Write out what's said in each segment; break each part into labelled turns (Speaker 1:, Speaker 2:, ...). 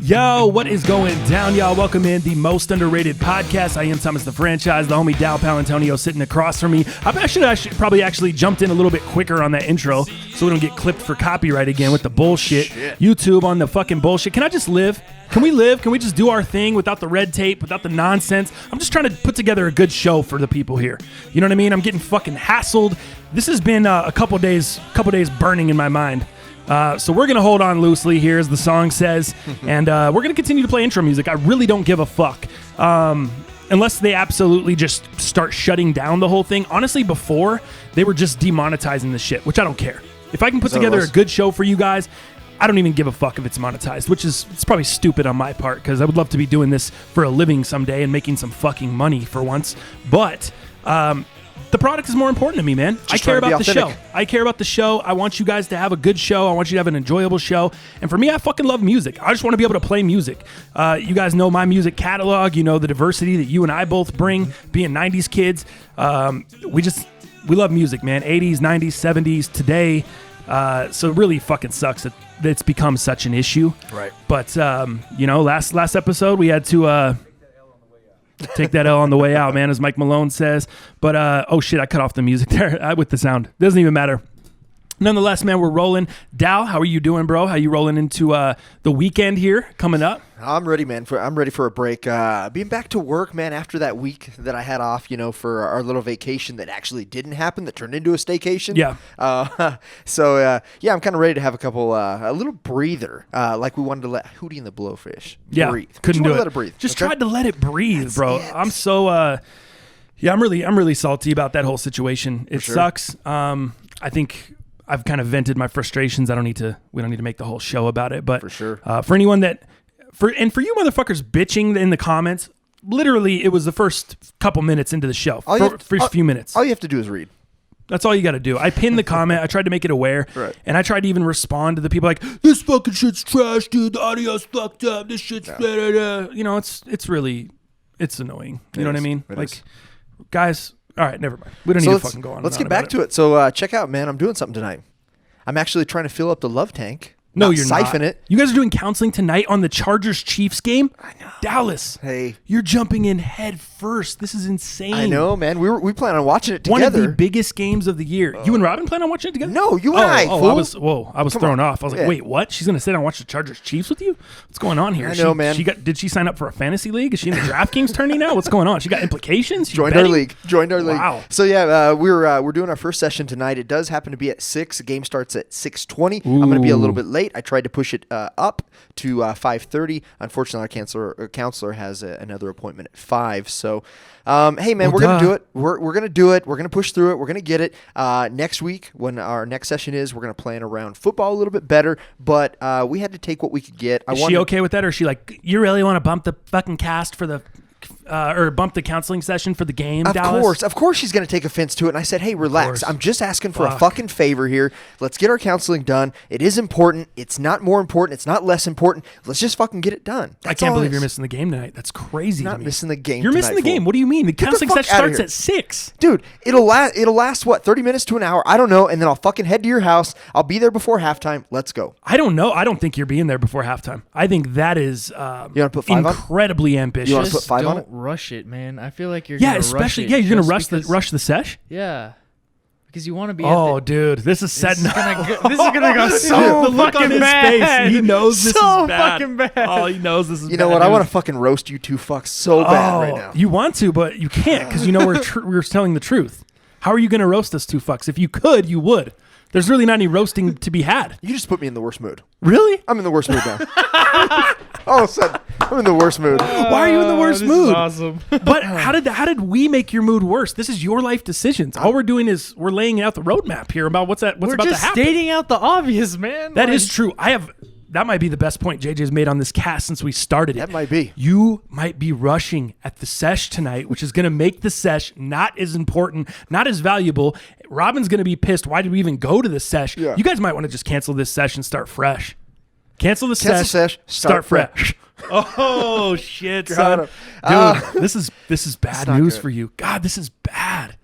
Speaker 1: Yo, what is going down, y'all? Welcome in the most underrated podcast. I am Thomas the Franchise, the homie Dal Palantonio sitting across from me. I should probably actually jumped in a little bit quicker on that intro so we don't get clipped for copyright again with the bullshit. YouTube on the fucking bullshit. Can I just live? Can we live? Can we just do our thing without the red tape, without the nonsense? I'm just trying to put together a good show for the people here. You know what I mean? I'm getting fucking hassled. This has been a couple days burning in my mind. So we're going to hold on loosely here, as the song says, and we're going to continue to play intro music. I really don't give a fuck. Unless they absolutely just start shutting down the whole thing. Honestly, before, they were just demonetizing the shit, which I don't care. If I can put together a good show for you guys, I don't even give a fuck if it's monetized, which is it's probably stupid on my part, because I would love to be doing this for a living someday and making some fucking money for once. But the product is more important to me, man. I care about the show. I care about the show. I want you guys to have a good show. I want you to have an enjoyable show. And for me, I fucking love music. I just want to be able to play music. You guys know my music catalog. You know the diversity that you and I both bring, being 90s kids. We love music, man. 80s, 90s, 70s, today. So it really fucking sucks that it's become such an issue. Right. But, last episode we had to take that L on the way out, man, as Mike Malone says. But, oh shit, I cut off the music there with the sound. Doesn't even matter. Nonetheless, man, we're rolling. Dal, how are you doing, bro? How you rolling into the weekend here coming up?
Speaker 2: I'm ready, man. I'm ready for a break. Being back to work, man, after that week that I had off, for our little vacation that actually didn't happen, that turned into a staycation.
Speaker 1: Yeah.
Speaker 2: I'm kind of ready to have a little breather, like we wanted to let Hootie and the Blowfish breathe.
Speaker 1: Couldn't do it.
Speaker 2: Let it breathe.
Speaker 1: Just tried to let it breathe, bro. I'm so, I'm really salty about that whole situation. It sucks. I think I've kind of vented my frustrations. We don't need to make the whole show about it, but
Speaker 2: for sure.
Speaker 1: For anyone for you motherfuckers bitching in the comments, literally it was the first couple minutes into the show. First few minutes.
Speaker 2: All you have to do is read.
Speaker 1: That's all you got to do. I pinned the comment. I tried to make it aware.
Speaker 2: Right.
Speaker 1: And I tried to even respond to the people like, this fucking shit's trash, dude. The audio's fucked up. This shit's it's really, it's annoying. You know what I mean? Guys, all right, never mind. We don't need to fucking go on.
Speaker 2: Let's get back to it. So check out, man. I'm doing something tonight. I'm actually trying to fill up the love tank.
Speaker 1: No, you're not.
Speaker 2: Siphon it.
Speaker 1: You guys are doing counseling tonight on the Chargers-Chiefs game?
Speaker 2: I know.
Speaker 1: Dallas.
Speaker 2: Hey.
Speaker 1: You're jumping in head first. This is insane.
Speaker 2: I know, man. We plan on watching it together.
Speaker 1: One of the biggest games of the year. You and Robin plan on watching it together?
Speaker 2: No, you and I, fool.
Speaker 1: I was thrown off. I was like, wait, what? She's going to sit down and watch the Chargers-Chiefs with you? What's going on here?
Speaker 2: I know, man.
Speaker 1: Did she sign up for a fantasy league? Is she in the DraftKings tourney now? What's going on? She got implications?
Speaker 2: Joined our league.
Speaker 1: Wow.
Speaker 2: So, we're doing our first session tonight. It does happen to be at 6. The game starts at 6:20. I'm going to be a little bit late. I tried to push it up to 5:30. Unfortunately, our counselor has another appointment at 5. So, hey, man, we're going to do it. We're going to do it. We're going to push through it. We're going to get it. Next week, when our next session is, we're going to plan around football a little bit better. But we had to take what we could get.
Speaker 1: Is she okay with that? Or is she like, you really want to bump the fucking cast for the... or bump the counseling session for the game, Dallas?
Speaker 2: Of course she's going to take offense to it. And I said, hey, relax. I'm just asking for a fucking favor here. Let's get our counseling done. It is important. It's not more important. It's not less important. Let's just fucking get it done.
Speaker 1: I can't believe you're missing the game tonight. That's crazy to me.
Speaker 2: Not missing the game
Speaker 1: You're missing the game. What do you mean? The counseling session starts at 6.
Speaker 2: Dude, it'll last, what, 30 minutes to an hour? I don't know. And then I'll fucking head to your house. I'll be there before halftime. Let's go.
Speaker 1: I don't know. I don't think you're being there before halftime. I think that is
Speaker 2: you want to put 5
Speaker 1: incredibly ambitious.
Speaker 2: You want to put 5 on it?
Speaker 3: Don't rush it, man. I feel like you're
Speaker 1: you're gonna rush the sesh.
Speaker 3: Yeah, because you want to be.
Speaker 1: Dude, this is setting up.
Speaker 3: This is gonna go so
Speaker 1: the look on his
Speaker 3: bad.
Speaker 1: face. He knows this is bad.
Speaker 3: Fucking bad.
Speaker 1: Oh, he knows this is.
Speaker 2: You know what? I want to fucking roast you two fucks so bad right now.
Speaker 1: You want to, but you can't because we're telling the truth. How are you gonna roast us two fucks? If you could, you would. There's really not any roasting to be had.
Speaker 2: You just put me in the worst mood.
Speaker 1: Really?
Speaker 2: I'm in the worst mood now. All of a sudden, I'm in the worst mood.
Speaker 1: Why are you in the worst mood?
Speaker 3: Is awesome.
Speaker 1: But how did we make your mood worse? This is your life decisions. All we're doing is we're laying out the roadmap here about what's about to happen.
Speaker 3: We're just stating out the obvious, man.
Speaker 1: That is true. That might be the best point JJ's made on this cast since we started it.
Speaker 2: That might be.
Speaker 1: You might be rushing at the sesh tonight, which is going to make the sesh not as important, not as valuable. Robin's going to be pissed. Why did we even go to the sesh? Yeah. You guys might want to just cancel this sesh and start fresh. Cancel the sesh, start fresh. Oh, shit, son. Dude, this is bad news for you. God, this is bad.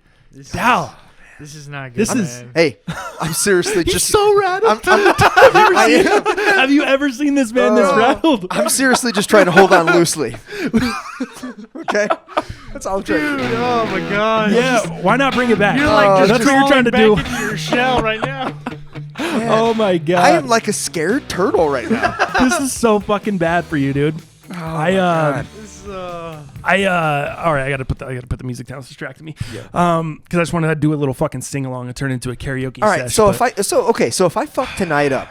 Speaker 1: Dal,
Speaker 3: This is not good.
Speaker 1: This is-
Speaker 3: man.
Speaker 2: Hey, I'm seriously
Speaker 1: He's
Speaker 2: just
Speaker 1: so rattled.
Speaker 2: I am.
Speaker 1: Have you ever seen this man this rattled?
Speaker 2: I'm seriously just trying to hold on loosely. Okay? That's all I'm trying to do.
Speaker 3: Oh my god.
Speaker 1: Yeah, why not bring it back?
Speaker 3: You're like just
Speaker 1: that's what you're trying to do.
Speaker 3: back into your shell right now.
Speaker 1: Oh my god.
Speaker 2: I am like a scared turtle right now.
Speaker 1: This is so fucking bad for you, dude.
Speaker 2: Oh
Speaker 3: This,
Speaker 1: all right, I gotta put the music down. It's distracting me. Because I just wanted to do a little fucking sing along and turn it into a karaoke.
Speaker 2: All right,
Speaker 1: sesh,
Speaker 2: so
Speaker 1: but-
Speaker 2: if I fuck tonight up,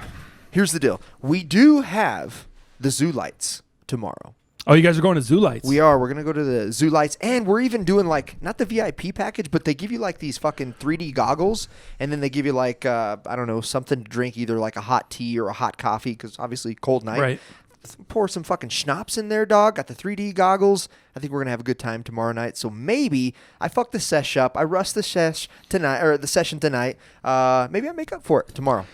Speaker 2: here's the deal. We do have the zoo lights tomorrow.
Speaker 1: oh, you guys are going to Zoo Lights.
Speaker 2: We are. We're gonna go to the zoo lights, and we're even doing like not the VIP package, but they give you like these fucking 3D goggles, and then they give you like I don't know, something to drink, either like a hot tea or a hot coffee, because obviously cold night.
Speaker 1: Right.
Speaker 2: Pour some fucking schnapps in there, dog. Got the 3D goggles. I think we're gonna have a good time tomorrow night. So maybe I fuck the sesh up. I rust the sesh tonight, or the session tonight. Maybe I make up for it tomorrow.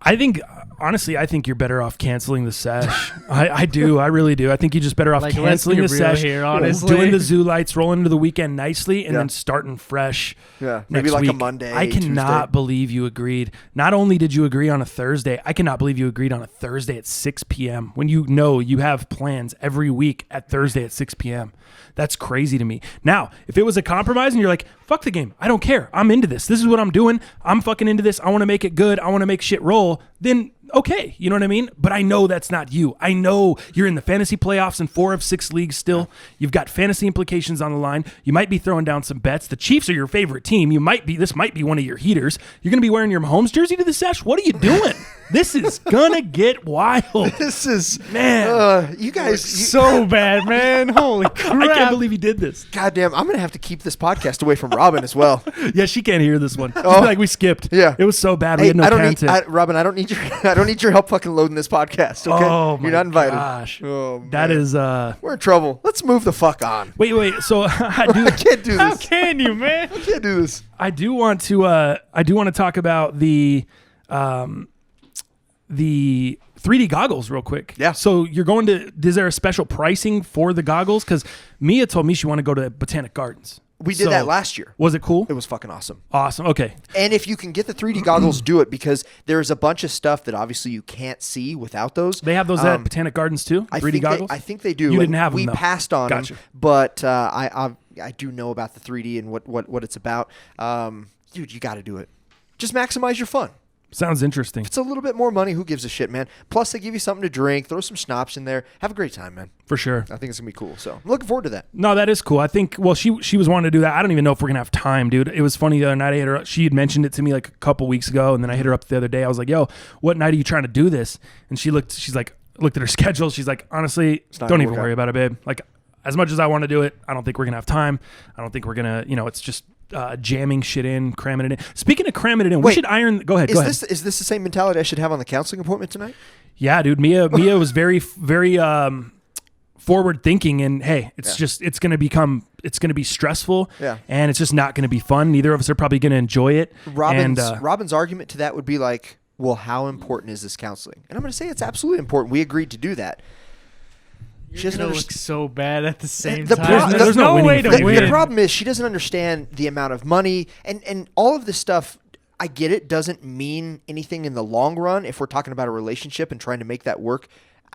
Speaker 1: I think, honestly, you're better off canceling the sesh. I do. I really do. I think you're just better off
Speaker 3: Like, let's
Speaker 1: canceling
Speaker 3: be
Speaker 1: the
Speaker 3: real
Speaker 1: sesh,
Speaker 3: here, honestly.
Speaker 1: doing the Zoo Lights, rolling into the weekend nicely, and
Speaker 2: Yeah.
Speaker 1: then starting fresh.
Speaker 2: Yeah, maybe
Speaker 1: next
Speaker 2: like a
Speaker 1: week.
Speaker 2: Monday,
Speaker 1: I cannot
Speaker 2: Tuesday.
Speaker 1: believe you agreed. Not only did you agree on a Thursday, I cannot believe you agreed on a Thursday at 6 p.m. when you know you have plans every week at Thursday at 6 p.m. That's crazy to me. Now, if it was a compromise and you're like, fuck the game, I don't care, I'm into this. This is what I'm doing. I'm fucking into this. I want to make it good. I want to make shit roll. Then okay, you know what I mean? But I know that's not you. I know you're in the fantasy playoffs in 4 of 6 leagues still. You've got fantasy implications on the line. You might be throwing down some bets. The Chiefs are your favorite team. This might be one of your heaters. You're going to be wearing your Mahomes jersey to the sesh? What are you doing? This is going to get wild.
Speaker 2: This is
Speaker 1: Man.
Speaker 2: you guys.
Speaker 3: so bad, man. Holy crap.
Speaker 1: I can't believe he did this.
Speaker 2: Goddamn, I'm gonna have to keep this podcast away from Robin as well.
Speaker 1: Yeah, she can't hear this one. She's
Speaker 2: Oh.
Speaker 1: like, we skipped.
Speaker 2: Yeah.
Speaker 1: It was so bad. We
Speaker 2: Hey,
Speaker 1: had no
Speaker 2: I don't
Speaker 1: content.
Speaker 2: need Robin. I don't need your help fucking loading this podcast. Okay,
Speaker 1: Oh, my
Speaker 2: you're not invited.
Speaker 1: gosh.
Speaker 2: Oh,
Speaker 1: That
Speaker 2: man.
Speaker 1: is,
Speaker 2: We're in trouble. Let's move the fuck on.
Speaker 1: wait. So I do.
Speaker 2: I can't do
Speaker 3: How
Speaker 2: this.
Speaker 3: can you, man?
Speaker 2: I can't do this.
Speaker 1: I do want to talk about the 3D goggles real quick.
Speaker 2: Yeah.
Speaker 1: So you're going to, is there a special pricing for the goggles? Because Mia told me she wanted to go to Botanic Gardens.
Speaker 2: We did
Speaker 1: So,
Speaker 2: that last year.
Speaker 1: Was it cool?
Speaker 2: It was fucking awesome.
Speaker 1: Awesome. Okay.
Speaker 2: And if you can get the 3D goggles, do it, because there's a bunch of stuff that obviously you can't see without those.
Speaker 1: They have those at Botanic Gardens too? 3D goggles?
Speaker 2: I think they do.
Speaker 1: You
Speaker 2: and
Speaker 1: didn't have them,
Speaker 2: We
Speaker 1: though.
Speaker 2: passed on
Speaker 1: Gotcha.
Speaker 2: them, but I do know about the 3D and what it's about. Dude, you got to do it. Just maximize your fun.
Speaker 1: Sounds interesting.
Speaker 2: It's a little bit more money. Who gives a shit, man? Plus, they give you something to drink. Throw some schnapps in there. Have a great time, man.
Speaker 1: For sure.
Speaker 2: I think it's going to be cool. So I'm looking forward to that.
Speaker 1: No, that is cool. I think, well, she was wanting to do that. I don't even know if we're going to have time, dude. It was funny the other night. I hit her up. She had mentioned it to me like a couple weeks ago, and then I hit her up the other day. I was like, yo, what night are you trying to do this? And looked at her schedule. She's like, honestly,
Speaker 2: not
Speaker 1: don't
Speaker 2: gonna
Speaker 1: even
Speaker 2: work
Speaker 1: worry
Speaker 2: out.
Speaker 1: about it, babe. Like, as much as I want to do it, I don't think we're going to have time. I don't think we're going to, it's just jamming shit in, cramming it in. Speaking of cramming it in, we
Speaker 2: Wait,
Speaker 1: should iron. Go ahead.
Speaker 2: Is this the same mentality I should have on the counseling appointment tonight?
Speaker 1: Yeah, dude. Mia was very forward thinking, and hey, it's going to be stressful.
Speaker 2: Yeah.
Speaker 1: And it's just not going to be fun. Neither of us are probably going to enjoy it.
Speaker 2: Robin's argument to that would be like, well, how important is this counseling? And I'm going to say it's absolutely important. We agreed to do that. She
Speaker 3: You're
Speaker 2: doesn't
Speaker 3: gonna look
Speaker 2: understand.
Speaker 3: so bad at the same
Speaker 2: The
Speaker 3: time.
Speaker 2: pro-
Speaker 3: There's
Speaker 1: no
Speaker 3: no
Speaker 1: winning
Speaker 3: way to
Speaker 1: for you.
Speaker 3: win.
Speaker 2: The problem is she doesn't understand the amount of money and all of this stuff. I get it doesn't mean anything in the long run if we're talking about a relationship and trying to make that work.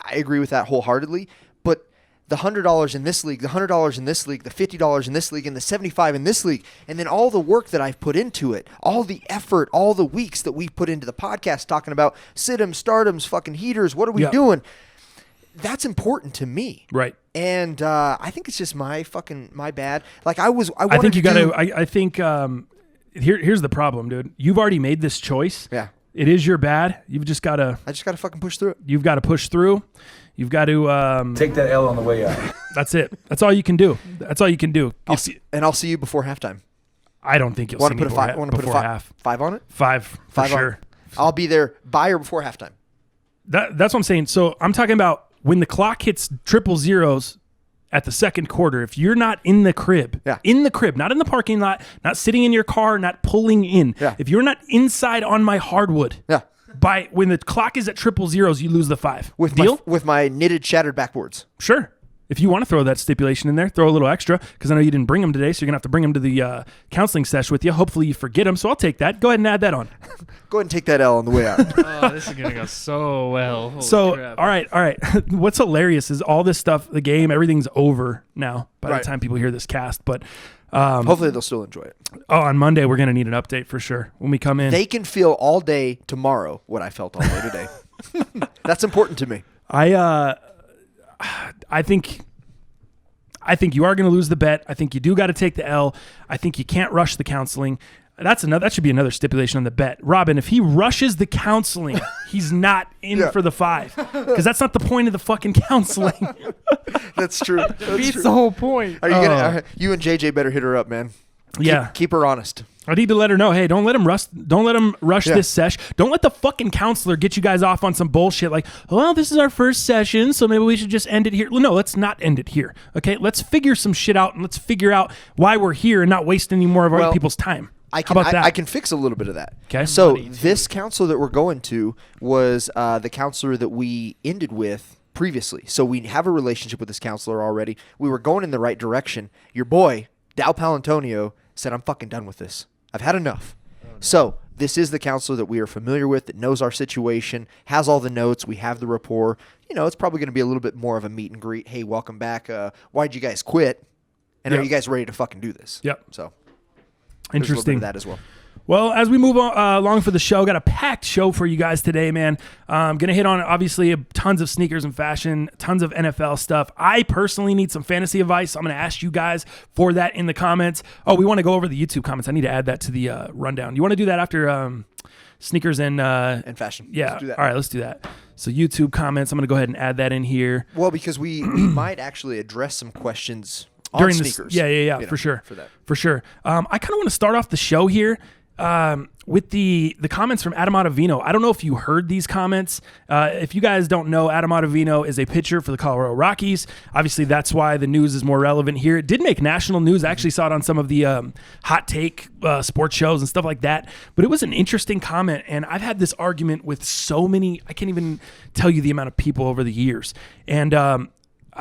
Speaker 2: I agree with that wholeheartedly. But the $100 in this league, the $100 in this league, the $50 in this league, and the $75 in this league, and then all the work that I've put into it, all the effort, all the weeks that we've put into the podcast talking about sit-ems, stardoms, fucking heaters, what are we doing? That's important to me.
Speaker 1: Right.
Speaker 2: And I think it's just my bad. Like I
Speaker 1: think you got to. I think here's the problem, dude. You've already made this choice.
Speaker 2: Yeah.
Speaker 1: It is your bad. You've just got to.
Speaker 2: I just got to fucking push through it.
Speaker 1: You've got to push through. You've got to
Speaker 4: take that L on the way out.
Speaker 1: That's it. That's all you can do. That's all you can do.
Speaker 2: I'll see you before halftime.
Speaker 1: I don't think you'll
Speaker 2: Want
Speaker 1: see
Speaker 2: to
Speaker 1: me
Speaker 2: put a five? Want to put a
Speaker 1: before
Speaker 2: five?
Speaker 1: half.
Speaker 2: 5 on it?
Speaker 1: 5 for
Speaker 2: 5 on
Speaker 1: sure.
Speaker 2: it. I'll be there by or before halftime.
Speaker 1: That's what I'm saying. So I'm talking about when the clock hits triple zeros at the second quarter. If you're not in the crib, not in the parking lot, not sitting in your car, not pulling in.
Speaker 2: Yeah.
Speaker 1: If you're not inside on my hardwood,
Speaker 2: Yeah.
Speaker 1: by when the clock is at triple zeros, you lose the 5.
Speaker 2: With
Speaker 1: Deal?
Speaker 2: my knitted shattered backboards.
Speaker 1: Sure. If you want to throw that stipulation in there, throw a little extra, because I know you didn't bring them today, so you're going to have to bring them to the counseling session with you. Hopefully you forget them, so I'll take that. Go ahead and add that on.
Speaker 2: Go ahead and take that L on the way out.
Speaker 3: Oh, this is going to go so well. Holy
Speaker 1: So,
Speaker 3: crap.
Speaker 1: all right. What's hilarious is all this stuff, the game, everything's over now by the time people hear this cast. But
Speaker 2: Hopefully they'll still enjoy it.
Speaker 1: on Monday, we're going to need an update for sure when we come in.
Speaker 2: They can feel all day tomorrow what I felt all day today. That's important to me.
Speaker 1: I think you are going to lose the bet. I think you do got to take the L. I think you can't rush the counseling. That should be another stipulation on the bet. Robin, if he rushes the counseling, he's not in for the 5, because that's not the point of the fucking counseling.
Speaker 2: That's true. That's
Speaker 3: Beats
Speaker 2: true.
Speaker 3: the whole point.
Speaker 2: Are you gonna? You and JJ better hit her up, man. Keep her honest.
Speaker 1: I need to let her know, hey, don't let him rush this sesh. Don't let the fucking counselor get you guys off on some bullshit like, well, this is our first session, so maybe we should just end it here. No, let's not end it here. Okay, let's figure some shit out, and let's figure out why we're here and not waste any more of other people's time. How about that?
Speaker 2: I can fix a little bit of that.
Speaker 1: Okay.
Speaker 2: So this counselor that we're going to was the counselor that we ended with previously. So we have a relationship with this counselor already. We were going in the right direction. Your boy, Dal Palantonio, said, I'm fucking done with this. I've had enough. Oh, no. So this is the counselor that we are familiar with, that knows our situation, has all the notes. We have the rapport. You know, it's probably going to be a little bit more of a meet and greet. Hey, welcome back. Why'd you guys quit? And are you guys ready to fucking do this?
Speaker 1: Yep.
Speaker 2: So
Speaker 1: interesting.
Speaker 2: there's a little bit of that as well.
Speaker 1: Well, as we move along for the show, got a packed show for you guys today, man. Going to hit on, obviously, tons of sneakers and fashion, tons of NFL stuff. I personally need some fantasy advice. So I'm going to ask you guys for that in the comments. Oh, we want to go over the YouTube comments. I need to add that to the rundown. You want to do that after sneakers and
Speaker 2: fashion?
Speaker 1: Yeah.
Speaker 2: Let's do that.
Speaker 1: All right, let's do that. So YouTube comments, I'm going to go ahead and add that in here.
Speaker 2: Well, because we might actually address some questions on
Speaker 1: During
Speaker 2: sneakers.
Speaker 1: Yeah, for sure. For sure. I kind of want to start off the show here with the comments from Adam Ottavino. I don't know if you heard these comments. If you guys don't know, Adam Ottavino is a pitcher for the Colorado Rockies. Obviously, that's why the news is more relevant here. It did make national news. I actually saw it on some of the hot take sports shows and stuff like that. But it was an interesting comment, and I've had this argument with so many. I can't even tell you the amount of people over the years. And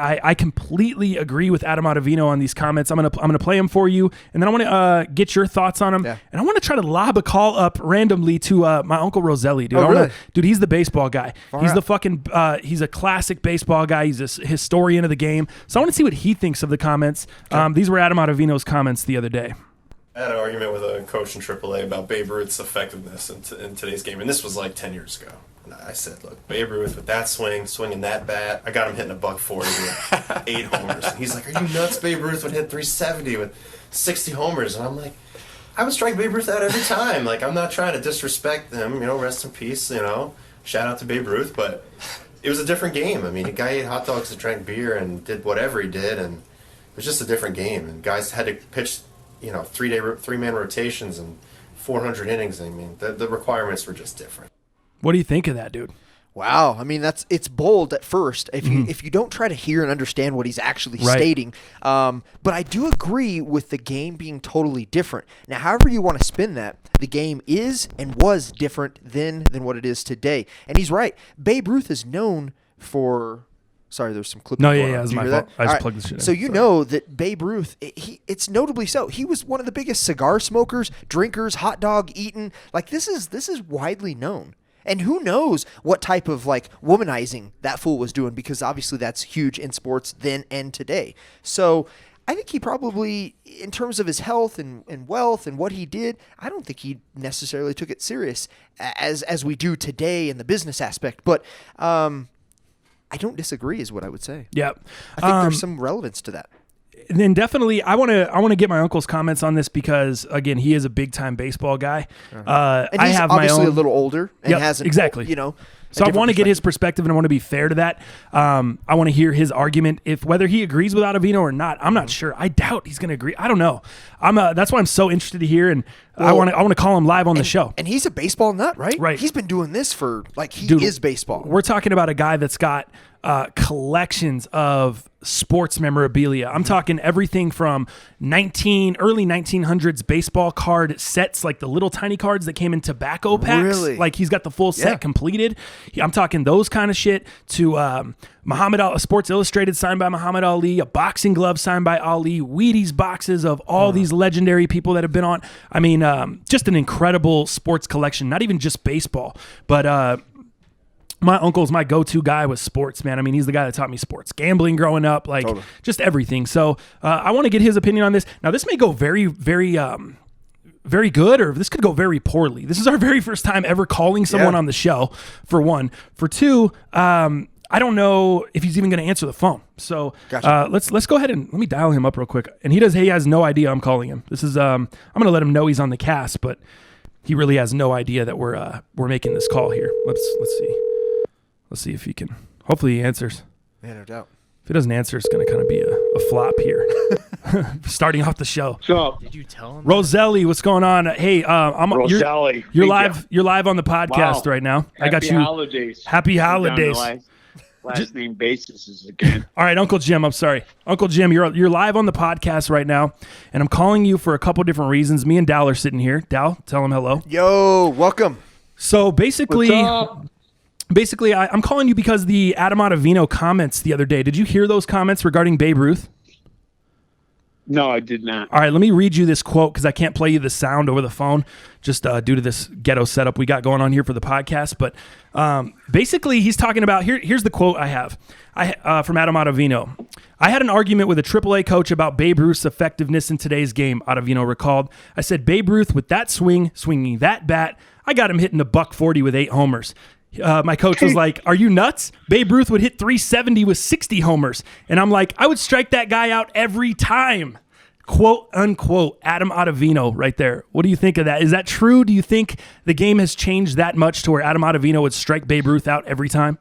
Speaker 1: I completely agree with Adam Ottavino on these comments. I'm gonna play them for you, and then I want to get your thoughts on them. Yeah. And I want to try to lob a call up randomly to my uncle Roselle, dude.
Speaker 2: Really?
Speaker 1: Dude, he's the baseball guy. He's the fucking he's a classic baseball guy. He's a historian of the game. So I want to see what he thinks of the comments. Okay. These were Adam Ottavino's comments the other day.
Speaker 4: I had an argument with a coach in AAA about Babe Ruth's effectiveness in today's game, and this was like 10 years ago. And I said, look, Babe Ruth with that swinging that bat, I got him hitting $140 with 8 homers. And he's like, are you nuts? Babe Ruth would hit 370 with 60 homers. And I'm like, I would strike Babe Ruth out every time. Like, I'm not trying to disrespect him, rest in peace, shout out to Babe Ruth, but it was a different game. I mean, a guy ate hot dogs and drank beer and did whatever he did, and it was just a different game. And guys had to pitch, 3-man rotations and 400 innings. I mean, the requirements were just different.
Speaker 1: What do you think of that, dude?
Speaker 2: Wow, I mean it's bold at first if you don't try to hear and understand what he's actually stating. But I do agree with the game being totally different. Now, however you want to spin that, the game is and was different then than what it is today. And he's right. Babe Ruth is known for. Sorry, there's some clipping.
Speaker 1: No, yeah, it's my fault. I just plugged this shit in.
Speaker 2: So you know that Babe Ruth, it's notably so. He was one of the biggest cigar smokers, drinkers, hot dog eating. Like this is widely known. And who knows what type of womanizing that fool was doing, because obviously that's huge in sports then and today. So I think he probably, in terms of his health and wealth and what he did, I don't think he necessarily took it serious as we do today in the business aspect. But I don't disagree is what I would say.
Speaker 1: Yeah.
Speaker 2: I think there's some relevance to that.
Speaker 1: And then definitely, I want to get my uncle's comments on this because, again, he is a big time baseball guy.
Speaker 2: And he's
Speaker 1: I have
Speaker 2: obviously
Speaker 1: my own,
Speaker 2: a little older and hasn't
Speaker 1: exactly. So I want to get his perspective, and I want to be fair to that. I want to hear his argument. If whether he agrees with Ottavino or not, I'm not sure. I doubt he's going to agree. I don't know. That's why I'm so interested to hear. And I want to call him live on the show.
Speaker 2: And he's a baseball nut, right?
Speaker 1: Right.
Speaker 2: He's been doing this for he is baseball.
Speaker 1: We're talking about a guy that's got collections of sports memorabilia. I'm talking everything from early 1900s baseball card sets, like the little tiny cards that came in tobacco packs.
Speaker 2: Really?
Speaker 1: Like he's got the full set completed. I'm talking those kind of shit to Muhammad Ali, a Sports Illustrated signed by Muhammad Ali, a boxing glove signed by Ali, Wheaties boxes of all these legendary people that have been on. I mean, just an incredible sports collection, not even just baseball, but my uncle's my go-to guy with sports, man. I mean, he's the guy that taught me sports gambling growing up, just everything. So I want to get his opinion on this. Now, this may go very, very, very good, or this could go very poorly. This is our very first time ever calling someone on the show, for one. For two, I don't know if he's even going to answer the phone. So let's go ahead and let me dial him up real quick. And he has no idea I'm calling him. This is I'm going to let him know he's on the cast, but he really has no idea that we're making this call here. Let's see. Let's see if he can. Hopefully he answers.
Speaker 2: Yeah, no doubt.
Speaker 1: If he doesn't answer, it's going to kind of be a flop here. Starting off the show.
Speaker 3: So, did you tell him?
Speaker 1: Roselle, what's going on? Hey,
Speaker 5: Roselle,
Speaker 1: you're live. You're live on the podcast right now. I got you.
Speaker 5: Holidays.
Speaker 1: Happy holidays.
Speaker 5: Last name basis is again.
Speaker 1: All right, Uncle Jim. I'm sorry, Uncle Jim. You're live on the podcast right now, and I'm calling you for a couple different reasons. Me and Dal are sitting here. Dal, tell him hello.
Speaker 2: Yo, welcome.
Speaker 1: So basically. I'm calling you because the Adam Ottavino comments the other day. Did you hear those comments regarding Babe Ruth?
Speaker 5: No, I did not.
Speaker 1: All right, let me read you this quote because I can't play you the sound over the phone just due to this ghetto setup we got going on here for the podcast. But basically, he's talking about, here's the quote I have from Adam Ottavino. I had an argument with a AAA coach about Babe Ruth's effectiveness in today's game, Ottavino recalled. I said, Babe Ruth, with that swinging that bat, I got him hitting $140 with 8 homers. My coach was like, are you nuts? Babe Ruth would hit 370 with 60 homers. And I'm like, I would strike that guy out every time. Quote, unquote, Adam Ottavino right there. What do you think of that? Is that true? Do you think the game has changed that much to where Adam Ottavino would strike Babe Ruth out every time?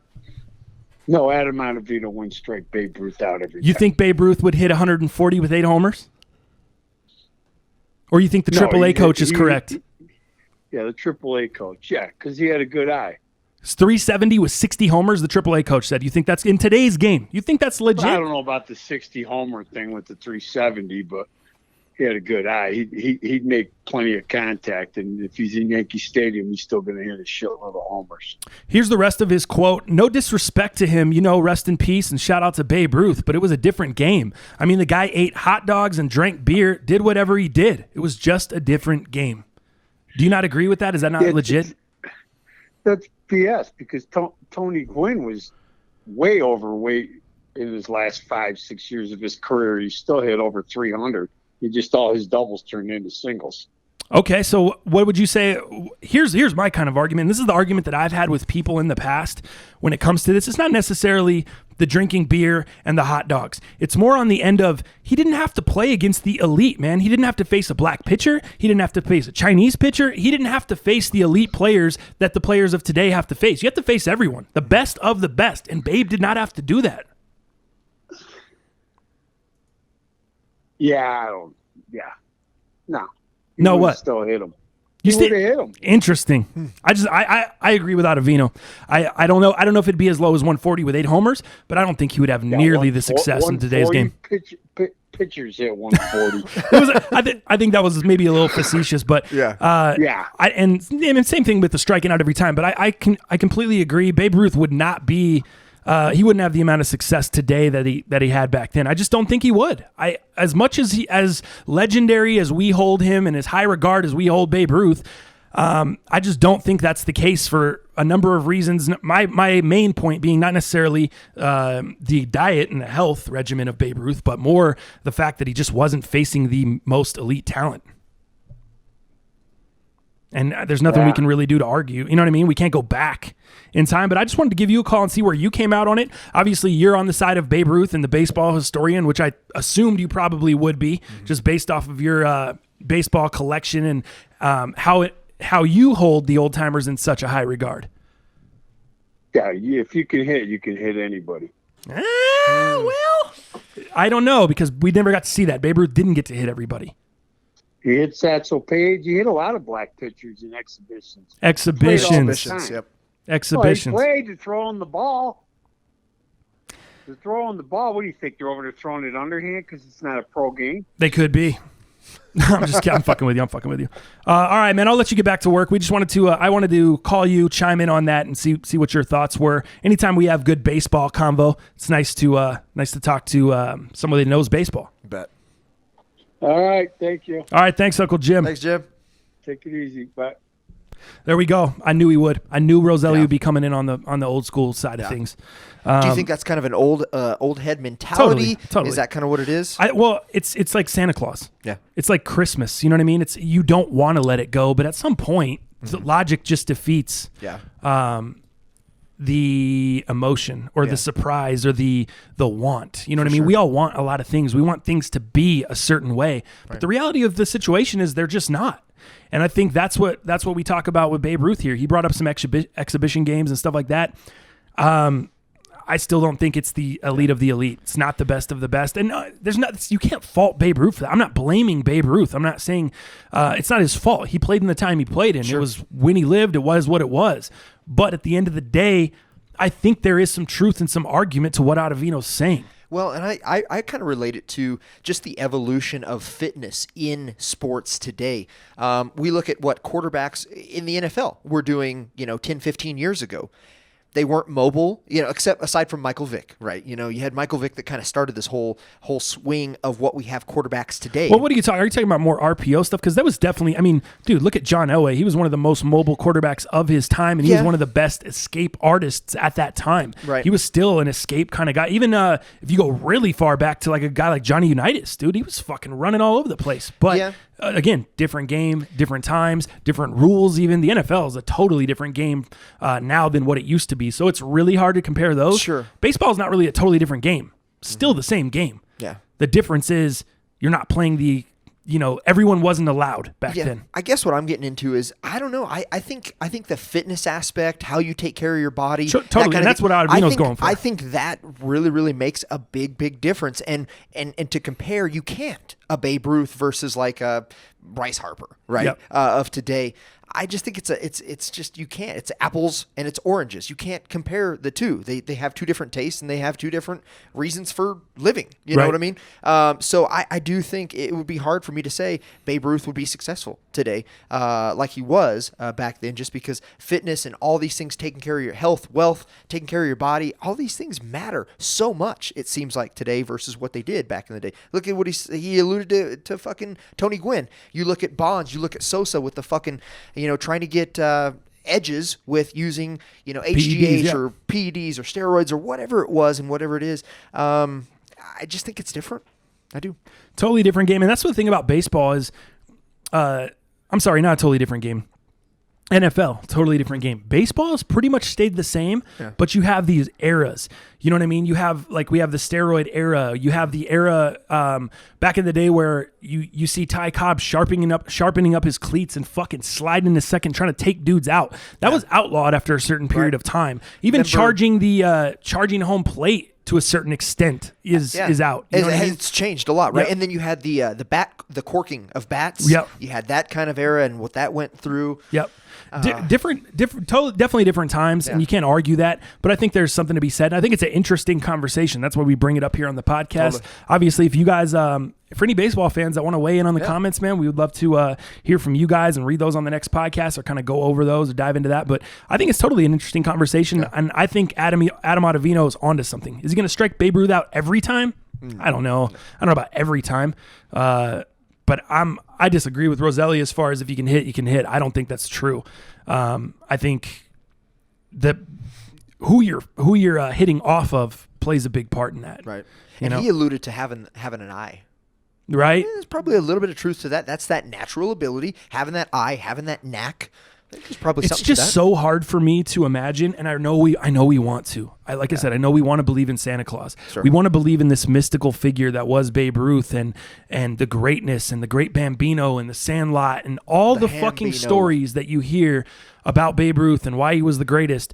Speaker 5: No, Adam Ottavino wouldn't strike Babe Ruth out every time.
Speaker 1: You think Babe Ruth would hit 140 with 8 homers? Or you think the AAA coach is correct?
Speaker 5: Yeah, the AAA coach. Yeah, because he had a good eye.
Speaker 1: 370 with 60 homers, the AAA coach said. You think that's in today's game? You think that's legit?
Speaker 5: I don't know about the 60 homer thing with the 370, but he had a good eye. He'd make plenty of contact, and if he's in Yankee Stadium, he's still going to hit a shitload of homers.
Speaker 1: Here's the rest of his quote. No disrespect to him, rest in peace, and shout out to Babe Ruth, but it was a different game. I mean, the guy ate hot dogs and drank beer, did whatever he did. It was just a different game. Do you not agree with that? Is that not legit?
Speaker 5: That's BS, because Tony Gwynn was way overweight in his last 5-6 years of his career. He still hit over 300. All his doubles turned into singles.
Speaker 1: Okay, so what would you say? Here's my kind of argument. This is the argument that I've had with people in the past when it comes to this. It's not necessarily the drinking beer and the hot dogs. It's more on the end of he didn't have to play against the elite, man. He didn't have to face a black pitcher. He didn't have to face a Chinese pitcher. He didn't have to face the elite players that the players of today have to face. You have to face everyone, the best of the best, and Babe did not have to do that.
Speaker 5: Yeah, no.
Speaker 1: No, what?
Speaker 5: Still hit him.
Speaker 1: You
Speaker 5: would have hit him.
Speaker 1: Interesting. I agree with Ottavino. I don't know if it'd be as low as 140 with 8 homers, but I don't think he would have nearly the success in today's game.
Speaker 5: Pitchers hit 140.
Speaker 1: I think that was maybe a little facetious, but
Speaker 5: yeah.
Speaker 1: And same thing with the striking out every time. But I completely agree. Babe Ruth would not be. He wouldn't have the amount of success today that he had back then. I just don't think he would. As much as legendary as we hold him and as high regard as we hold Babe Ruth, I just don't think that's the case for a number of reasons. My main point being not necessarily the diet and the health regimen of Babe Ruth, but more the fact that he just wasn't facing the most elite talent. And there's nothing we can really do to argue. You know what I mean? We can't go back in time. But I just wanted to give you a call and see where you came out on it. Obviously, you're on the side of Babe Ruth and the baseball historian, which I assumed you probably would be, just based off of your baseball collection and how you hold the old timers in such a high regard.
Speaker 5: Yeah, if you can hit anybody.
Speaker 1: Well, I don't know, because we never got to see that. Babe Ruth didn't get to hit everybody.
Speaker 5: You hit Satchel Paige. You hit a lot of black pitchers in exhibitions.
Speaker 1: Exhibitions.
Speaker 2: Yep.
Speaker 1: Exhibitions.
Speaker 5: Well, he played to throw on the ball. To throw on the ball, what do you think? They're over there throwing it underhand because it's not a pro game?
Speaker 1: They could be. I'm just kidding. I'm fucking with you. All right, man. I'll let you get back to work. We just wanted to. I wanted to call you, chime in on that, and see what your thoughts were. Anytime we have good baseball convo, it's nice to talk to somebody that knows baseball.
Speaker 2: Bet.
Speaker 5: All right, thank you.
Speaker 1: All right, thanks, Uncle Jim.
Speaker 2: Thanks, Jim.
Speaker 5: Take it easy. Bye.
Speaker 1: There we go. I knew he would. I knew Roselle would be coming in on the old school side of things.
Speaker 2: Do you think that's kind of an old head mentality?
Speaker 1: Totally.
Speaker 2: Is that kind of what it is?
Speaker 1: Well, it's like Santa Claus.
Speaker 2: Yeah.
Speaker 1: It's like Christmas. You know what I mean? It's you don't want to let it go, but at some point, the logic just defeats. The emotion or the surprise or the want. You know what I mean? We all want a lot of things. We want things to be a certain way, but the reality of the situation is they're just not. And I think that's what we talk about with Babe Ruth here. He brought up some exhibition games and stuff like that. I still don't think it's the elite of the elite. It's not the best of the best. And you can't fault Babe Ruth for that. I'm not blaming Babe Ruth. I'm not saying it's not his fault. He played in the time he played in. It was when he lived. It was what it was. But at the end of the day, I think there is some truth and some argument to what Ottavino's saying.
Speaker 2: Well, and I kind of relate it to just the evolution of fitness in sports today. We look at what quarterbacks in the NFL were doing, 10, 15 years ago. They weren't mobile, except aside from Michael Vick, right? You had Michael Vick that kind of started this whole swing of what we have quarterbacks today.
Speaker 1: Well, what are you talking? Are you talking about more RPO stuff? Because that was definitely, dude, look at John Elway. He was one of the most mobile quarterbacks of his time, and he was one of the best escape artists at that time.
Speaker 2: Right.
Speaker 1: He was still an escape kind of guy. Even if you go really far back to like a guy like Johnny Unitas, dude, he was fucking running all over the place. But again, different game, different times, different rules even. The NFL is a totally different game now than what it used to be. So it's really hard to compare those.
Speaker 2: Sure.
Speaker 1: Baseball is not really a totally different game. Still the same game.
Speaker 2: Yeah.
Speaker 1: The difference is you're not playing everyone wasn't allowed back then.
Speaker 2: I guess what I'm getting into is, I don't know. I think the fitness aspect, how you take care of your body.
Speaker 1: Totally. And that's what Ottavino's going for.
Speaker 2: I think that really, really makes a big, big difference. And to compare, you can't a Babe Ruth versus like a Bryce Harper, right?
Speaker 1: Yep.
Speaker 2: Of today. I just think it's just, you can't. It's apples and it's oranges. You can't compare the two. They have two different tastes and they have two different reasons for living. You know what I mean? So I do think it would be hard for me to say Babe Ruth would be successful today like he was back then, just because fitness and all these things, taking care of your health, wealth, taking care of your body, all these things matter so much, it seems like, today versus what they did back in the day. Look at what he alluded to fucking Tony Gwynn. You look at Bonds, you look at Sosa with the fucking, trying to get edges with using, HGH
Speaker 1: PEDs,
Speaker 2: or PEDs or steroids or whatever it was and whatever it is. I just think it's different. I do.
Speaker 1: Totally different game. And that's the thing about baseball is, I'm sorry, not a totally different game. NFL, totally different game. Baseball has pretty much stayed the same, but you have these eras. You know what I mean? You have, we have the steroid era. You have the era back in the day where you see Ty Cobb sharpening up his cleats and fucking sliding in a second, trying to take dudes out. That was outlawed after a certain period of time. Even charging home plate to a certain extent is out. You know what I mean?
Speaker 2: It's changed a lot, right?
Speaker 1: Yep.
Speaker 2: And then you had the corking of bats.
Speaker 1: Yep.
Speaker 2: You had that kind of era and what that went through.
Speaker 1: Yep. Definitely different times, and you can't argue that. But I think there's something to be said. And I think it's an interesting conversation. That's why we bring it up here on the podcast.
Speaker 2: Totally.
Speaker 1: Obviously, if you guys, for any baseball fans that want to weigh in on the comments, man, we would love to hear from you guys and read those on the next podcast or kind of go over those or dive into that. But I think it's totally an interesting conversation, and I think Adam Ottavino is onto something. Is he going to strike Babe Ruth out every time? I don't know. I don't know about every time. But I disagree with Roselle as far as if you can hit, you can hit. I don't think that's true. I think that who you're hitting off of plays a big part in that.
Speaker 2: Right. And he alluded to having an eye.
Speaker 1: Right.
Speaker 2: There's probably a little bit of truth to that. That's that natural ability, having that eye, having that knack. There's probably
Speaker 1: it's
Speaker 2: something to that.
Speaker 1: just so hard for me to imagine, and I know we want to. I said, I know we want to believe in Santa Claus.
Speaker 2: Sure.
Speaker 1: We want to believe in this mystical figure that was Babe Ruth and the greatness and the great Bambino and the Sandlot and all the fucking stories that you hear about Babe Ruth and why he was the greatest.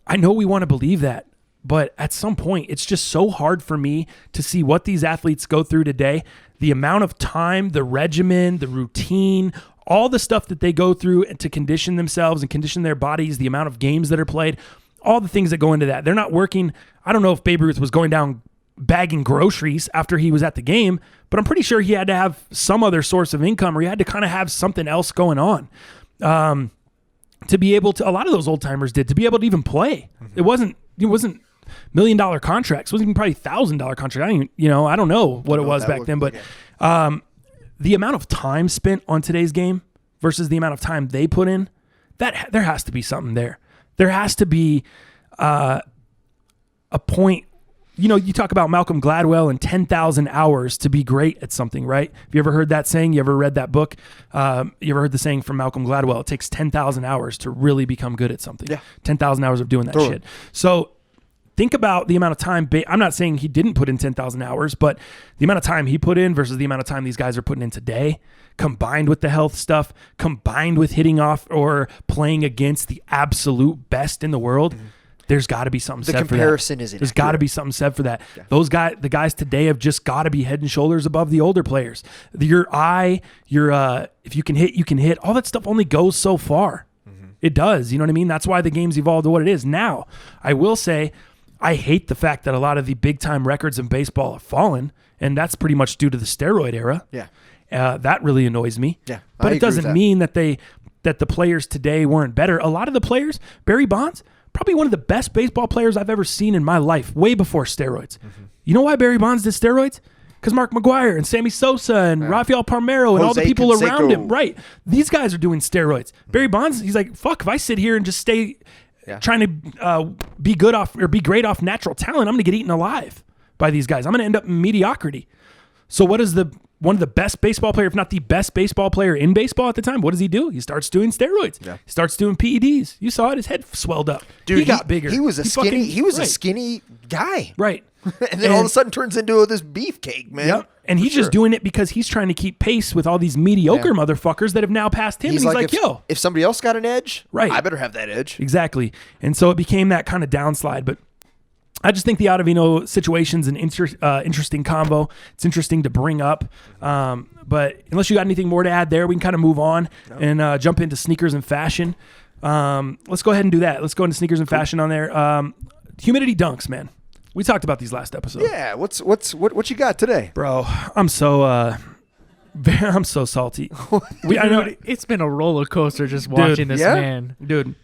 Speaker 1: I know we want to believe that, but at some point, it's just so hard for me to see what these athletes go through today. the amount of time, the regimen, the routine, all the stuff that they go through to condition themselves and condition their bodies, the amount of games that are played, all the things that go into that. They're not working. I don't know if Babe Ruth was going down bagging groceries after he was at the game, but I'm pretty sure he had to have some other source of income, or he had to kind of have something else going on to be able to, a lot of those old timers did, to be able to even play. It wasn't $1 million contracts. It wasn't even probably $1,000 contract. I don't know what it was back then, but the amount of time spent on today's game versus the amount of time they put in, that there has to be something there. There has to be a point. You talk about Malcolm Gladwell and 10,000 hours to be great at something, right? Have you ever heard that saying? You ever read that book? You ever heard the saying from Malcolm Gladwell? It takes 10,000 hours to really become good at something. Yeah. 10,000 hours of doing that shit. So think about the amount of time. I'm not saying he didn't put in 10,000 hours, but the amount of time he put in versus the amount of time these guys are putting in today, combined with the health stuff, combined with hitting off or playing against the absolute best in the world, there's got to be something said for that.
Speaker 2: The comparison is inaccurate.
Speaker 1: There's got to be something said for that. Yeah. The guys today have just got to be head and shoulders above the older players. Your eye, if you can hit, you can hit. All that stuff only goes so far. It does. You know what I mean? That's why the game's evolved to what it is. Now, I will say, I hate the fact that a lot of the big-time records in baseball have fallen, and that's pretty much due to the steroid era. Yeah. That really annoys me. Yeah, but it doesn't mean that the players today weren't better. A lot of the players, Barry Bonds, probably one of the best baseball players I've ever seen in my life, way before steroids. You know why Barry Bonds did steroids? Because Mark McGwire and Sammy Sosa and Rafael Palmeiro and all the people around him. Right. These guys are doing steroids. Barry Bonds, he's like, fuck, if I sit here and just stay trying to be great off natural talent, I'm going to get eaten alive by these guys. I'm going to end up in mediocrity. So what is one of the best baseball player, if not the best baseball player in baseball at the time, what does he do? He starts doing steroids. Yeah. He starts doing PEDs. You saw it. His head swelled up. Dude, he got bigger.
Speaker 2: He was a skinny guy.
Speaker 1: Right.
Speaker 2: And then all of a sudden turns into this beefcake, man. Yep.
Speaker 1: And he's just doing it because he's trying to keep pace with all these mediocre motherfuckers that have now passed him. He's like, yo.
Speaker 2: If somebody else got an edge, I better have that edge.
Speaker 1: Exactly. And so it became that kind of downslide. But I just think the Ottavino situation's an interesting combo. It's interesting to bring up. But unless you got anything more to add there, we can kind of move on and jump into sneakers and fashion. Let's go ahead and do that. Let's go into sneakers and fashion on there. Humidity dunks, man. We talked about these last episode.
Speaker 2: Yeah, what you got today,
Speaker 1: bro? I'm so salty.
Speaker 3: I know it's been a roller coaster just watching this man.
Speaker 1: Dude,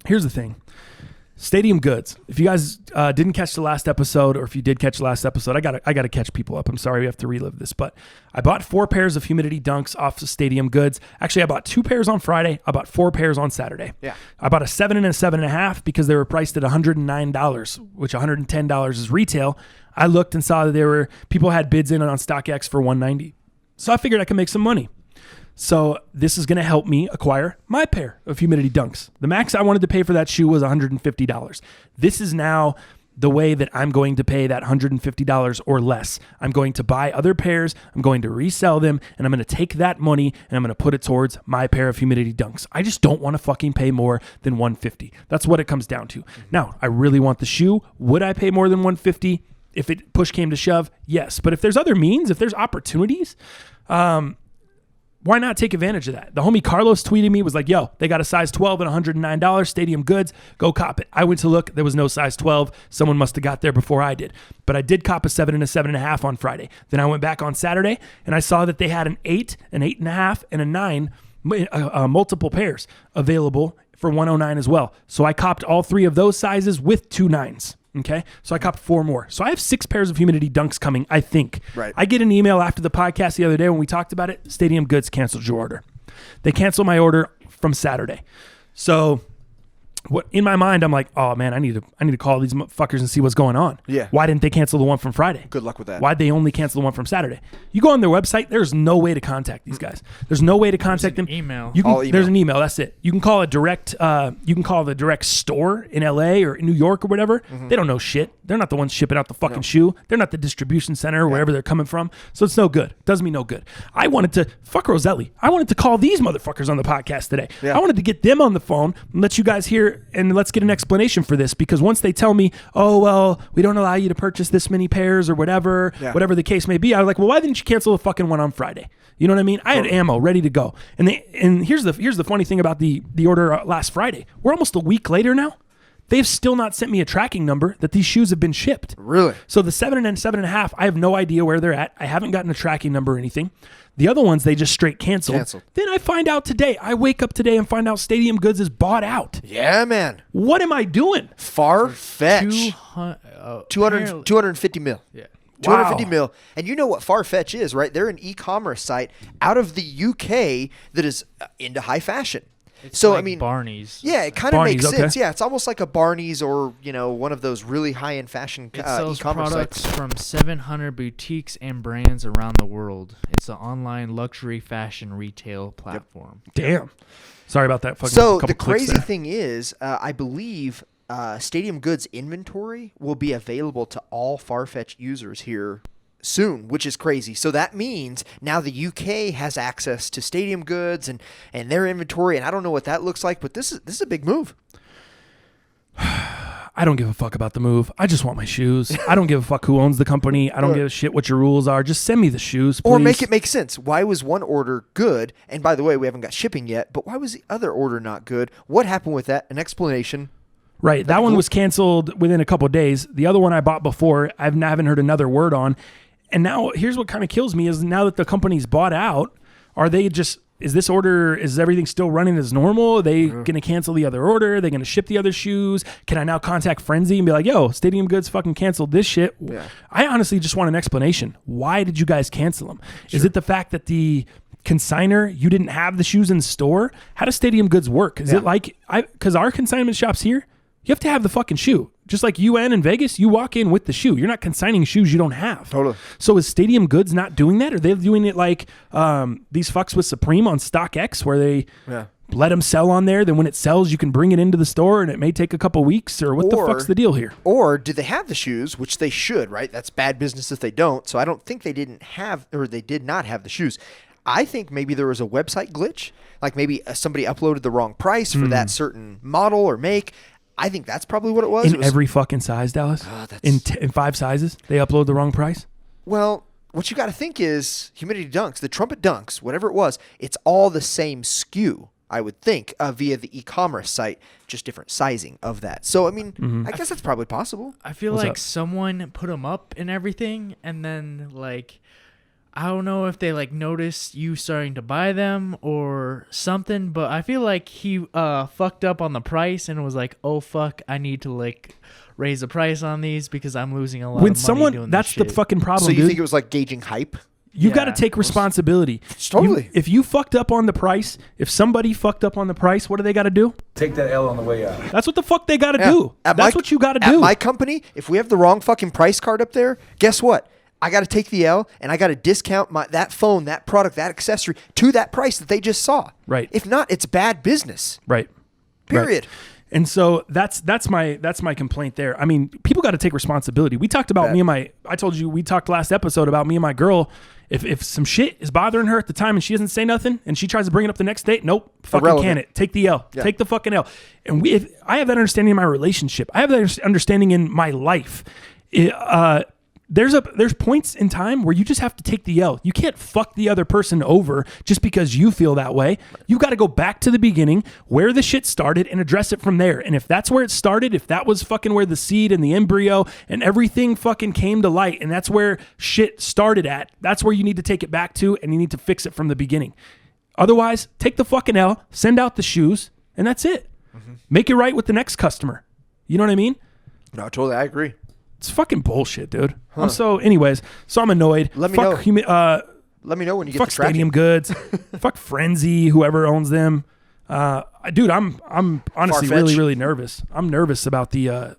Speaker 1: here's the thing. Stadium Goods. If you guys didn't catch the last episode, or if you did catch the last episode, I gotta catch people up. I'm sorry we have to relive this, but I bought 4 pairs of humidity dunks off of Stadium Goods. Actually, I bought 2 pairs on Friday. I bought 4 pairs on Saturday. Yeah. I bought a 7 and a 7.5 because they were priced at $109, which $110 is retail. I looked and saw that people had bids in on StockX for $190, so I figured I could make some money. So this is going to help me acquire my pair of humidity dunks. The max I wanted to pay for that shoe was $150. This is now the way that I'm going to pay that $150 or less. I'm going to buy other pairs, I'm going to resell them, and I'm going to take that money and I'm going to put it towards my pair of humidity dunks. I just don't want to fucking pay more than $150. That's what it comes down to. Now, I really want the shoe. Would I pay more than $150 if it push came to shove? Yes. But if there's other means, if there's opportunities, why not take advantage of that? The homie Carlos tweeted me, was like, yo, they got a size 12 at $109, Stadium Goods, go cop it. I went to look, there was no size 12. Someone must have got there before I did. But I did cop a 7 and a 7.5 on Friday. Then I went back on Saturday and I saw that they had an 8, an 8.5, and a 9, multiple pairs available for $109 as well. So I copped all 3 of those sizes with 2 9s. Okay, so I copped 4 more. So I have 6 pairs of humidity dunks coming, I think. Right. I get an email after the podcast the other day when we talked about it. Stadium Goods canceled your order. They canceled my order from Saturday. So what in my mind, I'm like, oh man, I need to call these fuckers and see what's going on. Yeah. Why didn't they cancel the one from Friday?
Speaker 2: Good luck with that.
Speaker 1: Why'd they only cancel the one from Saturday? You go on their website, there's no way to contact these guys. There's no way to contact them.
Speaker 3: Email.
Speaker 1: There's an email. That's it. You can call a direct. You can call the direct store in LA or in New York or whatever. Mm-hmm. They don't know shit. They're not the ones shipping out the fucking shoe. They're not the distribution center or wherever they're coming from. So it's no good. Does me no good. I wanted to fuck Roselle. I wanted to call these motherfuckers on the podcast today. Yeah. I wanted to get them on the phone and let you guys hear here and let's get an explanation for this, because once they tell me, oh, well, we don't allow you to purchase this many pairs or whatever, whatever the case may be, I was like, well, why didn't you cancel the fucking one on Friday? You know what I mean? I had ammo ready to go. And here's the funny thing about the order last Friday. We're almost a week later now. They've still not sent me a tracking number that these shoes have been shipped.
Speaker 2: Really?
Speaker 1: So the 7 and 7.5, I have no idea where they're at. I haven't gotten a tracking number or anything. The other ones, they just straight canceled. Then I find out today. I wake up today and find out Stadium Goods is bought out.
Speaker 2: Yeah, man.
Speaker 1: What am I doing?
Speaker 2: Far-fetched. 250 mil.
Speaker 3: Yeah.
Speaker 2: 250 mil. And you know what Farfetch is, right? They're an e-commerce site out of the UK that is into high fashion.
Speaker 3: It's
Speaker 2: so
Speaker 3: like
Speaker 2: I mean,
Speaker 3: Barney's.
Speaker 2: Yeah, it kind of makes
Speaker 1: okay.
Speaker 2: sense. Yeah, it's almost like a Barney's or one of those really high-end fashion
Speaker 3: It sells
Speaker 2: e-commerce
Speaker 3: products
Speaker 2: sites.
Speaker 3: from 700 boutiques and brands around the world. It's an online luxury fashion retail platform.
Speaker 1: Damn. Sorry about that. Fucking
Speaker 2: So
Speaker 1: couple
Speaker 2: the
Speaker 1: clicks
Speaker 2: crazy
Speaker 1: there.
Speaker 2: thing is, I believe Stadium Goods inventory will be available to all Farfetch users here soon, which is crazy. So that means now the UK has access to Stadium Goods and their inventory, and I don't know what that looks like, but this is a big move.
Speaker 1: I don't give a fuck about the move. I just want my shoes. I don't give a fuck who owns the company. I don't give a shit what your rules are. Just send me the shoes, please.
Speaker 2: Or make it make sense. Why was one order good? And by the way, we haven't got shipping yet, but why was the other order not good? What happened with that? An explanation.
Speaker 1: Right. That one was canceled within a couple of days. The other one I bought before, I haven't heard another word on. And now here's what kind of kills me is now that the company's bought out, is everything still running as normal? Are they going to cancel the other order? Are they going to ship the other shoes? Can I now contact Frenzy and be like, yo, Stadium Goods fucking canceled this shit? Yeah. I honestly just want an explanation. Why did you guys cancel them? Sure. Is it the fact that the consigner, you didn't have the shoes in store? How does Stadium Goods work? Is it like, because our consignment shops here, you have to have the fucking shoe. Just like UN in Vegas, you walk in with the shoe. You're not consigning shoes you don't have.
Speaker 2: Totally.
Speaker 1: So is Stadium Goods not doing that? Are they doing it like these fucks with Supreme on StockX where they let them sell on there? Then when it sells, you can bring it into the store and it may take a couple weeks? Or what the fuck's the deal here?
Speaker 2: Or do they have the shoes, which they should, right? That's bad business if they don't. So I don't think they did not have the shoes. I think maybe there was a website glitch. Like maybe somebody uploaded the wrong price for that certain model or make. I think that's probably what it was.
Speaker 1: In every fucking size, Dallas? In 5 sizes, they upload the wrong price?
Speaker 2: Well, what you got to think is Humidity Dunks, the Trumpet Dunks, whatever it was, it's all the same SKU, I would think, via the e-commerce site, just different sizing of that. So, I mean, I guess that's probably possible.
Speaker 3: I feel like someone put them up and everything, and then, like, I don't know if they like noticed you starting to buy them or something, but I feel like he fucked up on the price and was like, "Oh fuck, I need to like raise the price on these because I'm losing a lot of money doing
Speaker 1: that's
Speaker 3: this
Speaker 1: the fucking problem.
Speaker 2: So you
Speaker 1: dude.
Speaker 2: think it was like gauging hype?
Speaker 1: You got to take responsibility.
Speaker 2: Totally.
Speaker 1: If you fucked up on the price, if somebody fucked up on the price, what do they got to do?
Speaker 6: Take that L on the way out.
Speaker 1: That's what the fuck they got to do. That's what you got to do.
Speaker 2: At my company, if we have the wrong fucking price card up there, guess what? I got to take the L and I got to discount that phone, that product, that accessory to that price that they just saw.
Speaker 1: Right.
Speaker 2: If not, it's bad business.
Speaker 1: Right.
Speaker 2: Period.
Speaker 1: Right. And so that's my complaint there. I mean, people got to take responsibility. We talked about I told you we talked last episode about me and my girl. If some shit is bothering her at the time and she doesn't say nothing and she tries to bring it up the next day, nope, fucking can it. Take the L. Yeah. Take the fucking L. And I have that understanding in my relationship. I have that understanding in my life. There's points in time where you just have to take the L. You can't fuck the other person over just because you feel that way. You got to go back to the beginning where the shit started and address it from there. And if that's where it started, if that was fucking where the seed and the embryo and everything fucking came to light and that's where shit started at, that's where you need to take it back to and you need to fix it from the beginning. Otherwise, take the fucking L, send out the shoes, and that's it. Mm-hmm. Make it right with the next customer. You know what I mean?
Speaker 2: No, totally. I agree.
Speaker 1: It's fucking bullshit, dude. Huh. Anyways, I'm annoyed.
Speaker 2: Let me know. Let me know when you get the tracking.
Speaker 1: Stadium Goods. Fuck Frenzy, whoever owns them. Dude, I'm honestly
Speaker 2: Farfetch.
Speaker 1: really, really nervous. I'm nervous about the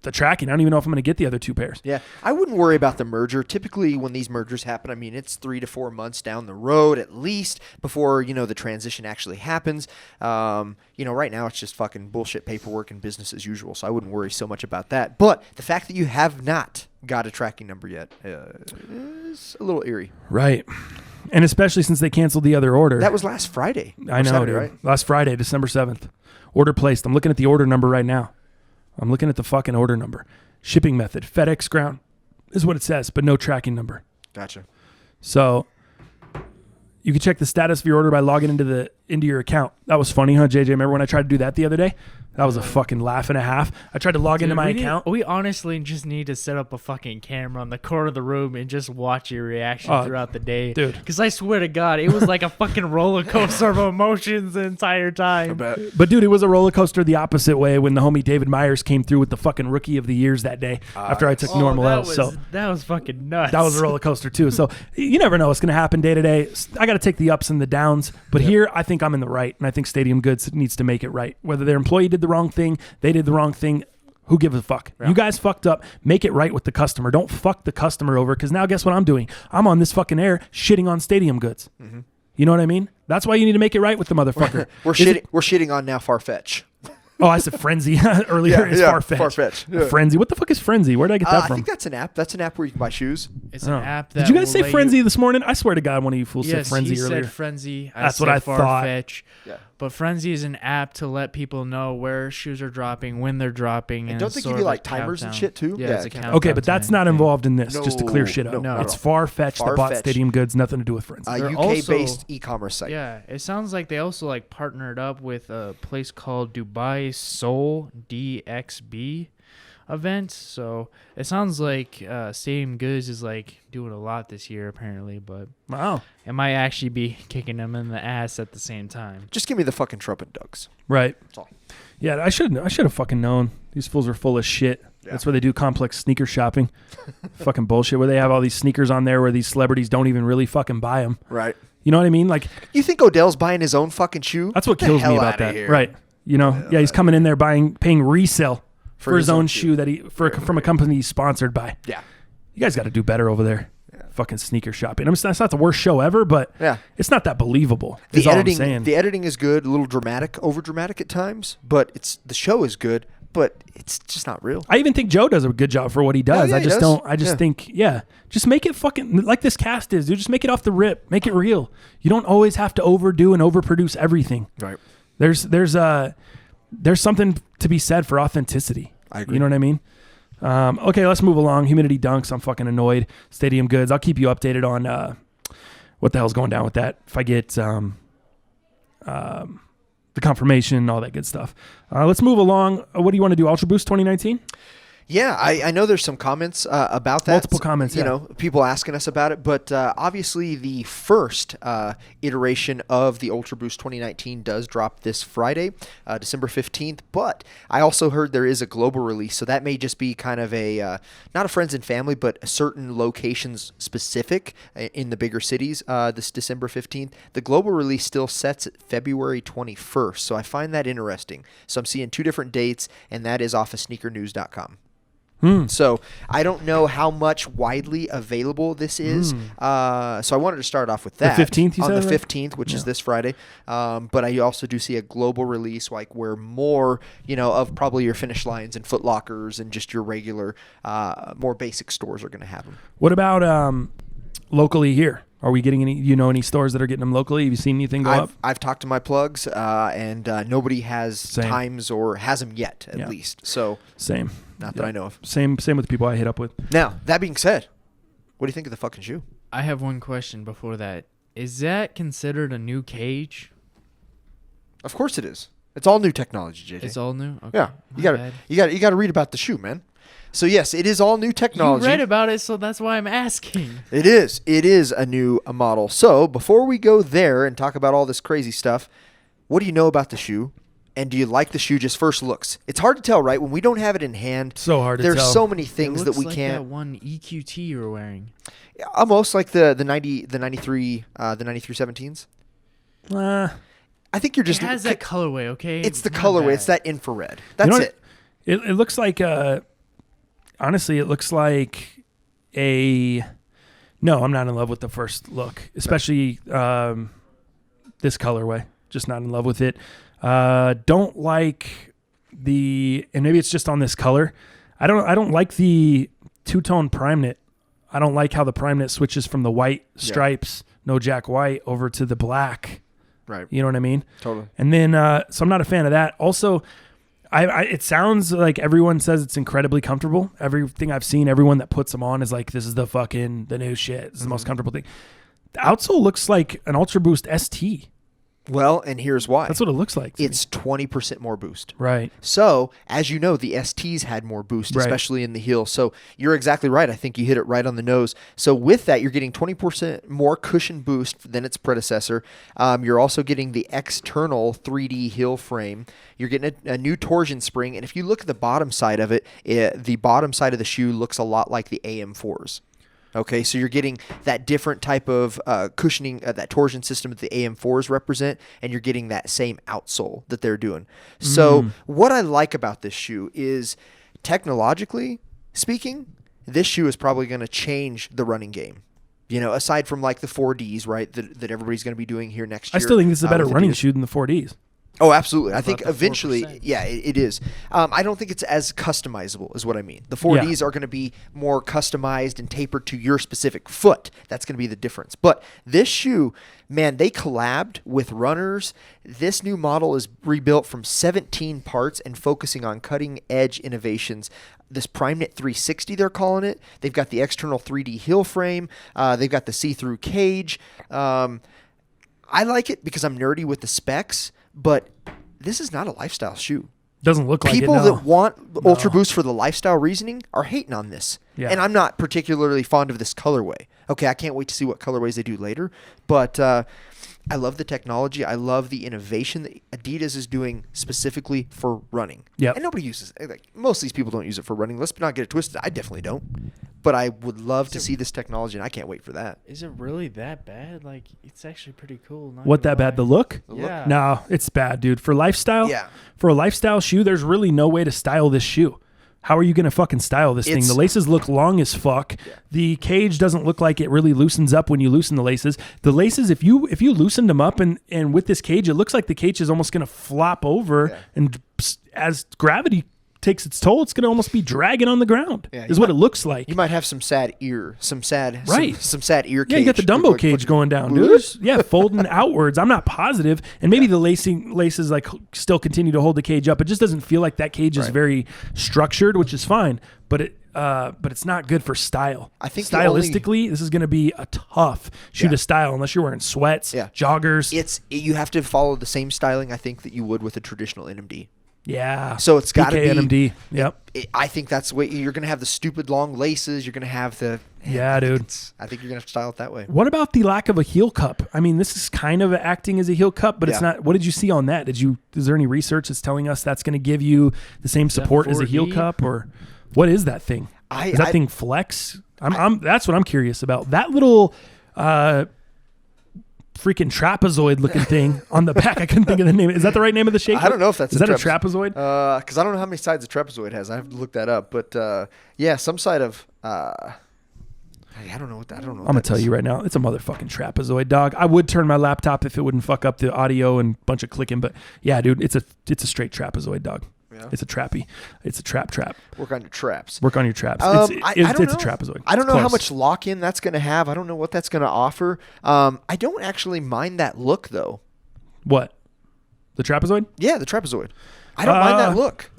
Speaker 1: the tracking. I don't even know if I'm going to get the other 2 pairs.
Speaker 2: Yeah, I wouldn't worry about the merger. Typically, when these mergers happen, I mean, it's 3 to 4 months down the road at least before, the transition actually happens. Right now it's just fucking bullshit paperwork and business as usual, so I wouldn't worry so much about that. But the fact that you have not got a tracking number yet is a little eerie.
Speaker 1: Right. And especially since they canceled the other order.
Speaker 2: That was last Friday.
Speaker 1: I know,
Speaker 2: Saturday,
Speaker 1: dude.
Speaker 2: right?
Speaker 1: Last Friday, December 7th. Order placed. I'm looking at the order number right now. I'm looking at the fucking order number. Shipping method, FedEx Ground is what it says, but no tracking number.
Speaker 2: Gotcha.
Speaker 1: So you can check the status of your order by logging into your account. That was funny, huh, JJ? Remember when I tried to do that the other day? That was a fucking laugh and a half. I tried to log into my account.
Speaker 3: We honestly just need to set up a fucking camera on the corner of the room and just watch your reaction throughout the day.
Speaker 1: Dude.
Speaker 3: Because I swear to God, it was like a fucking roller coaster of emotions the entire time.
Speaker 1: But dude, it was a roller coaster the opposite way when the homie David Myers came through with the fucking rookie of the years that day after I took normal L's. So
Speaker 3: that was fucking nuts.
Speaker 1: that was a roller coaster too. So you never know what's going to happen day to day. I got to take the ups and the downs. But here, I think I'm in the right, and I think Stadium Goods needs to make it right. Whether their employee did the wrong thing, they did the wrong thing. Who gives a fuck? Yeah. You guys fucked up. Make it right with the customer. Don't fuck the customer over, because now guess what I'm doing? I'm on this fucking air shitting on Stadium Goods. Mm-hmm. You know what I mean? That's why you need to make it right with the motherfucker.
Speaker 2: We're shitting on now Farfetch.
Speaker 1: Oh, I said Frenzy earlier. It's Farfetch.
Speaker 2: Farfetch. Yeah.
Speaker 1: Frenzy. What the fuck is Frenzy? Where did I get that from?
Speaker 2: I think that's an app. That's an app where you can buy shoes.
Speaker 3: It's an app that
Speaker 1: Did you guys say Frenzy this morning? I swear to God, one of you fools said Frenzy earlier.
Speaker 3: Said Frenzy.
Speaker 1: That's what I thought.
Speaker 3: Farfetch. Yeah. But Frenzy is an app to let people know where shoes are dropping, when they're dropping. And
Speaker 2: don't they give you like timers and shit too?
Speaker 3: Yeah, it's a countdown.
Speaker 1: Okay, but that's not involved in this, just to clear shit up.
Speaker 3: No.
Speaker 1: It's Farfetch that bought Stadium Goods, nothing to do with Frenzy.
Speaker 2: A UK-based e-commerce site.
Speaker 3: Yeah, it sounds like they also like partnered up with a place called Dubai Seoul DXB event. So it sounds like Stadium Goods is like doing a lot this year apparently, but
Speaker 1: wow,
Speaker 3: it might actually be kicking them in the ass at the same time.
Speaker 2: Just give me the fucking trumpet ducks.
Speaker 1: Right.
Speaker 2: That's all.
Speaker 1: Yeah, I should have fucking known. These fools are full of shit. Yeah. That's where they do complex sneaker shopping. Fucking bullshit, where they have all these sneakers on there where these celebrities don't even really fucking buy them.
Speaker 2: Right.
Speaker 1: You know what I mean? Like,
Speaker 2: you think Odell's buying his own fucking shoe?
Speaker 1: That's what kills me about that. Here. Right. You know, he's coming in there paying resale for his own shoe that from a company he's sponsored by.
Speaker 2: Yeah.
Speaker 1: You guys got to do better over there. Yeah. Fucking sneaker shopping. That's not the worst show ever, but it's not that believable. The
Speaker 2: editing is good, a little dramatic, over dramatic at times, but the show is good, but it's just not real.
Speaker 1: I even think Joe does a good job for what he does. I just think just make it fucking like this cast is, dude. Just make it off the rip. Make it real. You don't always have to overdo and overproduce everything.
Speaker 2: Right.
Speaker 1: There's something to be said for authenticity.
Speaker 2: I agree.
Speaker 1: You know what I mean? Okay, let's move along. Humidity dunks. I'm fucking annoyed. Stadium Goods. I'll keep you updated on what the hell's going down with that. If I get the confirmation, all that good stuff. Let's move along. What do you want to do? Ultra Boost 2019?
Speaker 2: Yeah, I know there's some comments about that.
Speaker 1: Multiple comments,
Speaker 2: You know, people asking us about it. But obviously the first iteration of the Ultra Boost 2019 does drop this Friday, December 15th. But I also heard there is a global release. So that may just be kind of not a friends and family, but a certain locations specific in the bigger cities this December 15th. The global release still sets at February 21st. So I find that interesting. So I'm seeing 2 different dates, and that is off of sneakernews.com. So I don't know how much widely available this is. So I wanted to start off with that.
Speaker 1: The 15th, you
Speaker 2: on
Speaker 1: said?
Speaker 2: The 15th, which is this Friday. But I also do see a global release, like where more, of probably your Finish Lines and Foot Lockers and just your regular, more basic stores are going to have them.
Speaker 1: What about locally here? Are we getting any stores that are getting them locally? Have you seen anything go up?
Speaker 2: I've talked to my plugs, and nobody has times or has them yet, at least. So
Speaker 1: same.
Speaker 2: Not that I know of.
Speaker 1: Same with the people I hit up with.
Speaker 2: Now, that being said, what do you think of the fucking shoe?
Speaker 3: I have one question before that. Is that considered a new cage?
Speaker 2: Of course it is. It's all new technology, JJ.
Speaker 3: It's all new? Okay.
Speaker 2: Yeah. You gotta read about the shoe, man. So yes, it is all new technology.
Speaker 3: You read about it, so that's why I'm asking.
Speaker 2: It is. It is a new model. So before we go there and talk about all this crazy stuff, what do you know about the shoe? And do you like the shoe just first looks? It's hard to tell, right? When we don't have it in hand,
Speaker 1: so hard to tell.
Speaker 2: There's so many things that we
Speaker 3: like
Speaker 2: can't.
Speaker 3: That one EQT you were wearing.
Speaker 2: Almost like the 93 17s. I think you're just.
Speaker 3: It has that colorway, okay?
Speaker 2: It's the colorway. It's that infrared. That's it.
Speaker 1: It looks like honestly, it looks like no, I'm not in love with the first look, especially this colorway. Just not in love with it. Don't like and maybe it's just on this color. I don't like the two-tone prime knit. I don't like how the prime knit switches from the white stripes, no jack white, over to the black.
Speaker 2: Right.
Speaker 1: You know what I mean?
Speaker 2: Totally.
Speaker 1: And then, so I'm not a fan of that. Also, it sounds like everyone says it's incredibly comfortable. Everything I've seen, everyone that puts them on is like, this is the new shit. This is the most comfortable thing. The outsole looks like an Ultra Boost ST.
Speaker 2: Well, and here's why.
Speaker 1: That's what it looks like.
Speaker 2: It's 20% more boost.
Speaker 1: Right.
Speaker 2: So, as you know, the STs had more boost, especially in the heel. So, you're exactly right. I think you hit it right on the nose. So, with that, you're getting 20% more cushion boost than its predecessor. You're also getting the external 3D heel frame. You're getting a new torsion spring. And if you look at the bottom side of it, the bottom side of the shoe looks a lot like the AM4s. Okay, so you're getting that different type of cushioning, that torsion system that the AM4s represent, and you're getting that same outsole that they're doing. So what I like about this shoe is, technologically speaking, this shoe is probably going to change the running game. You know, aside from like the 4Ds, right, that everybody's going to be doing here next year.
Speaker 1: I still think this is a better running shoe than the 4Ds.
Speaker 2: Oh, absolutely. I think
Speaker 3: the
Speaker 2: eventually,
Speaker 3: 4%?
Speaker 2: yeah, it is. I don't think it's as customizable is what I mean. The 4Ds are going to be more customized and tapered to your specific foot. That's going to be the difference. But this shoe, man, they collabed with runners. This new model is rebuilt from 17 parts and focusing on cutting-edge innovations. This Prime Knit 360, they're calling it. They've got the external 3D heel frame. They've got the see-through cage. I like it because I'm nerdy with the specs. But this is not a lifestyle shoe.
Speaker 1: Doesn't look like it.
Speaker 2: People
Speaker 1: No.
Speaker 2: that want Ultra Boost for the lifestyle reasoning are hating on this.
Speaker 1: Yeah.
Speaker 2: And I'm not particularly fond of this colorway. Okay, I can't wait to see what colorways they do later. But I love the technology. I love the innovation that Adidas is doing specifically for running.
Speaker 1: Yep.
Speaker 2: And nobody uses it. Like, most of these people don't use it for running. Let's not get it twisted. I definitely don't. But I would love to see this technology, and I can't wait for that.
Speaker 3: Is it really that bad? Like, it's actually pretty cool. not
Speaker 1: What,
Speaker 3: gonna
Speaker 1: that bad?
Speaker 3: lie.
Speaker 1: The look?
Speaker 3: Yeah.
Speaker 1: No, it's bad, dude. For lifestyle,
Speaker 2: Yeah.
Speaker 1: for a lifestyle shoe, there's really no way to style this shoe. How are you going to fucking style this thing?
Speaker 2: It's-
Speaker 1: The laces look long as fuck. Yeah. The cage doesn't look like it really loosens up when you loosen the laces. The laces, if you loosened them up and with this cage, it looks like the cage is almost going to flop over, and as gravity takes its toll, it's going to almost be dragging on the ground.
Speaker 2: Yeah,
Speaker 1: is what it looks like.
Speaker 2: You might have some sad ear
Speaker 1: Right.
Speaker 2: some sad ear cage.
Speaker 1: Yeah, you got the Dumbo
Speaker 2: Look
Speaker 1: cage
Speaker 2: like-
Speaker 1: going down, dude. Yeah, folding outwards. I'm not positive, and maybe the laces like still continue to hold the cage up. It just doesn't feel like that cage is very structured, which is fine. But it's not good for style.
Speaker 2: I think the only-
Speaker 1: stylistically, this is going to be a tough shoe to style unless you're wearing sweats, joggers.
Speaker 2: You have to follow the same styling, I think, that you would with a traditional NMD.
Speaker 1: Yeah.
Speaker 2: So it's got to be
Speaker 1: NMD. Yep.
Speaker 2: I think that's the way you're going to have the stupid long laces. You're going to have the
Speaker 1: Yeah, dude.
Speaker 2: I think you're going to have to style it that way.
Speaker 1: What about the lack of a heel cup? I mean, this is kind of acting as a heel cup, but it's not. What did you see on that? Is there any research that's telling us that's going to give you the same support as a heel
Speaker 3: 4D?
Speaker 1: cup, or what is that thing? Does that thing flex? That's what I'm curious about. That little freaking trapezoid looking thing on the back. I couldn't think of the name. Is that the right name of the shaker?
Speaker 2: I don't know if that's
Speaker 1: is that a trapezoid?
Speaker 2: Because I don't know how many sides a trapezoid has. I have to look that up. But yeah, some side of. I don't know what that. I don't know.
Speaker 1: I'm gonna tell you right now, it's a motherfucking trapezoid, dog. I would turn my laptop if it wouldn't fuck up the audio and bunch of clicking, but yeah, dude, it's a straight trapezoid, dog. Yeah. It's a trappy. It's a trap.
Speaker 2: Work on your traps.
Speaker 1: Work on your traps.
Speaker 2: I don't
Speaker 1: It's a
Speaker 2: know.
Speaker 1: trapezoid.
Speaker 2: I don't
Speaker 1: It's
Speaker 2: know how
Speaker 1: close.
Speaker 2: much lock-in that's going to have. I don't know what that's going to offer. I don't actually mind that look, though.
Speaker 1: What? The trapezoid?
Speaker 2: Yeah, the trapezoid. I don't mind that look.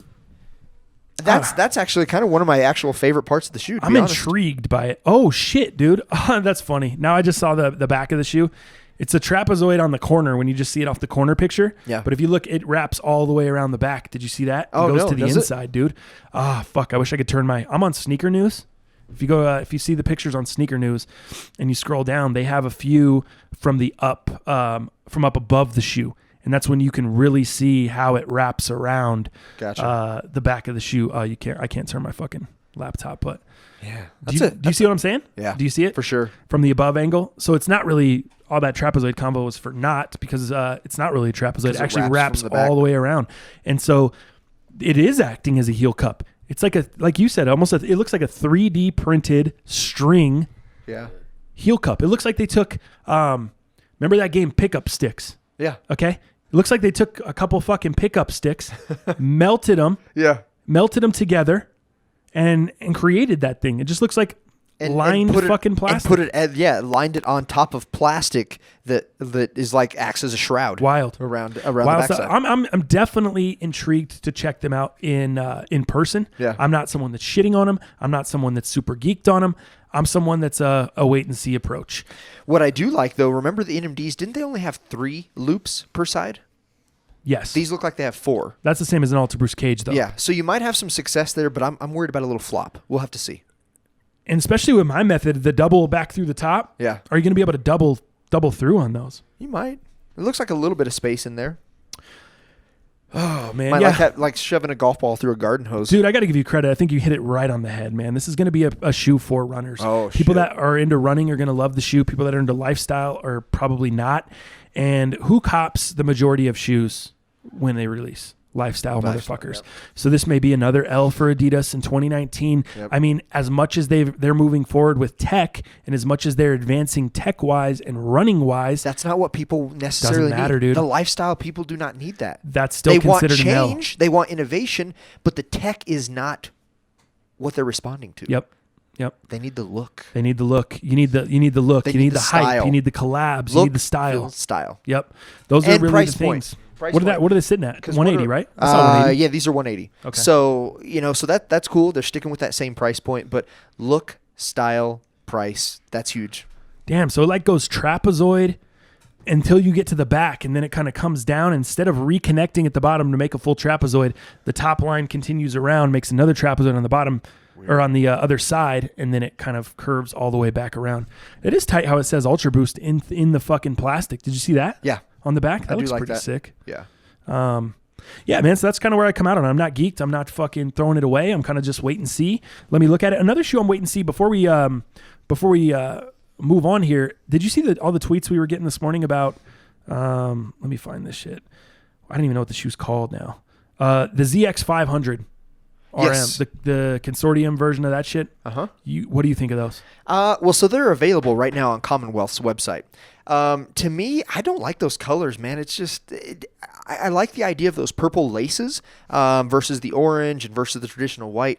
Speaker 2: That's actually kind of one of my actual favorite parts of the shoe. To
Speaker 1: I'm
Speaker 2: be honest.
Speaker 1: intrigued by it. Oh shit, dude. That's funny. Now I just saw the back of the shoe. It's a trapezoid on the corner when you just see it off the corner picture.
Speaker 2: Yeah.
Speaker 1: But if you look, it wraps all the way around the back. Did you see that?
Speaker 2: Oh,
Speaker 1: it goes
Speaker 2: no,
Speaker 1: to the
Speaker 2: does it?
Speaker 1: inside, dude. Fuck. I wish I could turn I'm on Sneaker News. If you go, if you see the pictures on Sneaker News and you scroll down, they have a few from up above the shoe. And that's when you can really see how it wraps around the back of the shoe. I can't turn my fucking laptop, but
Speaker 2: Yeah.
Speaker 1: do you see what I'm saying?
Speaker 2: Yeah.
Speaker 1: Do you see it?
Speaker 2: For sure.
Speaker 1: From the above angle. So it's not really all that trapezoid combo was for naught because it's not really a trapezoid. It actually wraps
Speaker 2: from the back.
Speaker 1: all the way around. And so it is acting as a heel cup. It's like you said, it looks like a 3D printed string
Speaker 2: Yeah.
Speaker 1: heel cup. It looks like they took, remember that game Pickup Sticks?
Speaker 2: Yeah.
Speaker 1: Okay. It looks like they took a couple fucking pickup sticks, melted them together, and created that thing. It just looks like lined fucking plastic.
Speaker 2: And lined it on top of plastic that is like acts as a shroud.
Speaker 1: Wild
Speaker 2: around the
Speaker 1: Wild
Speaker 2: backside.
Speaker 1: stuff. I'm definitely intrigued to check them out in person.
Speaker 2: Yeah.
Speaker 1: I'm not someone that's shitting on them. I'm not someone that's super geeked on them. I'm someone that's a wait and see approach.
Speaker 2: What I do like though, remember the NMDs? Didn't they only have 3 loops per side?
Speaker 1: Yes.
Speaker 2: These look like they have 4.
Speaker 1: That's the same as an Alter Bruce cage though.
Speaker 2: Yeah. So you might have some success there, but I'm worried about a little flop. We'll have to see.
Speaker 1: And especially with my method, the double back through the top.
Speaker 2: Yeah.
Speaker 1: Are you going to be able to double through on those?
Speaker 2: You might. It looks like a little bit of space in there.
Speaker 1: Oh man,
Speaker 2: Might like shoving a golf ball through a garden hose.
Speaker 1: Dude, I got to give you credit. I think you hit it right on the head, man. This is going to be a shoe for runners.
Speaker 2: Oh,
Speaker 1: people
Speaker 2: shit.
Speaker 1: that are into running are going to love the shoe. People that are into lifestyle are probably not. And who cops the majority of shoes when they release? Lifestyle motherfuckers.
Speaker 2: Yep.
Speaker 1: So this may be another L for Adidas in 2019.
Speaker 2: Yep.
Speaker 1: I mean, as much as they're moving forward with tech, and as much as they're advancing tech wise and running wise,
Speaker 2: That's not what people necessarily
Speaker 1: Doesn't matter,
Speaker 2: need.
Speaker 1: dude.
Speaker 2: The lifestyle people do not need that.
Speaker 1: that's still
Speaker 2: They want
Speaker 1: considered an L.
Speaker 2: change. They want innovation, but the tech is not what they're responding to.
Speaker 1: Yep.
Speaker 2: They need the look.
Speaker 1: They need the look. You need the look.
Speaker 2: They
Speaker 1: You
Speaker 2: need
Speaker 1: need
Speaker 2: the
Speaker 1: the hype.
Speaker 2: style.
Speaker 1: You need the collabs. You
Speaker 2: Look,
Speaker 1: need the style.
Speaker 2: feel, style.
Speaker 1: Yep. Those are
Speaker 2: And
Speaker 1: really
Speaker 2: price
Speaker 1: the
Speaker 2: point.
Speaker 1: things.
Speaker 2: Price
Speaker 1: What
Speaker 2: point.
Speaker 1: are they sitting at?
Speaker 2: 'Cause
Speaker 1: 180,
Speaker 2: what are-
Speaker 1: right? I saw 180.
Speaker 2: Yeah, these are 180.
Speaker 1: Okay.
Speaker 2: So, so that's cool. They're sticking with that same price point, but look, style, price, that's huge.
Speaker 1: Damn. So it like goes trapezoid until you get to the back, and then it kind of comes down. Instead of reconnecting at the bottom to make a full trapezoid, the top line continues around, makes another trapezoid on the bottom or on the other side, and then it kind of curves all the way back around. It is tight how it says Ultra Boost in the fucking plastic. Did you see that?
Speaker 2: Yeah.
Speaker 1: On the back? That
Speaker 2: do
Speaker 1: looks
Speaker 2: like
Speaker 1: pretty
Speaker 2: that.
Speaker 1: sick.
Speaker 2: Yeah.
Speaker 1: Yeah, man. So that's kind of where I come out on. I'm not geeked. I'm not fucking throwing it away. I'm kind of just wait and see. Let me look at it. Another shoe I'm wait and see before we move on here. Did you see all the tweets we were getting this morning about? Let me find this shit. I don't even know what the shoe's called now. The ZX500 RM,
Speaker 2: Yes.
Speaker 1: the consortium version of that shit.
Speaker 2: Uh-huh.
Speaker 1: What do you think of those?
Speaker 2: Well, so they're available right now on Commonwealth's website. To me, I don't like those colors, man. It's just, I like the idea of those purple laces versus the orange and versus the traditional white.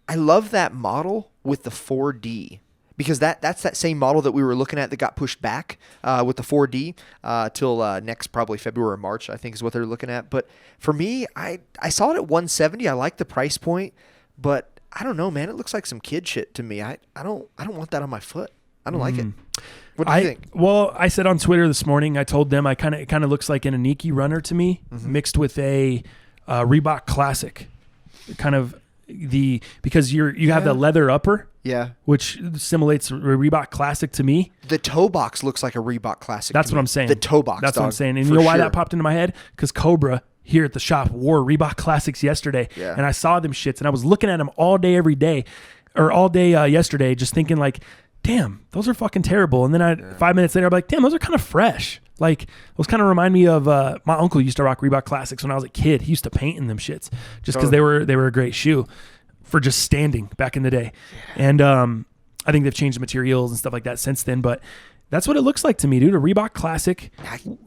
Speaker 2: I love that model with the 4D because that's that same model that we were looking at that got pushed back with the 4D till next probably February or March, I think is what they're looking at. But for me, I saw it at 170. I like the price point, but I don't know, man. It looks like some kid shit to me. I don't want that on my foot. I don't like it. What do you think?
Speaker 1: Well, I said on Twitter this morning, I told them it kind of looks like an Aniki runner to me, mixed with a Reebok Classic, kind of because you have the leather upper,
Speaker 2: Yeah.
Speaker 1: which simulates a Reebok Classic to me.
Speaker 2: The toe box looks like a Reebok Classic.
Speaker 1: That's
Speaker 2: to
Speaker 1: what
Speaker 2: me.
Speaker 1: I'm saying.
Speaker 2: The toe box.
Speaker 1: That's what I'm
Speaker 2: dog,
Speaker 1: saying. And
Speaker 2: for
Speaker 1: you know why
Speaker 2: sure.
Speaker 1: that popped into my head? Because Cobra here at the shop wore Reebok Classics yesterday,
Speaker 2: Yeah.
Speaker 1: and I saw them shits, and I was looking at them all day, every day, or all day yesterday, just thinking like, damn, those are fucking terrible. And then 5 minutes later, I'm like, damn, those are kind of fresh. Like, those kind of remind me of my uncle used to rock Reebok Classics when I was a kid. He used to paint in them shits just because they were a great shoe for just standing back in the day. And I think they've changed the materials and stuff like that since then. But that's what it looks like to me, dude. A Reebok Classic.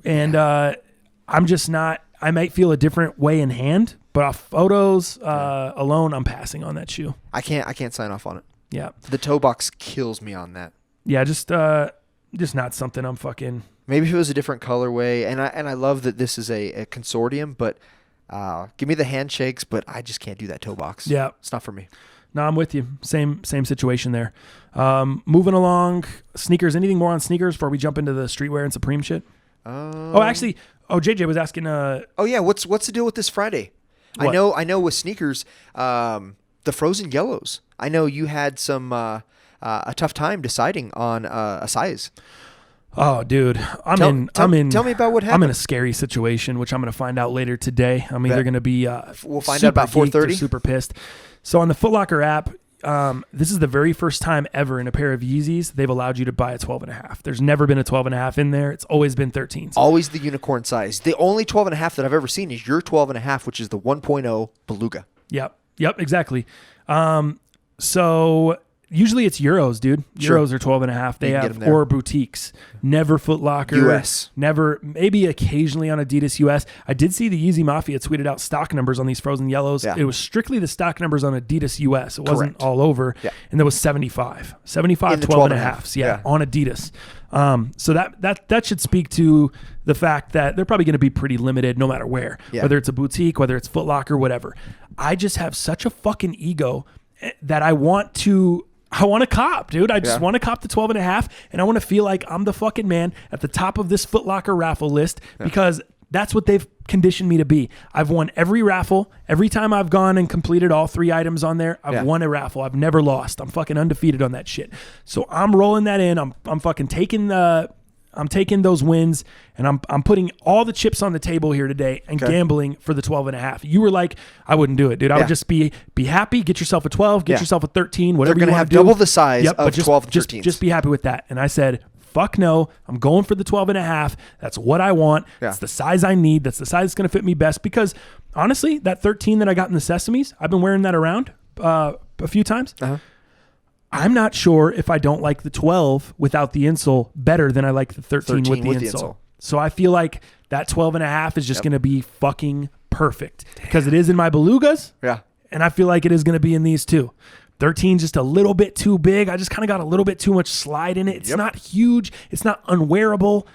Speaker 1: And I'm just not. I might feel a different way in hand, but off photos alone, I'm passing on that shoe.
Speaker 2: I can't sign off on it.
Speaker 1: Yeah.
Speaker 2: The toe box kills me on that.
Speaker 1: Yeah, just not something I'm fucking.
Speaker 2: Maybe if it was a different colorway, and I love that this is a consortium, but give me the handshakes, but I just can't do that toe box.
Speaker 1: Yeah.
Speaker 2: It's not for me.
Speaker 1: No, I'm with you. Same situation there. Moving along, sneakers. Anything more on sneakers before we jump into the streetwear and Supreme shit? JJ was asking.
Speaker 2: Oh yeah, what's the deal with this Friday?
Speaker 1: What?
Speaker 2: I know with sneakers, the frozen yellows. I know you had some a tough time deciding on a size.
Speaker 1: Oh, dude,
Speaker 2: Tell me about what
Speaker 1: I'm
Speaker 2: happened.
Speaker 1: in a scary situation, which I'm going to find out later today. I'm either going to be
Speaker 2: We'll find out about
Speaker 1: super geeked or
Speaker 2: 4:30?
Speaker 1: super pissed. So on the Foot Locker app, this is the very first time ever in a pair of Yeezys they've allowed you to buy a 12.5. There's never been a 12.5 in there. It's always been 13.
Speaker 2: Always the unicorn size. The only 12.5 that I've ever seen is your 12.5, which is the 1.0 Beluga.
Speaker 1: Yep, exactly. So usually it's Euros, dude.
Speaker 2: Sure.
Speaker 1: Euros are 12.5. They
Speaker 2: You can get
Speaker 1: have,
Speaker 2: 'em there.
Speaker 1: or boutiques. Never Foot Locker.
Speaker 2: US.
Speaker 1: Never, maybe occasionally on Adidas US. I did see the Yeezy Mafia tweeted out stock numbers on these frozen yellows.
Speaker 2: Yeah.
Speaker 1: It was strictly the stock numbers on Adidas US. It wasn't
Speaker 2: Correct.
Speaker 1: all over.
Speaker 2: Yeah.
Speaker 1: And there was 75. 75
Speaker 2: In the
Speaker 1: 12.5s. Yeah,
Speaker 2: Yeah.
Speaker 1: on Adidas. So that should speak to the fact that they're probably going to be pretty limited no matter where,
Speaker 2: Yeah.
Speaker 1: whether it's a boutique, whether it's Foot Locker, whatever. I just have such a fucking ego that I want to cop, dude. I just want to cop the 12.5, and I want to feel like I'm the fucking man at the top of this Foot Locker raffle list because that's what they've conditioned me to be. I've won every raffle. Every time I've gone and completed all 3 items on there, I've won a raffle. I've never lost. I'm fucking undefeated on that shit. So I'm rolling that in. I'm fucking taking those wins, and I'm putting all the chips on the table here today and gambling for the 12.5. You were like, I wouldn't do it, dude. I would just be happy. Get yourself a 12. Get yourself a 13. Whatever
Speaker 2: They're
Speaker 1: you
Speaker 2: going to
Speaker 1: want
Speaker 2: have
Speaker 1: to do.
Speaker 2: double the size of
Speaker 1: but
Speaker 2: 12 and 13s.
Speaker 1: Just be happy with that. And I said, fuck no. I'm going for the 12.5. That's what I want. That's the size I need. That's the size that's going to fit me best. Because honestly, that 13 that I got in the Sesames, I've been wearing that around a few times. I'm not sure if I don't like the 12 without the insole better than I like the 13 with the insole. So I feel like that 12.5 is just going to be fucking perfect because it is in my belugas.
Speaker 2: Yeah.
Speaker 1: And I feel like it is going to be in these too. 13 just a little bit too big. I just kind of got a little bit too much slide in it. It's not huge. It's not unwearable.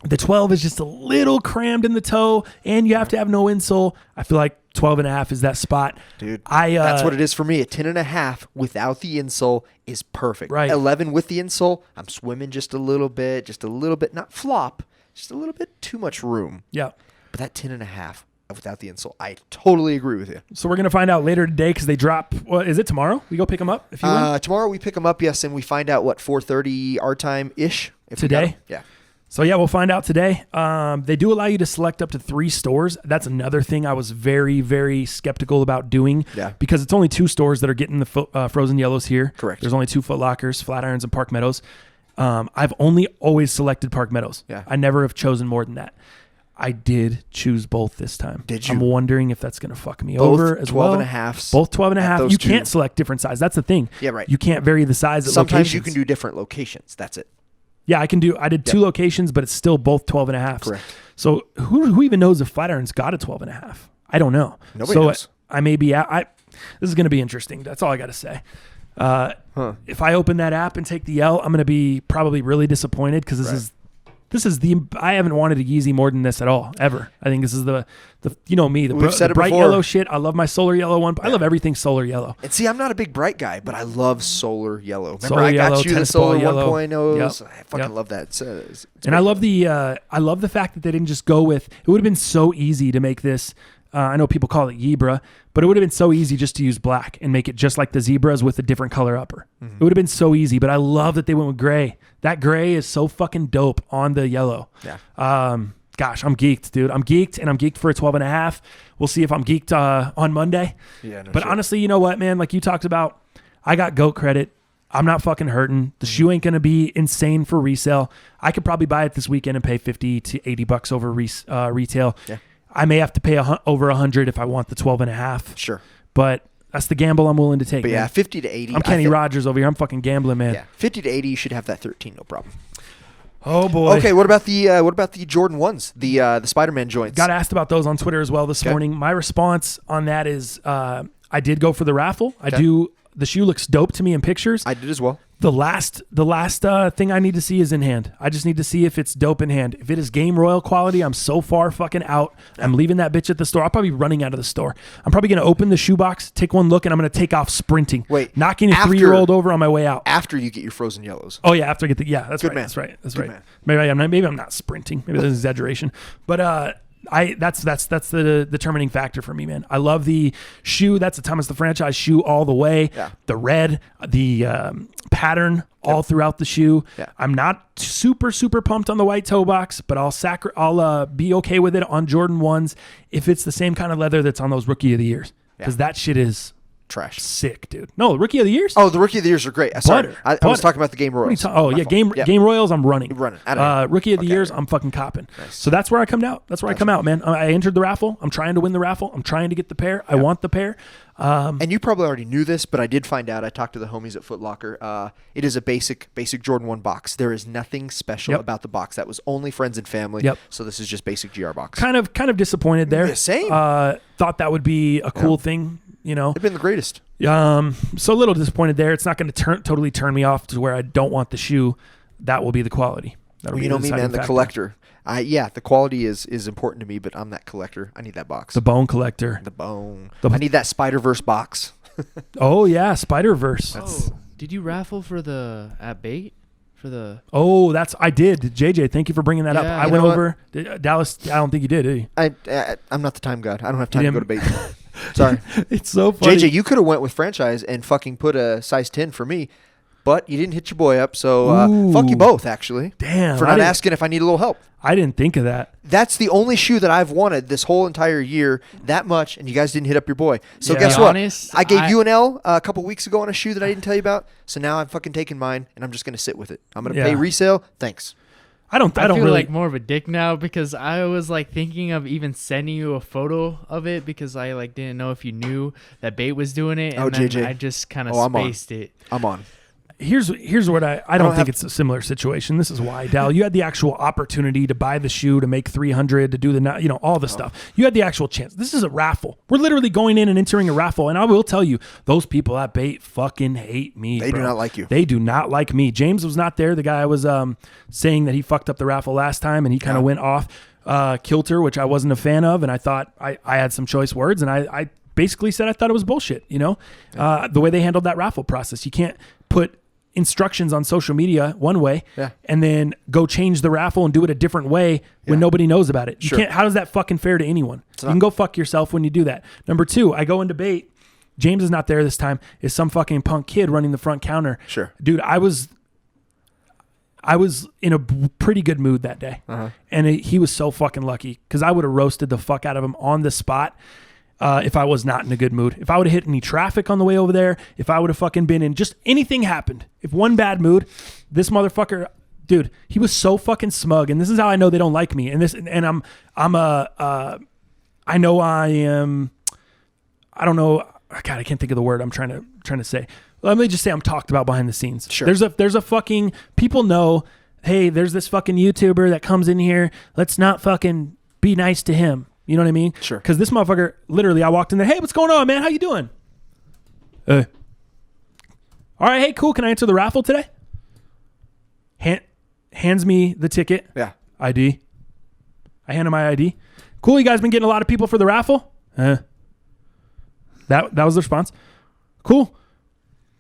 Speaker 1: The 12 is just a little crammed in the toe, and you have to have no insole. I feel like 12.5 is that spot.
Speaker 2: Dude,
Speaker 1: that's
Speaker 2: what it is for me. A 10.5 without the insole is perfect.
Speaker 1: Right.
Speaker 2: 11 with the insole, I'm swimming just a little bit, not flop, just a little bit too much room.
Speaker 1: Yeah.
Speaker 2: But that 10.5 without the insole, I totally agree with you.
Speaker 1: So we're going to find out later today because they drop, is it tomorrow? We go pick them up if you win?
Speaker 2: Tomorrow we pick them up, yes, and we find out, 4:30 our time-ish?
Speaker 1: Today?
Speaker 2: Yeah.
Speaker 1: So yeah, we'll find out today. They do allow you to select up to 3 stores. That's another thing I was very, very skeptical about doing.
Speaker 2: Yeah.
Speaker 1: Because it's only 2 stores that are getting the frozen yellows here.
Speaker 2: Correct.
Speaker 1: There's only 2 Foot Lockers, Flatirons, and Park Meadows. I've only always selected Park Meadows.
Speaker 2: Yeah.
Speaker 1: I never have chosen more than that. I did choose both this time.
Speaker 2: Did you?
Speaker 1: I'm wondering if that's going to fuck me
Speaker 2: Both
Speaker 1: over as well.
Speaker 2: 12.5s.
Speaker 1: Both 12.5.
Speaker 2: those
Speaker 1: You
Speaker 2: two.
Speaker 1: can't select different size. That's the thing.
Speaker 2: Yeah, right.
Speaker 1: You can't vary the size at
Speaker 2: Sometimes you
Speaker 1: locations.
Speaker 2: can do different locations. That's it.
Speaker 1: Yeah, I did 2 locations, but it's still both 12.5s.
Speaker 2: Correct.
Speaker 1: So who even knows if Flatirons got a 12.5? I don't know.
Speaker 2: Nobody knows.
Speaker 1: I may be this is going to be interesting. That's all I got to say. If I open that app and take the L, I'm going to be probably really disappointed because I haven't wanted a Yeezy more than this at all, ever. I think this is the you know me,
Speaker 2: We've said
Speaker 1: the
Speaker 2: it
Speaker 1: bright
Speaker 2: before.
Speaker 1: yellow shit. I love my solar yellow one. I love everything solar yellow.
Speaker 2: And see, I'm not a big bright guy, but I love solar yellow. Remember,
Speaker 1: Solar
Speaker 2: I got
Speaker 1: yellow,
Speaker 2: you the
Speaker 1: tennis ball
Speaker 2: solar
Speaker 1: yellow.
Speaker 2: 1.0s.
Speaker 1: Yep.
Speaker 2: I fucking
Speaker 1: Yep.
Speaker 2: love that. It's
Speaker 1: And I love the fact that they didn't just go with. It would have been so easy to make this. I know people call it Yebra, but it would have been so easy just to use black and make it just like the zebras with a different color upper.
Speaker 2: Mm-hmm.
Speaker 1: It would have been so easy, but I love that they went with gray. That gray is so fucking dope on the yellow.
Speaker 2: Yeah.
Speaker 1: Gosh, I'm geeked, dude. I'm geeked, and I'm geeked for a 12.5. We'll see if I'm geeked on Monday.
Speaker 2: Yeah, no
Speaker 1: but
Speaker 2: shit.
Speaker 1: honestly, you know what, man? Like you talked about, I got GOAT credit. I'm not fucking hurting. The shoe ain't going to be insane for resale. I could probably buy it this weekend and pay $50 to $80 over retail.
Speaker 2: Yeah.
Speaker 1: I may have to pay over $100 if I want the 12.5.
Speaker 2: Sure.
Speaker 1: But that's the gamble I'm willing to take.
Speaker 2: But yeah,
Speaker 1: man.
Speaker 2: 50 to 80.
Speaker 1: I'm Kenny Rogers over here. I'm fucking gambling, man.
Speaker 2: Yeah, 50 to 80, you should have that 13, no problem.
Speaker 1: Oh boy.
Speaker 2: Okay, what about the Jordan 1s, the Spider-Man joints?
Speaker 1: Got asked about those on Twitter as well this morning. My response on that is I did go for the raffle. The shoe looks dope to me in pictures.
Speaker 2: I did as well.
Speaker 1: The last thing I need to see is in hand. I just need to see if it's dope in hand. If it is Game Royal quality, I'm so far fucking out. I'm leaving that bitch at the store. I'll probably be running out of the store. I'm probably going to open the shoebox, take one look, and I'm going to take off sprinting.
Speaker 2: Wait,
Speaker 1: knocking a
Speaker 2: after-
Speaker 1: 3-year-old over on my way out.
Speaker 2: After you get your frozen yellows.
Speaker 1: Oh yeah, after I get that's
Speaker 2: Good
Speaker 1: right.
Speaker 2: man.
Speaker 1: That's right. That's
Speaker 2: Good
Speaker 1: right.
Speaker 2: man.
Speaker 1: Maybe I'm not sprinting. Maybe that's an exaggeration. But that's the determining factor for me, man. I love the shoe. That's a Thomas the Franchise shoe all the way.
Speaker 2: Yeah.
Speaker 1: The red, the pattern all throughout the shoe.
Speaker 2: Yeah.
Speaker 1: I'm not super pumped on the white toe box, but I'll be okay with it on Jordan 1s if it's the same kind of leather that's on those Rookie of the Years, because that shit is
Speaker 2: trash.
Speaker 1: Sick, dude. No, Rookie of the Years?
Speaker 2: Oh, the Rookie of the Years are great. Sorry.
Speaker 1: Butter.
Speaker 2: I was talking about the Game Royals.
Speaker 1: Game Royals, I'm running.
Speaker 2: You're running. Out of here.
Speaker 1: Rookie of the
Speaker 2: Okay.
Speaker 1: Years, I'm fucking copping.
Speaker 2: Nice.
Speaker 1: So that's where I come out. That's where I come out, man. I entered the raffle. I'm trying to win the raffle. I'm trying to get the pair. I want the pair.
Speaker 2: And you probably already knew this, but I did find out. I talked to the homies at Foot Locker. It is a basic Jordan 1 box. There is nothing special about the box. That was only friends and family.
Speaker 1: Yep.
Speaker 2: So this is just basic GR box.
Speaker 1: Kind of disappointed there.
Speaker 2: Yeah, same.
Speaker 1: Thought that would be a cool thing, you know.
Speaker 2: They've been the greatest.
Speaker 1: So a little disappointed there. It's not going to totally turn me off to where I don't want the shoe. That will be the quality.
Speaker 2: Well, you know me, man, the collector. The quality is important to me, but I'm that collector. I need that box.
Speaker 1: The bone collector.
Speaker 2: The bone. I need that Spider-Verse box.
Speaker 1: Oh, yeah, Spider-Verse.
Speaker 3: Did you raffle for the at bait? For the
Speaker 1: I did. JJ, thank you for bringing that up.
Speaker 3: Yeah.
Speaker 1: I went over Dallas. I don't think you did you?
Speaker 2: I'm not the time god. I don't have time to go to bait. Sorry.
Speaker 1: It's so funny.
Speaker 2: JJ, you could have went with franchise and fucking put a size 10 for me, but you didn't hit your boy up, so fuck you both, actually.
Speaker 1: Damn.
Speaker 2: For not asking if I need a little help.
Speaker 1: I didn't think of that.
Speaker 2: That's the only shoe that I've wanted this whole entire year that much, and you guys didn't hit up your boy. So
Speaker 1: Yeah.
Speaker 2: guess
Speaker 3: To be
Speaker 2: what?
Speaker 3: honest,
Speaker 2: I gave you an L a couple weeks ago on a shoe that I didn't tell you about, so now I'm fucking taking mine, and I'm just going to sit with it. I'm going to pay resale. Thanks.
Speaker 1: I don't
Speaker 3: feel
Speaker 1: really
Speaker 3: like more of a dick now because I was like thinking of even sending you a photo of it because I like didn't know if you knew that bait was doing it. And then
Speaker 2: JJ.
Speaker 3: I just kind of
Speaker 2: I'm on.
Speaker 3: spaced it.
Speaker 2: I'm on.
Speaker 1: Here's what I don't think it's a similar situation. This is why, Dal, you had the actual opportunity to buy the shoe, to make 300, to do all the stuff. You had the actual chance. This is a raffle. We're literally going in and entering a raffle. And I will tell you, those people at Bait fucking hate me.
Speaker 2: They do not like you.
Speaker 1: They do not like me. James was not there. The guy was saying that he fucked up the raffle last time and he kind of went off kilter, which I wasn't a fan of. And I thought I had some choice words, and I basically said I thought it was bullshit. The way they handled that raffle process. You can't put instructions on social media one way and then go change the raffle and do it a different way when nobody knows about it. You can't. How is that fucking fair to anyone? You can go fuck yourself when you do that. Number two, I go into Bait. James is not there this time. Is some fucking punk kid running the front counter.
Speaker 2: Sure.
Speaker 1: Dude, I was in a pretty good mood that day. And he was so fucking lucky because I would have roasted the fuck out of him on the spot. If I was not in a good mood, if I would have hit any traffic on the way over there, if I would have fucking been in just anything happened, if one bad mood, this motherfucker, dude, he was so fucking smug. And this is how I know they don't like me. And I know I am, I don't know. God, I can't think of the word I'm trying to say. Let me just say I'm talked about behind the scenes.
Speaker 2: Sure.
Speaker 1: There's a fucking, people know, hey, there's this fucking YouTuber that comes in here. Let's not fucking be nice to him. You know what I mean?
Speaker 2: Sure.
Speaker 1: Because this motherfucker, literally, I walked in there. Hey, what's going on, man? How you doing? All right, hey, cool. Can I enter the raffle today? Hands me the ticket.
Speaker 2: Yeah.
Speaker 1: ID. I hand him my ID. Cool. You guys been getting a lot of people for the raffle? That was the response. Cool.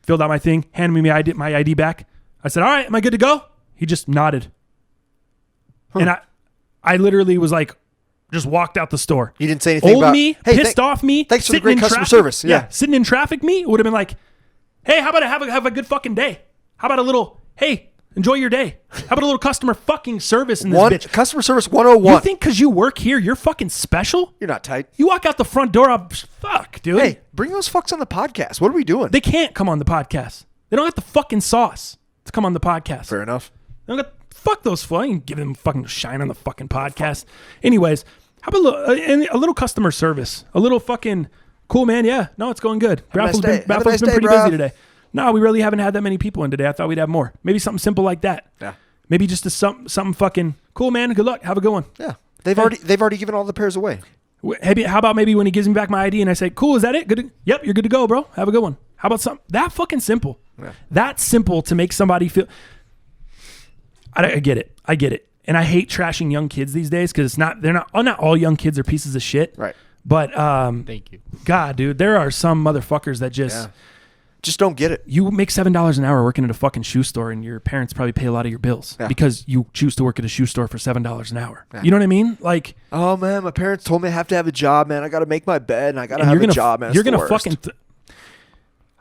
Speaker 1: Filled out my thing. Handed me my ID back. I said, all right, am I good to go? He just nodded. And I literally was like, just walked out the store.
Speaker 2: You didn't say anything
Speaker 1: Old
Speaker 2: about
Speaker 1: me, pissed off me.
Speaker 2: Thanks for the
Speaker 1: sitting
Speaker 2: great
Speaker 1: in
Speaker 2: customer
Speaker 1: traffic.
Speaker 2: service. Yeah.
Speaker 1: Sitting in traffic me would have been like, hey, how about have a good fucking day? How about a little, hey, enjoy your day. How about a little customer fucking service in this bitch?
Speaker 2: Customer service 101.
Speaker 1: You think because you work here, you're fucking special?
Speaker 2: You're not tight.
Speaker 1: You walk out the front door, fuck, dude.
Speaker 2: Hey, bring those fucks on the podcast. What are we doing?
Speaker 1: They can't come on the podcast. They don't have the fucking sauce to come on the podcast.
Speaker 2: Fair enough.
Speaker 1: They don't got, fuck those fuck. You can give them fucking shine on the fucking podcast. Anyways, how about a little customer service? A little fucking cool, man. Yeah, no, it's going good. Raffle's been pretty busy today. No, we really haven't had that many people in today. I thought we'd have more. Maybe something simple like that.
Speaker 2: Yeah.
Speaker 1: Maybe just something fucking cool, man. Good luck. Have a good one.
Speaker 2: Yeah. They've already given all the pairs away.
Speaker 1: How about maybe when he gives me back my ID and I say, cool, is that it? Good. Yep, you're good to go, bro. Have a good one. How about something that fucking simple? Yeah. That simple to make somebody feel. I get it. I get it. And I hate trashing young kids these days because not all young kids are pieces of shit.
Speaker 2: Right.
Speaker 1: But
Speaker 3: thank you.
Speaker 1: God, dude, there are some motherfuckers that
Speaker 2: just don't get it.
Speaker 1: You make $7 an hour working at a fucking shoe store, and your parents probably pay a lot of your bills because you choose to work at a shoe store for $7 an hour. Yeah. You know what I mean? Like,
Speaker 2: oh man, my parents told me I have to have a job, man. I got to make my bed, and I got to have a job, man.
Speaker 1: You're gonna fucking.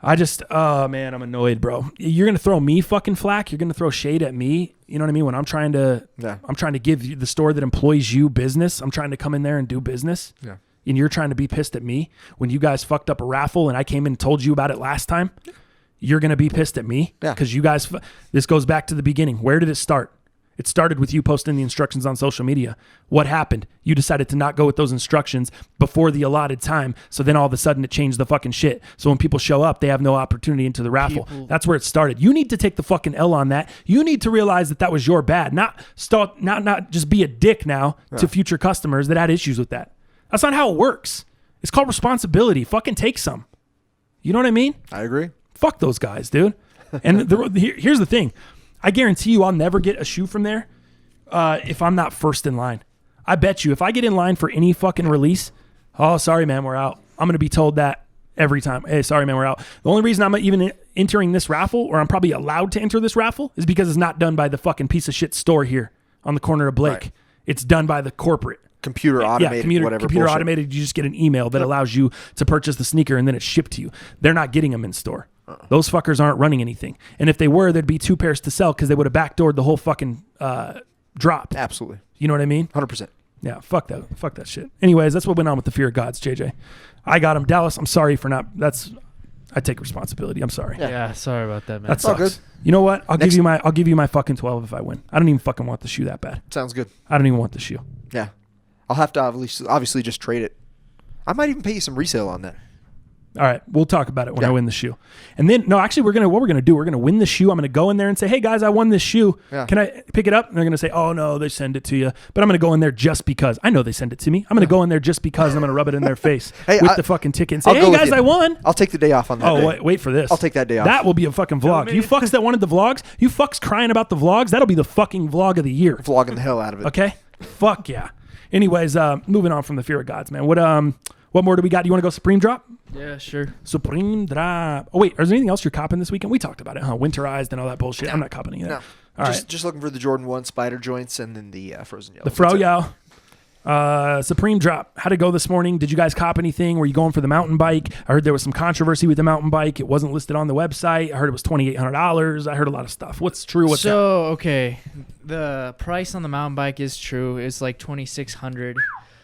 Speaker 1: Oh man, I'm annoyed, bro. You're gonna throw me fucking flack. You're gonna throw shade at me. You know what I mean? When I'm trying to give you the store that employs you business. I'm trying to come in there and do business. Yeah. and you're trying to be pissed at me when you guys fucked up a raffle and I came in and told you about it last time, you're going to be pissed at me because you guys, this goes back to the beginning. Where did it start? It started with you posting the instructions on social media. What happened? You decided to not go with those instructions before the allotted time. So then all of a sudden it changed the fucking shit. So when people show up, they have no opportunity into the raffle. That's where it started. You need to take the fucking L on that. You need to realize that was your bad. Not just be a dick now to future customers that had issues with that. That's not how it works. It's called responsibility. Fucking take some. You know what I mean?
Speaker 2: I agree.
Speaker 1: Fuck those guys, dude. And here's the thing. I guarantee you I'll never get a shoe from there if I'm not first in line. I bet you if I get in line for any fucking release, oh, sorry, man, we're out. I'm going to be told that every time. Hey, sorry, man, we're out. The only reason I'm even entering this raffle, or I'm probably allowed to enter this raffle, is because it's not done by the fucking piece of shit store here on the corner of Blake. Right. It's done by the corporate.
Speaker 2: Computer automated, whatever.
Speaker 1: Computer
Speaker 2: bullshit.
Speaker 1: automated, you just get an email that allows you to purchase the sneaker and then it's shipped to you. They're not getting them in store. Those fuckers aren't running anything. And if they were, there'd be 2 pairs to sell because they would have backdoored the whole fucking drop.
Speaker 2: Absolutely.
Speaker 1: You know what I mean?
Speaker 2: 100%.
Speaker 1: Yeah, fuck that shit. Anyways, that's what went on with the fear of gods, JJ. I got him. Dallas, I'm sorry for not, I take responsibility. I'm sorry.
Speaker 3: Yeah, sorry about that, man.
Speaker 1: That sucks. All good. You know what? I'll give you my fucking 12 if I win. I don't even fucking want the shoe that bad.
Speaker 2: Sounds good.
Speaker 1: I don't even want the shoe.
Speaker 2: Yeah. I'll have to obviously just trade it. I might even pay you some resale on that.
Speaker 1: All right, we'll talk about it when I win the shoe. And then, no, actually, we're going to win the shoe. I'm going to go in there and say, hey, guys, I won this shoe. Yeah. Can I pick it up? And they're going to say, oh, no, they send it to you. But I'm going to go in there just because. I know they send it to me. I'm going to go in there just because. I'm going to rub it in their face with the fucking ticket and say, hey, guys, I won.
Speaker 2: I'll take the day off on that day.
Speaker 1: Wait for this.
Speaker 2: I'll take that day off.
Speaker 1: That will be a fucking vlog. You fucks that wanted the vlogs, you fucks crying about the vlogs, that'll be the fucking vlog of the year.
Speaker 2: Vlogging the hell out of it.
Speaker 1: Okay? Fuck yeah. Anyways, moving on from the fear of gods, man. What more do we got? Do you want to go Supreme drop?
Speaker 3: Yeah, sure.
Speaker 1: Supreme drop. Oh, wait. Is there anything else you're copping this weekend? We talked about it, huh? Winterized and all that bullshit. I'm not copping any of that.
Speaker 2: No. Just looking for the Jordan 1 spider joints and then the frozen yellow.
Speaker 1: The Froyo. Supreme drop. How'd it go this morning? Did you guys cop anything? Were you going for the mountain bike? I heard there was some controversy with the mountain bike. It wasn't listed on the website. I heard it was $2,800. I heard a lot of stuff. What's true? What's not?
Speaker 3: Okay. The price on the mountain bike is true. It's like $2,600.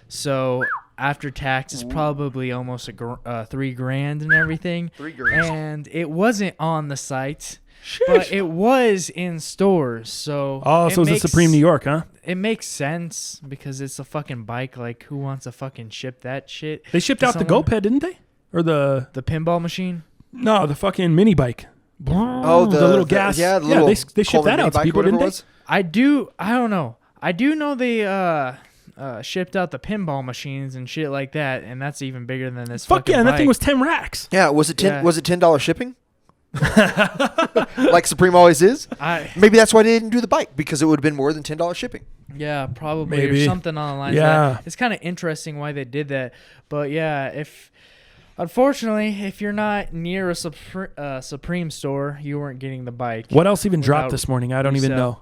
Speaker 3: So after tax, it's probably almost $3,000 and everything.
Speaker 2: $3,000.
Speaker 3: And it wasn't on the site,
Speaker 1: Sheesh.
Speaker 3: but it was in stores. So
Speaker 1: so it's a Supreme New York, huh?
Speaker 3: It makes sense because it's a fucking bike. Like, who wants to fucking ship that shit?
Speaker 1: They shipped out the GoPed, didn't they? Or the
Speaker 3: pinball machine?
Speaker 1: No, the fucking mini bike.
Speaker 2: Oh,
Speaker 1: the little gas.
Speaker 2: Yeah, the little
Speaker 1: they shipped that out to people, didn't they?
Speaker 3: I don't know. I do know they shipped out the pinball machines and shit like that, and that's even bigger than this.
Speaker 1: Fuck yeah, and that
Speaker 3: bike.
Speaker 1: thing was 10 racks.
Speaker 2: Yeah, was it $10 shipping? Like Supreme always is. Maybe that's why they didn't do the bike, because it would have been more than $10 shipping.
Speaker 3: Yeah, probably.
Speaker 1: Maybe.
Speaker 3: Or something on the lines.
Speaker 1: Yeah,
Speaker 3: it's kind of interesting why they did that, but yeah, unfortunately, if you're not near a Supreme store, you weren't getting the bike.
Speaker 1: What else even dropped this morning? I don't even know.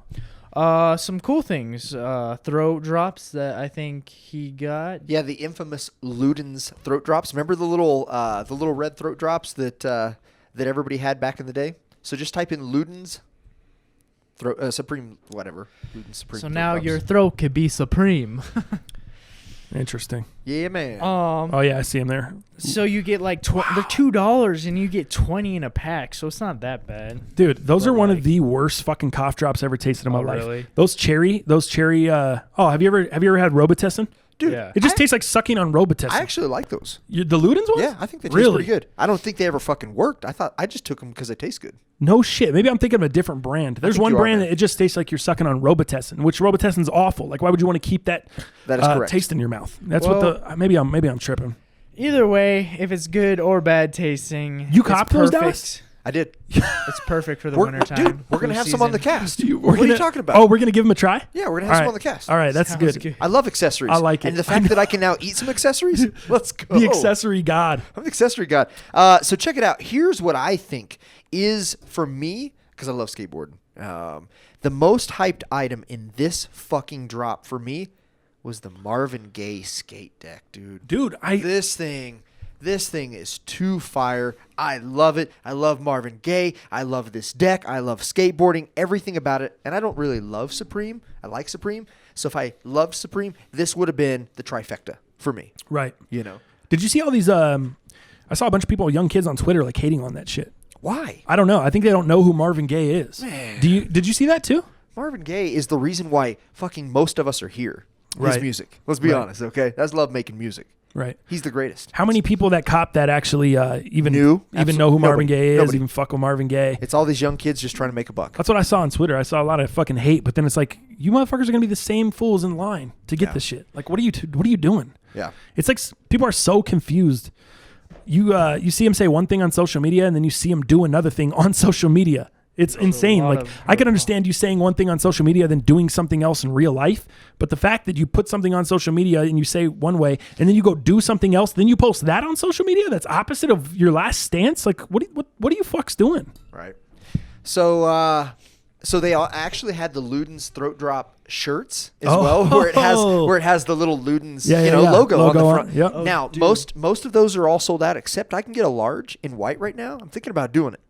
Speaker 3: Some cool things. Throat drops that I think he got.
Speaker 2: Yeah, the infamous Luden's throat drops. Remember the little red throat drops that everybody had back in the day? So just type in Luden's Supreme, whatever. Luden's Supreme.
Speaker 3: So now your throat could be Supreme.
Speaker 1: Interesting.
Speaker 2: Yeah, man.
Speaker 1: Oh yeah, I see him there.
Speaker 3: So you get like they're $2 and you get 20 in a pack, so it's not that bad.
Speaker 1: Dude, those are one of the worst fucking cough drops I ever tasted in my life.
Speaker 3: Really?
Speaker 1: Those cherry have you ever had Robitussin?
Speaker 2: Dude,
Speaker 3: yeah.
Speaker 1: It just tastes like sucking on Robitussin.
Speaker 2: I actually like those.
Speaker 1: The Luden's ones?
Speaker 2: Yeah, I think they taste
Speaker 1: really
Speaker 2: pretty good. I don't think they ever fucking worked. I just took them because they taste good.
Speaker 1: No shit. Maybe I'm thinking of a different brand. There's one brand that it just tastes like you're sucking on Robitussin, which Robitussin's awful. Like, why would you want to keep that taste in your mouth? That's maybe I'm tripping.
Speaker 3: Either way, if it's good or bad tasting,
Speaker 1: you copped those, Dallas?
Speaker 2: I did.
Speaker 3: It's perfect for the wintertime.
Speaker 2: Dude, we're going to have some on the cast.
Speaker 1: What are you talking about? Oh, we're going to give them a try?
Speaker 2: Yeah, we're going to have some on the cast.
Speaker 1: All right, that's good.
Speaker 2: I love accessories.
Speaker 1: I like it.
Speaker 2: And the fact that I can now eat some accessories, let's go.
Speaker 1: The accessory god.
Speaker 2: I'm the accessory god. So check it out. Here's what I think is, for me, because I love skateboarding, the most hyped item in this fucking drop for me was the Marvin Gaye skate deck, dude.
Speaker 1: Dude,
Speaker 2: This thing is too fire. I love it. I love Marvin Gaye. I love this deck. I love skateboarding, everything about it. And I don't really love Supreme. I like Supreme. So if I loved Supreme, this would have been the trifecta for me.
Speaker 1: Right.
Speaker 2: You know.
Speaker 1: Did you see all these? I saw a bunch of people, young kids on Twitter, like hating on that shit.
Speaker 2: Why?
Speaker 1: I don't know. I think they don't know who Marvin Gaye is.
Speaker 2: Man.
Speaker 1: Did you see that too?
Speaker 2: Marvin Gaye is the reason why fucking most of us are here. His
Speaker 1: Right.
Speaker 2: music. Let's be honest, okay? That's love making music.
Speaker 1: Right.
Speaker 2: He's the greatest.
Speaker 1: How many people that cop that actually even
Speaker 2: Knew?
Speaker 1: know who Marvin
Speaker 2: Nobody.
Speaker 1: Gaye is,
Speaker 2: Nobody.
Speaker 1: even fuck with Marvin Gaye?
Speaker 2: It's all these young kids just trying to make a buck.
Speaker 1: That's what I saw on Twitter. I saw a lot of fucking hate, but then it's like, you motherfuckers are gonna be the same fools in line to get this shit. Like, what are you doing?
Speaker 2: Yeah.
Speaker 1: It's like people are so confused. You see him say one thing on social media, and then you see him do another thing on social media. It's insane.
Speaker 3: lot
Speaker 1: Like,
Speaker 3: of
Speaker 1: I can understand you saying one thing on social media, then doing something else in real life. But the fact that you put something on social media and you say one way, and then you go do something else, then you post that on social media, that's opposite of your last stance. Like, what are you fucks doing?
Speaker 2: Right. So they all actually had the Luden's throat drop shirts as well, where it has the little Luden's logo on the front.
Speaker 1: Yep.
Speaker 2: Now most of those are all sold out, except I can get a large in white right now. I'm thinking about doing it.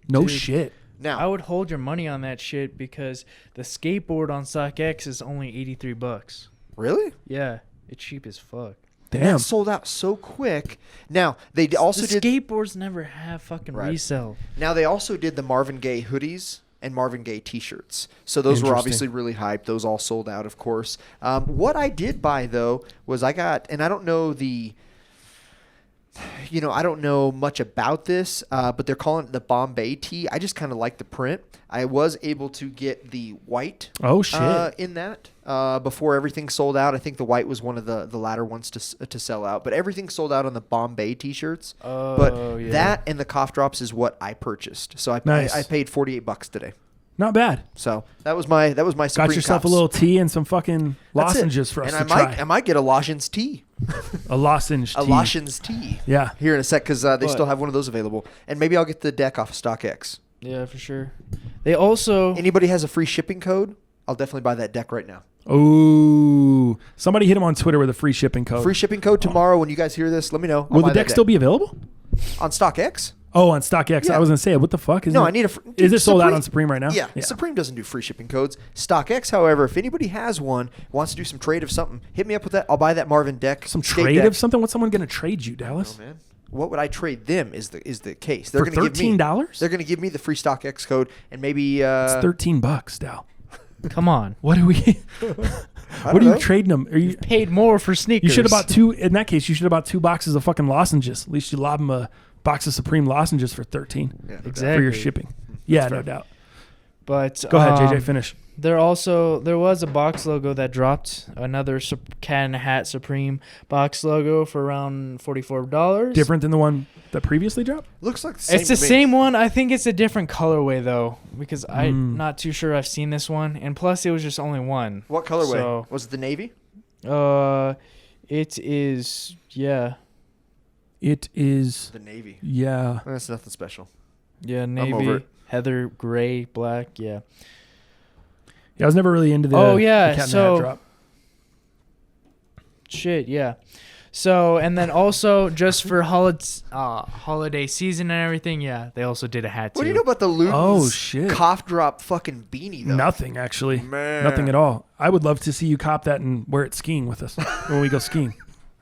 Speaker 1: No shit.
Speaker 2: Now
Speaker 3: I would hold your money on that shit because the skateboard on StockX is only $83.
Speaker 2: really?
Speaker 3: Yeah, it's cheap as fuck.
Speaker 1: Damn.
Speaker 2: That sold out so quick. Now they also
Speaker 3: The
Speaker 2: did.
Speaker 3: skateboards never have fucking
Speaker 2: Right.
Speaker 3: resale.
Speaker 2: Now they also did the Marvin Gaye hoodies and Marvin Gaye T-shirts. So those were obviously really hyped. Those all sold out, of course. What I did buy though was I don't know I don't know much about this, but they're calling it the Bombay tee. I just kind of like the print. I was able to get the white in that before everything sold out. I think the white was one of the latter ones to sell out, but everything sold out on the Bombay T-shirts. That and the cough drops is what I purchased. So I paid $48 today.
Speaker 1: Not bad.
Speaker 2: So that was my Supreme
Speaker 1: Got yourself
Speaker 2: Cups.
Speaker 1: a little tea and some fucking
Speaker 2: That's it.
Speaker 1: lozenges for us
Speaker 2: and
Speaker 1: to
Speaker 2: I
Speaker 1: try.
Speaker 2: might get a lozenge tea.
Speaker 1: A lozenge tea.
Speaker 2: A lozenge tea.
Speaker 1: Yeah.
Speaker 2: Here in a sec, because they still have one of those available. And maybe I'll get the deck off of StockX.
Speaker 3: Yeah, for sure. They also
Speaker 2: Anybody has a free shipping code, I'll definitely buy that deck right now.
Speaker 1: Ooh. Somebody hit him on Twitter with a free shipping code.
Speaker 2: Free shipping code tomorrow. When you guys hear this, let me know. I'll
Speaker 1: Will
Speaker 2: buy
Speaker 1: the
Speaker 2: that
Speaker 1: deck still be available?
Speaker 2: on StockX?
Speaker 1: Oh, on StockX.
Speaker 2: Yeah.
Speaker 1: I was going to say, what the fuck?
Speaker 2: No, I need a.
Speaker 1: Is it sold out on Supreme right now?
Speaker 2: Yeah, Supreme doesn't do free shipping codes. StockX, however, if anybody has one, wants to do some trade of something, hit me up with that. I'll buy that Marvin deck.
Speaker 1: Some
Speaker 2: skate
Speaker 1: trade
Speaker 2: deck.
Speaker 1: of something? What's someone going to trade you, Dallas?
Speaker 2: Oh, man. What would I trade them is the case. They're
Speaker 1: For
Speaker 2: going to give me
Speaker 1: $13?
Speaker 2: They're going to give me the free StockX code and maybe
Speaker 1: It's $13, Dal.
Speaker 3: come on.
Speaker 1: What are we? What are you trading them? Are you?
Speaker 3: Paid more for sneakers.
Speaker 1: You should have bought two. In that case, you should have bought 2 boxes of fucking lozenges. At least you lob them a box of Supreme lozenges for $13
Speaker 3: exactly
Speaker 1: for your shipping. Yeah, no doubt.
Speaker 3: But
Speaker 1: Go ahead, JJ. Finish.
Speaker 3: There was a box logo that dropped, another Cat in a Hat Supreme box logo for around $44.
Speaker 1: Different than the one that previously dropped?
Speaker 2: Looks like the same.
Speaker 3: It's the
Speaker 2: to me.
Speaker 3: same one. I think it's a different colorway though, because I'm not too sure I've seen this one, and plus it was just only one.
Speaker 2: What colorway?
Speaker 3: So,
Speaker 2: Was it the navy?
Speaker 3: it is
Speaker 1: It is.
Speaker 2: The navy.
Speaker 1: Yeah.
Speaker 2: That's nothing special.
Speaker 3: yeah
Speaker 2: over
Speaker 3: navy,
Speaker 2: it.
Speaker 3: heather, gray, black. Yeah.
Speaker 1: Yeah, I was never really into the.
Speaker 3: Oh, yeah,
Speaker 1: the Cat in the
Speaker 3: so-
Speaker 1: Hat drop.
Speaker 3: Shit, yeah. So, and then also just for holiday season and everything, yeah, they also did a hat too.
Speaker 2: What do you know about the Luden's
Speaker 1: Oh, shit.
Speaker 2: cough drop fucking beanie though?
Speaker 1: Nothing actually.
Speaker 2: Man.
Speaker 1: Nothing at all. I would love to see you cop that and wear it skiing with us when we go skiing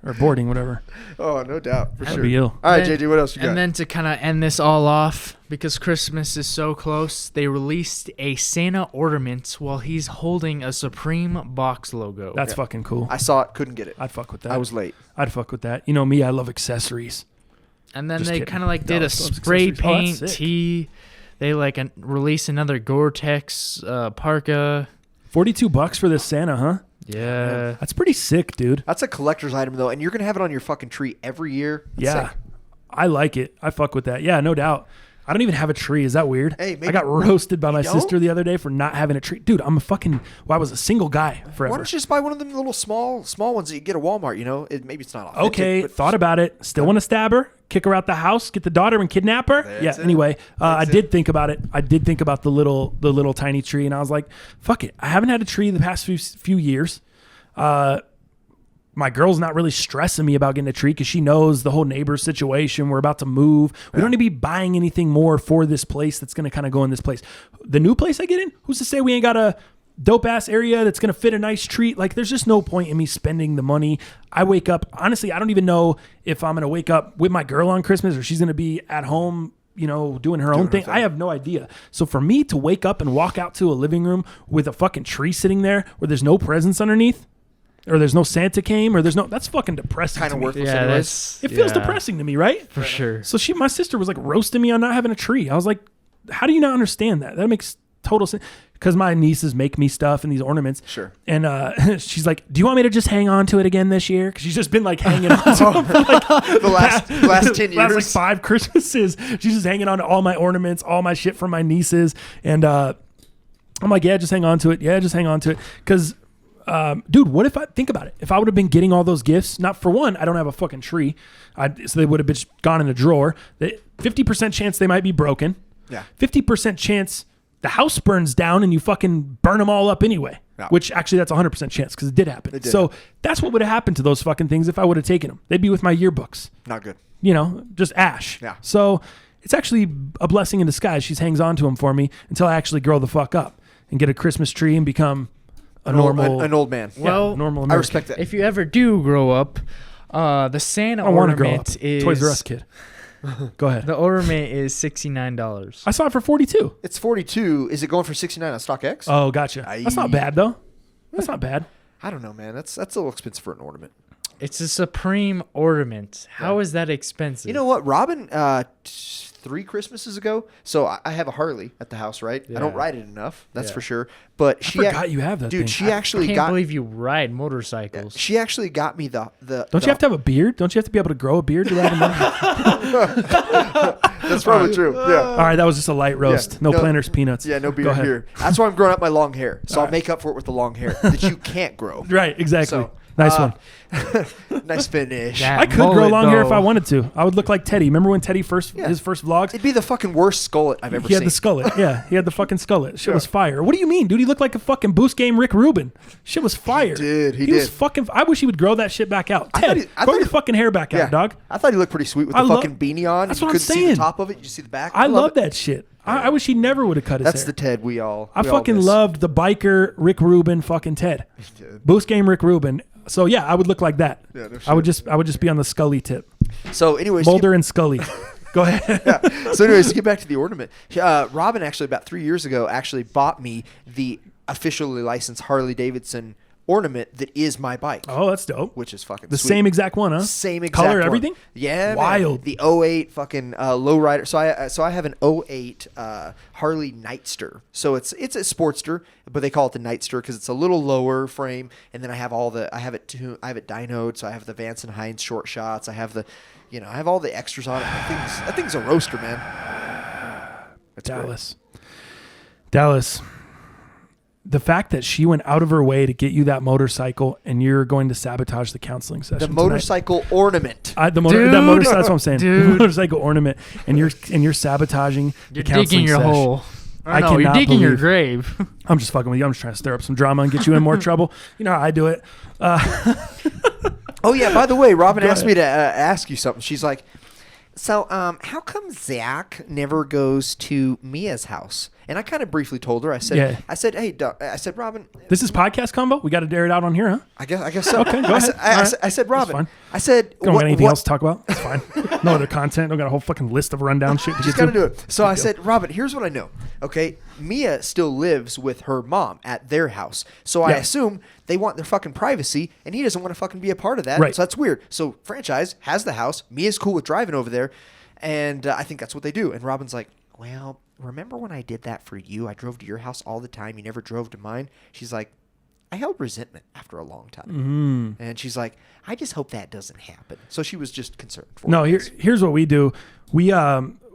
Speaker 1: or boarding, whatever.
Speaker 2: Oh, no doubt. For
Speaker 1: That'd
Speaker 2: sure.
Speaker 1: be ill.
Speaker 2: All right,
Speaker 3: Then-
Speaker 2: JJ, what else you got?
Speaker 3: And then to kind of end this all off, because Christmas is so close, they released a Santa ornament while he's holding a Supreme box logo.
Speaker 1: That's fucking cool.
Speaker 2: I saw it, couldn't get it.
Speaker 1: I'd fuck with that.
Speaker 2: I was late.
Speaker 1: I'd fuck with that. You know me, I love accessories.
Speaker 3: And then
Speaker 1: Just
Speaker 3: they
Speaker 1: kidding.
Speaker 3: kind of like did a
Speaker 1: Dallas loves
Speaker 3: spray
Speaker 1: accessories. Oh, that's
Speaker 3: paint
Speaker 1: sick.
Speaker 3: tee. They like released another Gore-Tex parka.
Speaker 1: $42 for this Santa, huh?
Speaker 3: Yeah.
Speaker 1: That's pretty sick, dude.
Speaker 2: That's a collector's item though, and you're gonna have it on your fucking tree every year. That's
Speaker 1: Yeah.
Speaker 2: sick.
Speaker 1: I like it. I fuck with that. Yeah, no doubt. I don't even have a tree. Is that weird?
Speaker 2: Hey, maybe-
Speaker 1: I got roasted by my
Speaker 2: don't?
Speaker 1: sister the other day for not having a tree. Dude, I'm a fucking. Well, I was a single guy
Speaker 2: Why
Speaker 1: forever.
Speaker 2: don't you just buy one of them little small ones that you get at Walmart? You know, maybe it's not authentic,
Speaker 1: Okay,
Speaker 2: but
Speaker 1: thought about it. Still want to stab her, kick her out the house, get the daughter and kidnap her.
Speaker 2: That's it.
Speaker 1: Anyway, I
Speaker 2: That's
Speaker 1: did think about it. I did think about the little tiny tree, and I was like, fuck it. I haven't had a tree the past few years. My girl's not really stressing me about getting a tree because she knows the whole neighbor situation. We're about to move. We don't need to be buying anything more for this place that's going to kind of go in this place. The new place I get in, who's to say we ain't got to dope ass area that's going to fit a nice treat. Like there's just no point in me spending the money. I wake up, honestly, I don't even know if I'm going to wake up with my girl on Christmas or she's going to be at home, you know, doing her own thing. I have no idea. So for me to wake up and walk out to a living room with a fucking tree sitting there where there's no presents underneath, or there's no Santa came, or there's no, that's fucking depressing.
Speaker 2: Kind of worthless.
Speaker 3: Yeah,
Speaker 2: anyways.
Speaker 1: It feels depressing to me, right?
Speaker 3: For sure.
Speaker 1: So my sister was like roasting me on not having a tree. I was like, how do you not understand that? That makes total sense. Because my nieces make me stuff and these ornaments.
Speaker 2: Sure.
Speaker 1: And she's like, do you want me to just hang on to it again this year? Because she's just been like hanging on to them for like
Speaker 2: the last 10 years.
Speaker 1: Last like 5 Christmases. She's just hanging on to all my ornaments, all my shit from my nieces. And I'm like, yeah, just hang on to it. Yeah, just hang on to it. Because, dude, what if think about it. If I would have been getting all those gifts, not for one, I don't have a fucking tree. So they would have just gone in a drawer. 50% chance they might be broken.
Speaker 2: Yeah.
Speaker 1: 50% chance the house burns down and you fucking burn them all up anyway, which actually that's 100% chance because it did happen. So that's what would have happened to those fucking things if I would have taken them. They'd be with my yearbooks.
Speaker 2: Not good.
Speaker 1: You know, just ash.
Speaker 2: Yeah.
Speaker 1: So it's actually a blessing in disguise. She hangs on to them for me until I actually grow the fuck up and get a Christmas tree and become an old
Speaker 2: man.
Speaker 3: Well,
Speaker 1: normal American.
Speaker 2: I respect that.
Speaker 3: If you ever do grow up, the Santa
Speaker 1: I want to grow up.
Speaker 3: ornament is
Speaker 1: Toys R Us kid. Go ahead.
Speaker 3: The ornament is $69.
Speaker 1: I saw it for 42.
Speaker 2: It's 42. Is it going for 69 on StockX?
Speaker 1: Oh, gotcha. That's not bad though. That's not bad.
Speaker 2: I don't know, man. That's a little expensive for an ornament.
Speaker 3: It's a Supreme ornament. How is that expensive?
Speaker 2: You know what, Robin? 3 Christmases ago. So I have a Harley at the house, right? I don't ride it enough, that's for sure. But
Speaker 1: I forgot you have that
Speaker 2: dude.
Speaker 1: thing.
Speaker 2: She actually
Speaker 3: Can't believe you ride motorcycles.
Speaker 2: She actually got me the.
Speaker 1: Don't you have to have a beard? Don't you have to be able to grow a beard to ride a motorcycle?
Speaker 2: That's probably true. Yeah.
Speaker 1: All right, that was just a light roast.
Speaker 2: Yeah,
Speaker 1: no
Speaker 2: no-
Speaker 1: Planters peanuts.
Speaker 2: Yeah, no
Speaker 1: Go
Speaker 2: beard
Speaker 1: ahead.
Speaker 2: here. That's why I'm growing up my long hair. So I'll make up for it with the long hair that you can't grow.
Speaker 1: Right, exactly.
Speaker 2: So,
Speaker 1: nice one.
Speaker 2: Nice finish.
Speaker 3: Yeah.
Speaker 1: I could grow
Speaker 3: mullet,
Speaker 1: long hair if
Speaker 3: though.
Speaker 1: I wanted to. I would look like Teddy. Remember when Teddy his first vlogs?
Speaker 2: It'd be the fucking worst skullet I've ever
Speaker 1: He
Speaker 2: seen.
Speaker 1: had the skullet. Yeah, he had the fucking skullet. Shit was fire. What do you mean, dude? He looked like a fucking Boost Game Rick Rubin. Shit was fire.
Speaker 2: He
Speaker 1: was
Speaker 2: did.
Speaker 1: fucking. I wish he would grow that shit back out.
Speaker 2: I
Speaker 1: Ted,
Speaker 2: thought
Speaker 1: grow
Speaker 2: he-
Speaker 1: your fucking hair back out, dog.
Speaker 2: I thought he looked pretty sweet with
Speaker 1: I
Speaker 2: the
Speaker 1: lo-
Speaker 2: fucking beanie on.
Speaker 1: That's
Speaker 2: You
Speaker 1: what I'm
Speaker 2: couldn't see the
Speaker 1: saying.
Speaker 2: top of it. You see the back.
Speaker 1: I love
Speaker 2: it.
Speaker 1: that shit. I wish he never would have cut his
Speaker 2: That's
Speaker 1: hair.
Speaker 2: the Ted we all.
Speaker 1: I
Speaker 2: we all
Speaker 1: fucking
Speaker 2: miss.
Speaker 1: loved the biker Rick Rubin fucking Ted. Boost Game Rick Rubin. So yeah, I would look like that.
Speaker 2: Yeah, no
Speaker 1: I would just be on the Scully tip.
Speaker 2: So, anyways,
Speaker 1: Boulder and Scully. Go ahead.
Speaker 2: So, anyways, to get back to the ornament, Robin actually about 3 years ago actually bought me the officially licensed Harley Davidson ornament that is my bike.
Speaker 1: Oh, that's dope.
Speaker 2: Which is fucking
Speaker 1: The
Speaker 2: sweet.
Speaker 1: same exact one, huh?
Speaker 2: Same exact
Speaker 1: color,
Speaker 2: one.
Speaker 1: everything.
Speaker 2: Yeah,
Speaker 1: Wild.
Speaker 2: Man. The 08 fucking lowrider. So I have an 08 Harley Nightster. So it's a Sportster, but they call it the Nightster because it's a little lower frame. And then I have it dynoed. So I have the Vance and Hines short shots. I have I have all the extras on it. That thing's a roaster, man. That's
Speaker 1: Dallas. The fact that she went out of her way to get you that motorcycle and you're going to sabotage the counseling session.
Speaker 2: The motorcycle ornament.
Speaker 1: That's what I'm saying.
Speaker 3: Dude.
Speaker 1: Motorcycle ornament, and you're sabotaging
Speaker 3: You're
Speaker 1: the counseling
Speaker 3: digging your
Speaker 1: session.
Speaker 3: hole.
Speaker 1: I
Speaker 3: No, you're
Speaker 1: cannot
Speaker 3: digging your
Speaker 1: believe-
Speaker 3: grave.
Speaker 1: I'm just fucking with you. I'm just trying to stir up some drama and get you in more trouble. You know how I do it.
Speaker 2: Oh yeah. By the way, Robin
Speaker 1: Go
Speaker 2: asked
Speaker 1: ahead.
Speaker 2: me to ask you something. She's like, "So, how come Zach never goes to Mia's house?" And I kind of briefly told her. I said,
Speaker 1: Yeah.
Speaker 2: I said, Robin,
Speaker 1: This is podcast combo. We got to dare it out on here, huh?
Speaker 2: I guess so.
Speaker 1: Okay, go
Speaker 2: I
Speaker 1: ahead.
Speaker 2: said,
Speaker 1: All right.
Speaker 2: I said, Robin,
Speaker 1: fine.
Speaker 2: I said,
Speaker 1: Don't
Speaker 2: what,
Speaker 1: got anything
Speaker 2: what-
Speaker 1: else to talk about? It's fine. No other content. Don't got a whole fucking list of rundown shit to
Speaker 2: Just
Speaker 1: get
Speaker 2: got to
Speaker 1: to.
Speaker 2: do it. So I said, Robin, here's what I know. Okay, Mia still lives with her mom at their house. So I
Speaker 1: Yeah.
Speaker 2: assume they want their fucking privacy, and he doesn't want to fucking be a part of that.
Speaker 1: Right.
Speaker 2: So that's weird. So franchise has the house. Mia's cool with driving over there, and I think that's what they do. And Robin's like, well, remember when I did that for you? I drove to your house all the time. You never drove to mine. She's like, I held resentment after a long time. And she's like, I just hope that doesn't happen. So she was just concerned for
Speaker 1: No,
Speaker 2: me.
Speaker 1: here's what we do. We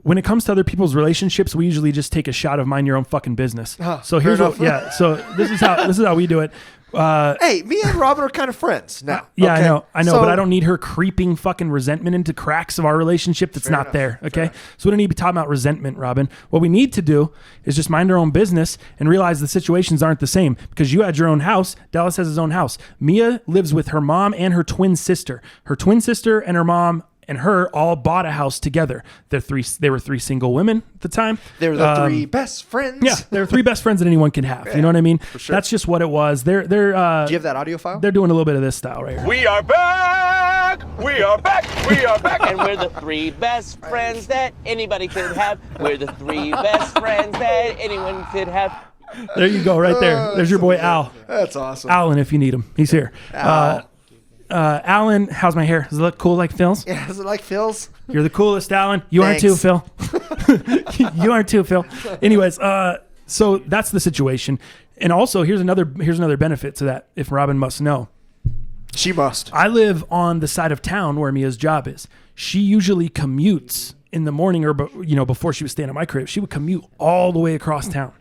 Speaker 1: when it comes to other people's relationships, we usually just take a shot of mind your own fucking business. So here's
Speaker 2: fair
Speaker 1: what
Speaker 2: enough.
Speaker 1: So this is how we do it.
Speaker 2: Hey, me and Robin are kind of friends now.
Speaker 1: Yeah,
Speaker 2: okay?
Speaker 1: I know,
Speaker 2: So-
Speaker 1: but I don't need her creeping fucking resentment into cracks of our relationship that's not
Speaker 2: enough.
Speaker 1: there.
Speaker 2: Fair
Speaker 1: Okay,
Speaker 2: enough.
Speaker 1: so we don't need to be talking about resentment, Robin. What we need to do is just mind our own business and realize the situations aren't the same because you had your own house. Dallas has his own house. Mia lives with her mom and her twin sister. Her twin sister and her mom and her all bought a house together. They were three single women at the time.
Speaker 2: They were the three best friends.
Speaker 1: Yeah, they were three best friends that anyone could have. You know what I mean?
Speaker 2: For sure.
Speaker 1: That's just what it was. They're
Speaker 2: Do you have that audio file?
Speaker 1: They're doing a little bit of this style right here.
Speaker 6: We are back! We are back! We are back! And we're the three best friends that anybody could have. We're the three best friends that anyone could have.
Speaker 1: There you go, right there. There's your boy Al.
Speaker 2: That's awesome.
Speaker 1: Alan, if you need him, he's here. Alan, how's my hair? Does it look cool like Phil's?
Speaker 2: Yeah, is it like Phil's?
Speaker 1: You're the coolest, Alan. You are too, Phil. You are too, Phil. Anyways, so that's the situation. And also, here's another benefit to that. If Robin must know,
Speaker 2: She must.
Speaker 1: I live on the side of town where Mia's job is. She usually commutes in the morning, or before she was staying at my crib. She would commute all the way across town.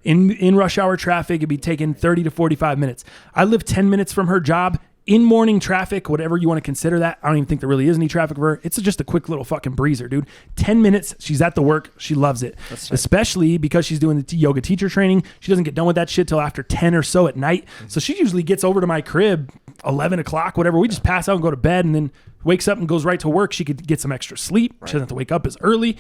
Speaker 1: In rush hour traffic, it'd be taking 30 to 45 minutes. I live 10 minutes from her job. In morning traffic, whatever you want to consider that, I don't even think there really is any traffic for her. It's just a quick little fucking breezer, dude. 10 minutes, she's at the work. She loves it. That's right. Especially because she's doing the yoga teacher training. She doesn't get done with that shit till after 10 or so at night. So she usually gets over to my crib 11 o'clock, whatever. We just pass out and go to bed, and then wakes up and goes right to work. She could get some extra sleep. Right. She doesn't have to wake up as early.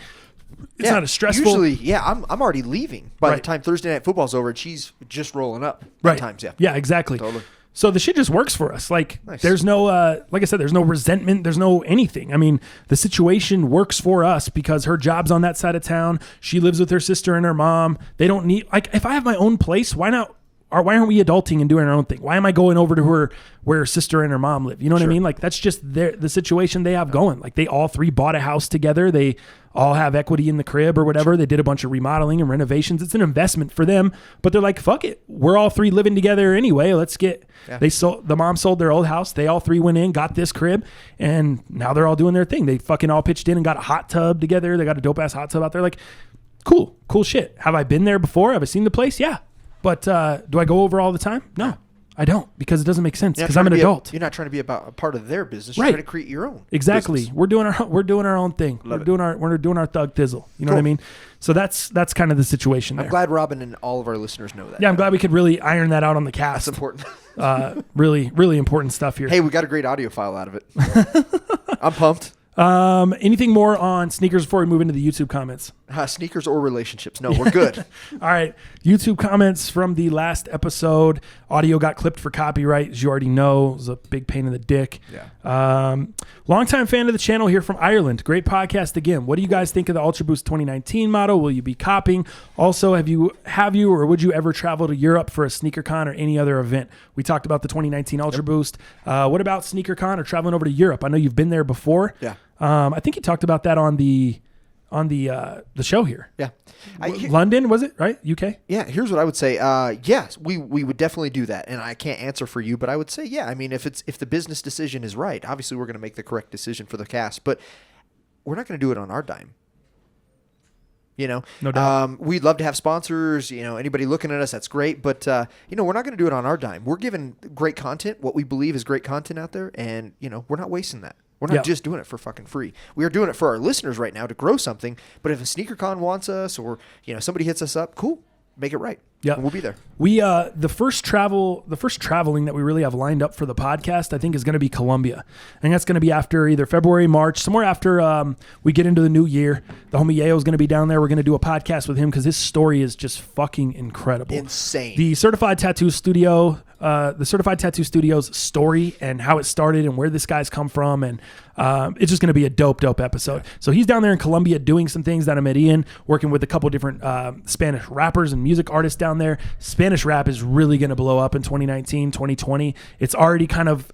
Speaker 1: It's not as stressful.
Speaker 2: Usually, I'm already leaving by the time Thursday night football's over, and she's just rolling up.
Speaker 1: Right.
Speaker 2: Times, yeah.
Speaker 1: Yeah, exactly.
Speaker 2: Totally.
Speaker 1: So the shit just works for us. Like,
Speaker 2: nice.
Speaker 1: There's no, like I said, there's no resentment. There's no anything. I mean, the situation works for us because her job's on that side of town. She lives with her sister and her mom. They don't need, like, if I have my own place, why not? Or why aren't we adulting and doing our own thing? Why am I going over to her where her sister and her mom live? You know what I mean? Like, that's just the situation they have going. Like, they all three bought a house together. They all have equity in the crib or whatever. They did a bunch of remodeling and renovations. It's an investment for them, but they're like, fuck it. We're all three living together anyway. Let's get, the mom sold their old house. They all three went in, got this crib, and now they're all doing their thing. They fucking all pitched in and got a hot tub together. They got a dope ass hot tub out there. Like, cool shit. Have I been there before? Have I seen the place? Yeah. But do I go over all the time? No, I don't, because it doesn't make sense, because I'm an adult.
Speaker 2: You're not trying to be a part of their business. You're
Speaker 1: Right.
Speaker 2: trying to create your own.
Speaker 1: Exactly.
Speaker 2: business.
Speaker 1: We're doing our own thing. We're doing our thug thizzle. You know what I mean? So that's kind of the situation there.
Speaker 2: I'm glad Robin and all of our listeners know that.
Speaker 1: Yeah, I'm glad we could really iron that out on the cast.
Speaker 2: That's important.
Speaker 1: Really, really important stuff here.
Speaker 2: Hey, we got a great audio file out of it. I'm pumped.
Speaker 1: Anything more on sneakers before we move into the YouTube comments?
Speaker 2: Sneakers or relationships? No, we're good.
Speaker 1: All right. YouTube comments from the last episode. Audio got clipped for copyright, as you already know. It was a big pain in the dick.
Speaker 2: Yeah.
Speaker 1: Longtime fan of the channel here from Ireland. Great podcast again. What do you guys think of the Ultra Boost 2019 model? Will you be copying? Also, have you or would you ever travel to Europe for a sneaker con or any other event? We talked about the 2019 Ultra Boost. What about sneaker con or traveling over to Europe? I know you've been there before.
Speaker 2: Yeah.
Speaker 1: I think you talked about that on the show here.
Speaker 2: Yeah.
Speaker 1: London, was it, right? UK?
Speaker 2: Yeah, here's what I would say. Yes, we would definitely do that. And I can't answer for you, but I would say, yeah, I mean, if the business decision is right, obviously we're going to make the correct decision for the cast, but we're not going to do it on our dime. You know,
Speaker 1: no doubt.
Speaker 2: We'd love to have sponsors, anybody looking at us, that's great. But, we're not going to do it on our dime. We're giving great content, what we believe is great content out there. And, we're not wasting that. We're not just doing it for fucking free. We are doing it for our listeners right now to grow something. But if a SneakerCon wants us or, somebody hits us up, cool. Make it right.
Speaker 1: Yeah,
Speaker 2: we'll be there.
Speaker 1: We the first traveling that we really have lined up for the podcast, I think, is going to be Colombia. I think that's going to be after either February, March, somewhere after we get into the new year. The homie Yayo is going to be down there. We're going to do a podcast with him because his story is just fucking incredible.
Speaker 2: Insane.
Speaker 1: The Certified Tattoo Studio's story and how it started and where this guy's come from, and it's just going to be a dope episode. So he's down there in Colombia doing some things down in Medellin, working with a couple different Spanish rappers and music artists down there. Spanish rap is really going to blow up in 2019, 2020. It's already kind of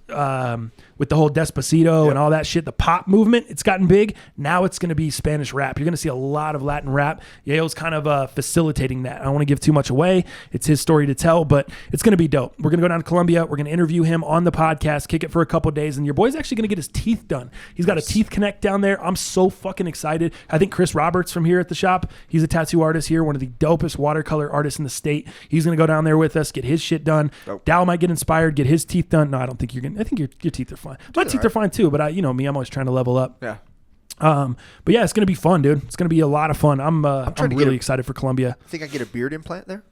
Speaker 1: with the whole Despacito and all that shit, the pop movement, it's gotten big. Now it's going to be Spanish rap. You're going to see a lot of Latin rap. Yayo's kind of facilitating that. I don't want to give too much away. It's his story to tell, but it's going to be dope. We're going to go down to Colombia. We're going to interview him on the podcast, kick it for a couple days, and your boy's actually going to get his teeth done. He's got a teeth connect down there. I'm so fucking excited. I think Chris Roberts from here at the shop, he's a tattoo artist here, one of the dopest watercolor artists in the state. He's going to go down there with us, get his shit done. Dope. Dal might get inspired, get his teeth done. No, I don't think you're going to. I think your teeth are fine. My teeth are fine too, but me, I'm always trying to level up.
Speaker 2: Yeah.
Speaker 1: But yeah, it's going to be fun, dude. It's going to be a lot of fun. I'm really excited for Colombia.
Speaker 2: Think I get a beard implant there?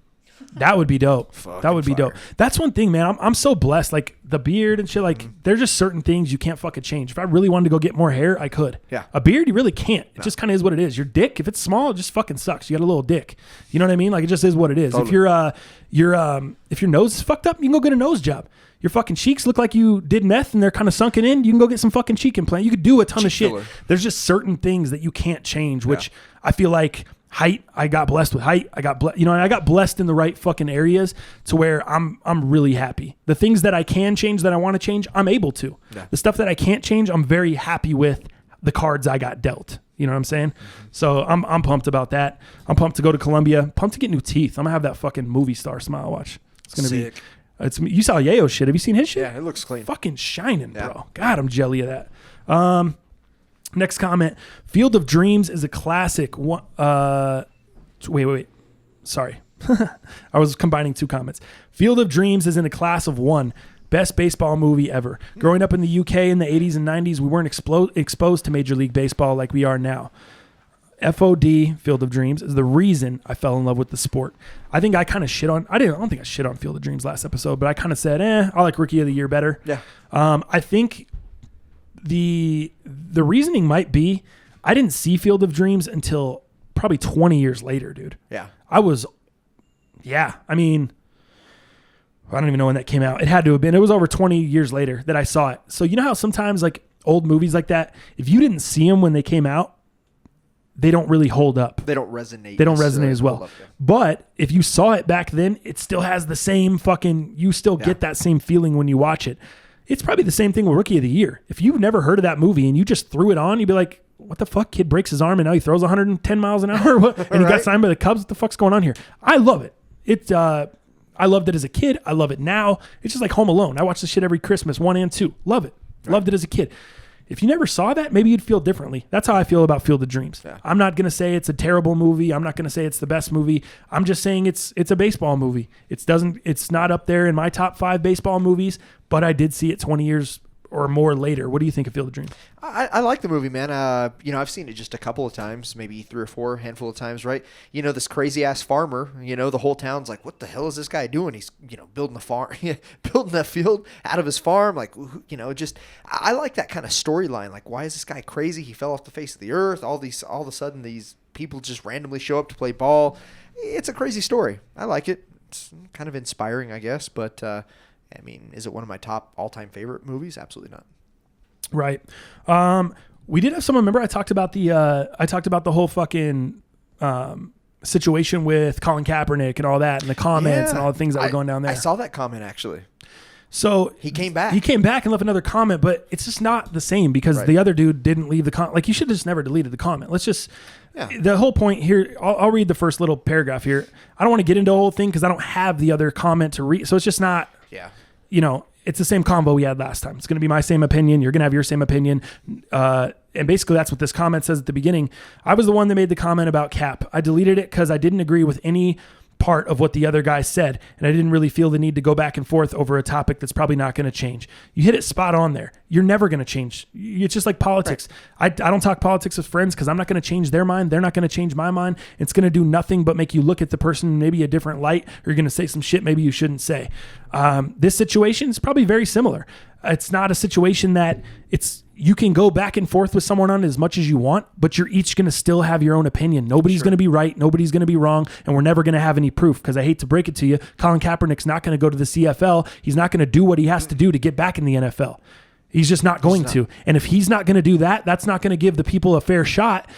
Speaker 1: That would be dope.
Speaker 2: Fucking
Speaker 1: That would be
Speaker 2: fire.
Speaker 1: dope. That's one thing, man. I'm so blessed. Like the beard and shit. Like there's just certain things you can't fucking change. If I really wanted to go get more hair, I could.
Speaker 2: Yeah.
Speaker 1: A beard, you really can't. It just kind of is what it is. Your dick, if it's small, it just fucking sucks. You got a little dick. You know what I mean? Like it just is what it is.
Speaker 2: Totally.
Speaker 1: If your nose is fucked up, you can go get a nose job. Your fucking cheeks look like you did meth and they're kind of sunken in. You can go get some fucking cheek implant. You could do a ton of shit.
Speaker 2: filler.
Speaker 1: There's just certain things that you can't change, which I feel like height. I got blessed with height. I got blessed in the right fucking areas to where I'm really happy. The things that I can change, that I want to change, I'm able to.
Speaker 2: Yeah.
Speaker 1: The stuff that I can't change, I'm very happy with the cards I got dealt. You know what I'm saying? So I'm pumped about that. I'm pumped to go to Colombia. Pumped to get new teeth. I'm gonna have that fucking movie star smile. Watch. It's gonna
Speaker 2: Sick.
Speaker 1: be. You saw Yayo's shit. Have you seen his shit?
Speaker 2: Yeah, it looks clean.
Speaker 1: Fucking shining,
Speaker 2: Yeah.
Speaker 1: bro. God, I'm jelly of that. Next comment. Field of Dreams is a classic. Wait. Sorry. I was combining two comments. Field of Dreams is in a class of one. Best baseball movie ever. Growing up in the UK in the 80s and 90s, we weren't exposed to Major League Baseball like we are now. FOD, Field of Dreams, is the reason I fell in love with the sport. I think I kind of shit on... I don't think I shit on Field of Dreams last episode, but I kind of said, I like Rookie of the Year better.
Speaker 2: Yeah.
Speaker 1: I think the reasoning might be I didn't see Field of Dreams until probably 20 years later, dude.
Speaker 2: Yeah.
Speaker 1: I mean, I don't even know when that came out. It had to have been. It was over 20 years later that I saw it. So you know how sometimes like old movies like that, if you didn't see them when they came out, they don't really hold up.
Speaker 2: They don't resonate.
Speaker 1: They don't
Speaker 2: necessarily
Speaker 1: resonate as well.
Speaker 2: hold up, yeah.
Speaker 1: But if you saw it back then, it still has the same fucking, you still get that same feeling when you watch it. It's probably the same thing with Rookie of the Year. If you've never heard of that movie and you just threw it on, you'd be like, what the fuck? Kid breaks his arm and now he throws 110 miles an hour and he got signed by the Cubs. What the fuck's going on here? I love it. I loved it as a kid. I love it now. It's just like Home Alone. I watch this shit every Christmas, 1 and 2. Love it. Loved it as a kid. If you never saw that, maybe you'd feel differently. That's how I feel about Field of Dreams. Yeah. I'm not going to say it's a terrible movie. I'm not going to say it's the best movie. I'm just saying it's a baseball movie. It's not up there in my top 5 baseball movies, but I did see it 20 years or more later. What do you think of Field of Dreams?
Speaker 2: I like the movie, man. I've seen it just a couple of times, maybe 3 or 4, handful of times, right? This crazy ass farmer, the whole town's like, what the hell is this guy doing? He's, building a farm, building a field out of his farm. Like, I like that kind of storyline. Like, why is this guy crazy? He fell off the face of the earth. All of a sudden, these people just randomly show up to play ball. It's a crazy story. I like it. It's kind of inspiring, I guess, but, is it one of my top all-time favorite movies? Absolutely not.
Speaker 1: Right. We did have someone. Remember, I talked about the whole fucking situation with Colin Kaepernick and all that, and the comments and all the things that were going down there.
Speaker 2: I saw that comment actually.
Speaker 1: So
Speaker 2: he came back.
Speaker 1: He came back and left another comment, but it's just not the same because the other dude didn't leave the comment. Like, you should have just never deleted the comment. Let's just. Yeah. The whole point here, I'll read the first little paragraph here. I don't want to get into the whole thing because I don't have the other comment to read. So it's just not.
Speaker 2: Yeah.
Speaker 1: It's the same combo we had last time. It's going to be my same opinion. You're going to have your same opinion. And basically that's what this comment says at the beginning. I was the one that made the comment about Cap. I deleted it because I didn't agree with any part of what the other guy said, and I didn't really feel the need to go back and forth over a topic that's probably not going to change. You hit it spot on there. You're never going to change. It's just like politics. Right. I don't talk politics with friends because I'm not going to change their mind. They're not going to change my mind. It's going to do nothing but make you look at the person in maybe a different light, or you're going to say some shit maybe you shouldn't say. This situation is probably very similar. It's not a situation that you can go back and forth with someone on as much as you want, but you're each going to still have your own opinion. Nobody's going to be right. Nobody's going to be wrong. And we're never going to have any proof because I hate to break it to you. Colin Kaepernick's not going to go to the CFL. He's not going to do what he has to do to get back in the NFL. He's just not going to. And if he's not going to do that, that's not going to give the people a fair shot.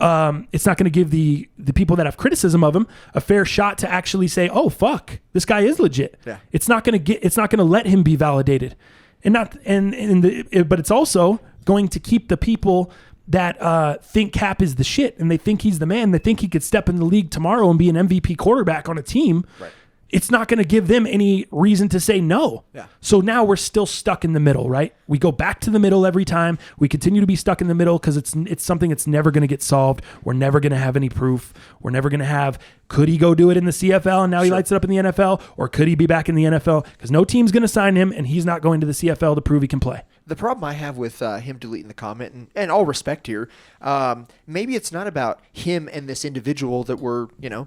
Speaker 1: It's not going to give the people that have criticism of him a fair shot to actually say, oh, fuck, this guy is legit. Yeah. It's not going to let him be validated. But it's also going to keep the people that think Cap is the shit and they think he's the man. They think he could step in the league tomorrow and be an MVP quarterback on a team. Right. It's not going to give them any reason to say no. Yeah. So now we're still stuck in the middle, right? We go back to the middle every time. We continue to be stuck in the middle because it's something that's never going to get solved. We're never going to have any proof. We're never going to have, could he go do it in the CFL and now he lights it up in the NFL? Or could he be back in the NFL? Because no team's going to sign him and he's not going to the CFL to prove he can play.
Speaker 2: The problem I have with him deleting the comment, and all respect here, maybe it's not about him and this individual that we're,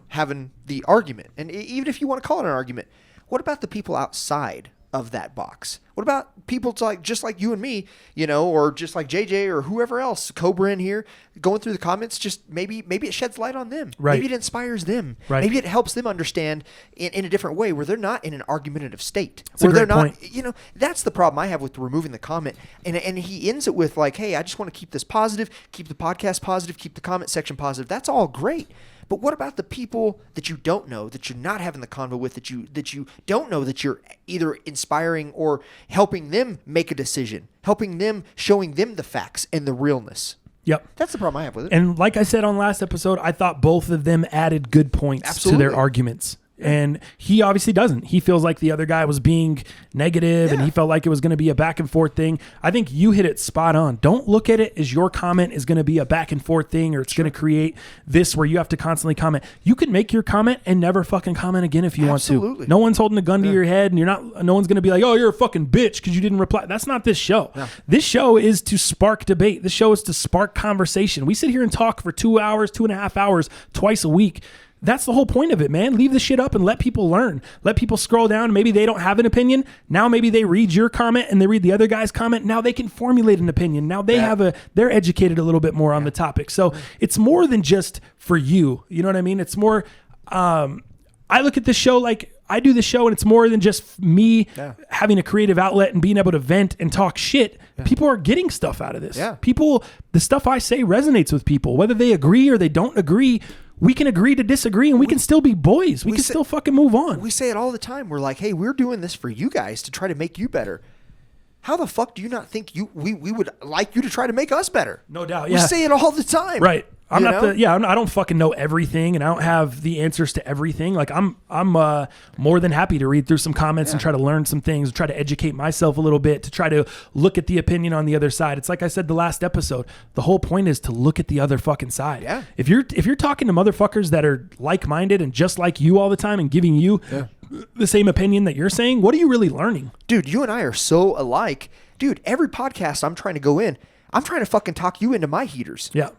Speaker 2: having the argument. And even if you want to call it an argument, what about the people outside of that box? What about people just like you and me, or just like JJ or whoever else, Cobra in here, going through the comments? Just maybe it sheds light on them.
Speaker 1: Right.
Speaker 2: Maybe it inspires them.
Speaker 1: Right.
Speaker 2: Maybe it helps them understand in a different way where they're not in an argumentative state.
Speaker 1: That's a
Speaker 2: where they're
Speaker 1: great
Speaker 2: not, that's the problem I have with removing the comment. And he ends it with like, hey, I just want to keep this positive, keep the podcast positive, keep the comment section positive. That's all great. But what about the people that you don't know, that you're not having the convo with, that you don't know, that you're either inspiring or helping them make a decision, helping them, showing them the facts and the realness?
Speaker 1: Yep.
Speaker 2: That's the problem I have with it.
Speaker 1: And like I said on last episode, I thought both of them added good points to their arguments. And he obviously doesn't. He feels like the other guy was being negative and he felt like it was going to be a back and forth thing. I think you hit it spot on. Don't look at it as your comment is going to be a back and forth thing or it's going to create this where you have to constantly comment. You can make your comment and never fucking comment again if you want to. No one's holding a gun to your head and no one's going to be like, oh, you're a fucking bitch because you didn't reply. That's not this show. No. This show is to spark debate. This show is to spark conversation. We sit here and talk for 2 hours, 2.5 hours, twice a week. That's the whole point of it, man. Leave the shit up and let people learn. Let people scroll down. Maybe they don't have an opinion. Now maybe they read your comment and they read the other guy's comment. Now they can formulate an opinion. Now they they're educated a little bit more on the topic. So it's more than just for you. You know what I mean? It's more, I look at this show like I do this show and it's more than just me having a creative outlet and being able to vent and talk shit. People are getting stuff out of this. The stuff I say resonates with people, whether they agree or they don't agree. We can agree to disagree and we can still be boys. We can still fucking move on.
Speaker 2: We say it all the time. We're like, hey, we're doing this for you guys to try to make you better. How the fuck do you not think we would like you to try to make us better?
Speaker 1: No doubt.
Speaker 2: We say it all the time.
Speaker 1: Right. I don't fucking know everything and I don't have the answers to everything. Like I'm more than happy to read through some comments and try to learn some things, try to educate myself a little bit, to try to look at the opinion on the other side. It's like I said the last episode, the whole point is to look at the other fucking side.
Speaker 2: Yeah.
Speaker 1: If you're talking to motherfuckers that are like-minded and just like you all the time and giving you the same opinion that you're saying, what are you really learning?
Speaker 2: Dude, you and I are so alike. Dude, every podcast I'm trying to go in, I'm trying to fucking talk you into my heaters.
Speaker 1: Yeah.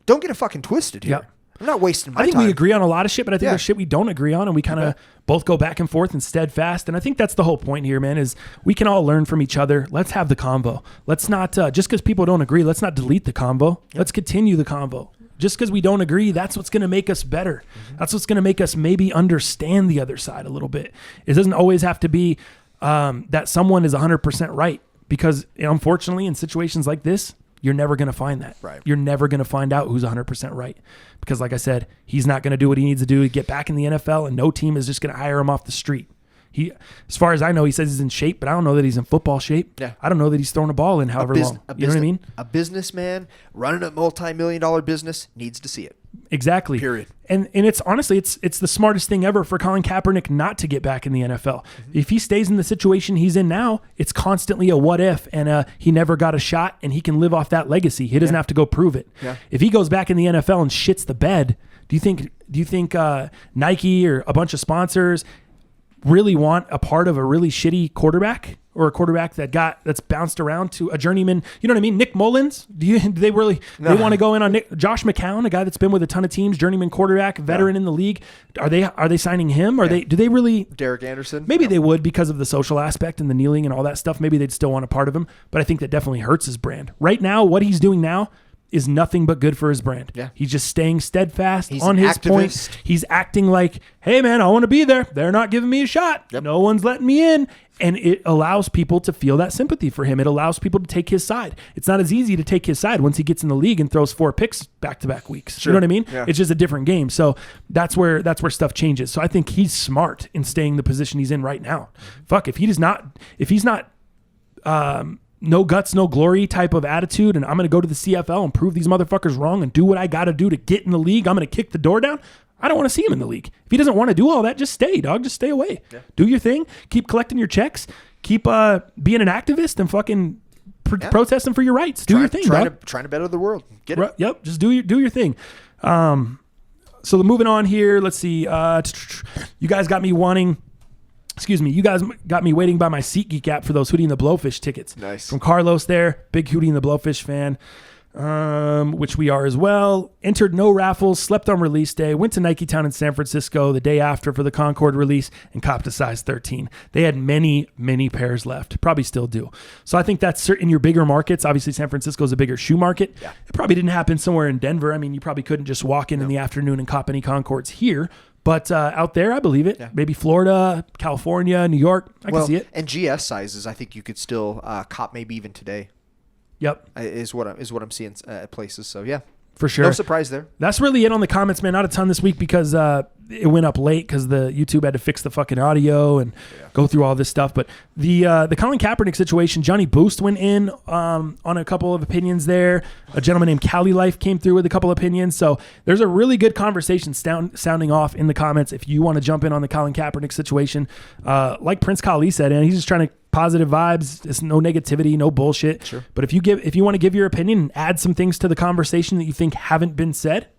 Speaker 2: Don't get it fucking twisted here. I'm not wasting my time.
Speaker 1: I think we agree on a lot of shit, but I think there's shit we don't agree on, and we kind of both go back and forth and steadfast. And I think that's the whole point here, man, is we can all learn from each other. Let's have the convo. Let's not, just because people don't agree, let's not delete the convo. Let's continue the convo. Just because we don't agree, that's what's going to make us better. That's what's going to make us maybe understand the other side a little bit. It doesn't always have to be that someone is 100% right, because unfortunately in situations like this, you're never going to find that.
Speaker 2: Right.
Speaker 1: You're never going to find out who's 100% right. Because like I said, he's not going to do what he needs to do to get back in the NFL, and no team is just going to hire him off the street. He, as far as I know, he says he's in shape, but I don't know that he's in football shape.
Speaker 2: Yeah.
Speaker 1: I don't know that he's thrown a ball in however long. You know what I mean?
Speaker 2: A businessman running a multi-million-dollar business needs to see it.
Speaker 1: Exactly.
Speaker 2: Period.
Speaker 1: And it's honestly, it's the smartest thing ever for Colin Kaepernick not to get back in the NFL. If he stays in the situation he's in now, it's constantly a what if, and he never got a shot, and he can live off that legacy. He doesn't have to go prove it.
Speaker 2: Yeah.
Speaker 1: If he goes back in the NFL and shits the bed, do you think Nike or a bunch of sponsors really want a part of a really shitty quarterback, or a quarterback that's bounced around to a journeyman? You know what I mean? Nick Mullins. Do they really they want to go in on Josh McCown, a guy that's been with a ton of teams, journeyman quarterback, veteran in the league? Are they signing him? Do they really?
Speaker 2: Derek Anderson.
Speaker 1: Maybe they would because of the social aspect and the kneeling and all that stuff. Maybe they'd still want a part of him, but I think that definitely hurts his brand. Right now, what he's doing now is nothing but good for his brand.
Speaker 2: Yeah.
Speaker 1: He's just staying steadfast
Speaker 2: He's
Speaker 1: on his point. He's acting like, hey man, I want to be there. They're not giving me a shot.
Speaker 2: Yep.
Speaker 1: No one's letting me in. And it allows people to feel that sympathy for him. It allows people to take his side. It's not as easy to take his side once he gets in the league and throws 4 picks back-to-back weeks. Sure. You know what I mean?
Speaker 2: Yeah.
Speaker 1: It's just a different game. So that's where stuff changes. So I think he's smart in staying the position he's in right now. Fuck, if he's not no guts, no glory type of attitude, and I'm going to go to the CFL and prove these motherfuckers wrong and do what I got to do to get in the league, I'm going to kick the door down, I don't want to see him in the league. If he doesn't want to do all that, just stay, dog. Just stay away. Yeah. Do your thing. Keep collecting your checks. Keep being an activist and fucking protesting for your rights. Do your thing, dog.
Speaker 2: Trying to better the world. Get it?
Speaker 1: Yep. Just do your thing. So moving on here, let's see. You guys got me wanting Excuse me. You guys got me waiting by my SeatGeek app for those Hootie and the Blowfish tickets.
Speaker 2: Nice.
Speaker 1: From Carlos there, big Hootie and the Blowfish fan. Which we are as well. Entered no raffles, slept on release day, went to Nike Town in San Francisco the day after for the Concord release, and copped a size 13. They had many, many pairs left. Probably still do. So I think that's in your bigger markets. Obviously, San Francisco is a bigger shoe market.
Speaker 2: Yeah.
Speaker 1: It probably didn't happen somewhere in Denver. I mean, you probably couldn't just walk in the afternoon and cop any Concords here. But out there, I believe it. Yeah. Maybe Florida, California, New York. I can see it.
Speaker 2: And GS sizes, I think you could still cop maybe even today.
Speaker 1: Yep,
Speaker 2: is what I'm seeing at places. So yeah,
Speaker 1: for sure.
Speaker 2: No surprise there.
Speaker 1: That's really it on the comments, man. Not a ton this week because it went up late because the YouTube had to fix the fucking audio and go through all this stuff. But the Colin Kaepernick situation, Johnny Boost went in on a couple of opinions there. A gentleman named Cali Life came through with a couple of opinions. So there's a really good conversation sounding off in the comments if you want to jump in on the Colin Kaepernick situation. Like Prince Kali said, and he's just trying to positive vibes. It's no negativity, no bullshit.
Speaker 2: Sure.
Speaker 1: But if you want to give your opinion and add some things to the conversation that you think haven't been said,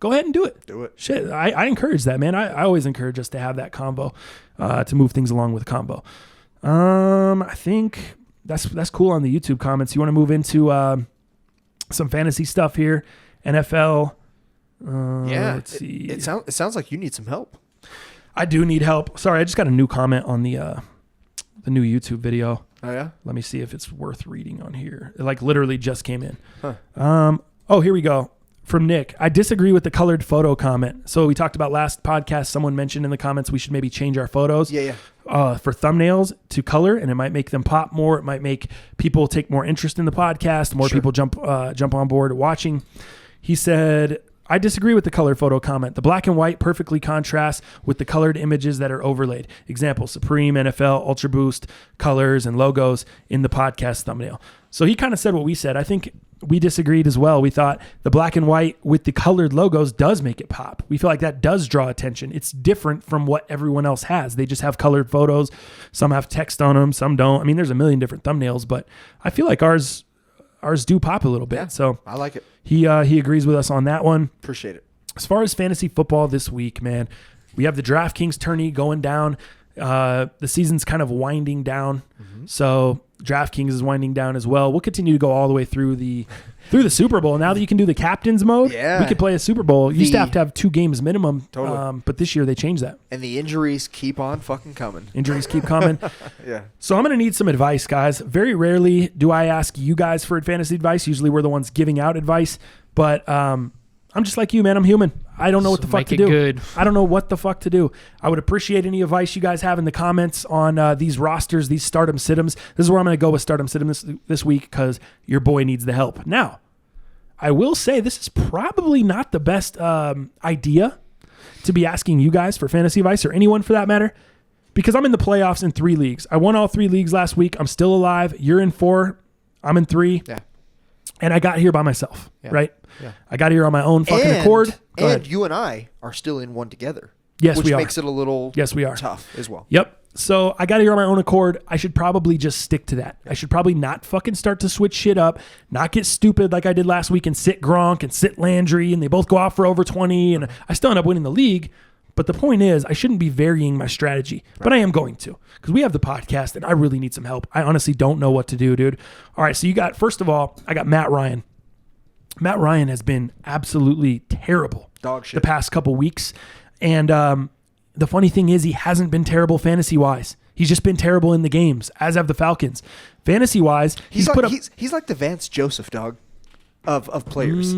Speaker 1: go ahead and do it.
Speaker 2: Do it.
Speaker 1: Shit, I encourage that, man. I always encourage us to have that combo, to move things along with combo. I think that's cool on the YouTube comments. You want to move into some fantasy stuff here, NFL.
Speaker 2: Yeah.
Speaker 1: Let's see.
Speaker 2: It sounds like you need some help.
Speaker 1: I do need help. Sorry, I just got a new comment on the new YouTube video.
Speaker 2: Oh yeah.
Speaker 1: Let me see if it's worth reading on here. It like literally just came in.
Speaker 2: Huh.
Speaker 1: Oh, here we go. From Nick. I disagree with the colored photo comment. So we talked about last podcast. Someone mentioned in the comments we should maybe change our photos.
Speaker 2: Yeah.
Speaker 1: For thumbnails to color, and it might make them pop more. It might make people take more interest in the podcast. More people jump on board watching. He said, I disagree with the colored photo comment. The black and white perfectly contrasts with the colored images that are overlaid. Example, Supreme, NFL, Ultra Boost, colors, and logos in the podcast thumbnail. So he kind of said what we said. I think we disagreed as well. We thought the black and white with the colored logos does make it pop. We feel like that does draw attention. It's different from what everyone else has. They just have colored photos. Some have text on them, some don't. I mean, there's a million different thumbnails, but I feel like ours do pop a little bit.
Speaker 2: Yeah,
Speaker 1: so
Speaker 2: I like it.
Speaker 1: He agrees with us on that one.
Speaker 2: Appreciate it.
Speaker 1: As far as fantasy football this week, man, we have the DraftKings tourney going down. The season's kind of winding down. Mm-hmm. So DraftKings is winding down as well. We'll continue to go all the way through the Super Bowl. Now that you can do the captains mode, we could play a Super Bowl. You used to have to have 2 games minimum.
Speaker 2: Totally.
Speaker 1: But this year they changed that.
Speaker 2: And the injuries keep on fucking coming.
Speaker 1: Injuries keep coming.
Speaker 2: Yeah.
Speaker 1: So I'm going to need some advice, guys. Very rarely do I ask you guys for fantasy advice. Usually we're the ones giving out advice. But I'm just like you, man. I'm human. I don't know what the fuck to do.
Speaker 3: Good.
Speaker 1: I don't know what the fuck to do. I would appreciate any advice you guys have in the comments on these rosters, these stardom situms. This is where I'm going to go with stardom situm this week because your boy needs the help. Now, I will say this is probably not the best idea to be asking you guys for fantasy advice or anyone for that matter because I'm in the playoffs in 3 leagues. I won all 3 leagues last week. I'm still alive. You're in 4. I'm in 3.
Speaker 2: Yeah.
Speaker 1: And I got here by myself, right?
Speaker 2: Yeah.
Speaker 1: I got here on my own fucking accord.
Speaker 2: And you and I are still in one together.
Speaker 1: Yes,
Speaker 2: which
Speaker 1: we are.
Speaker 2: makes it a little tough as well.
Speaker 1: Yep. So I got here on my own accord. I should probably just stick to that. I should probably not fucking start to switch shit up, not get stupid like I did last week and sit Gronk and sit Landry and they both go off for over 20 and I still end up winning the league. But the point is, I shouldn't be varying my strategy, but I am going to because we have the podcast and I really need some help. I honestly don't know what to do, dude. All right, so first of all, I got Matt Ryan. Matt Ryan has been absolutely terrible
Speaker 2: Dog shit.
Speaker 1: the past couple weeks. And the funny thing is he hasn't been terrible fantasy-wise. He's just been terrible in the games, as have the Falcons. Fantasy-wise, he's
Speaker 2: like the Vance Joseph, dog, of players.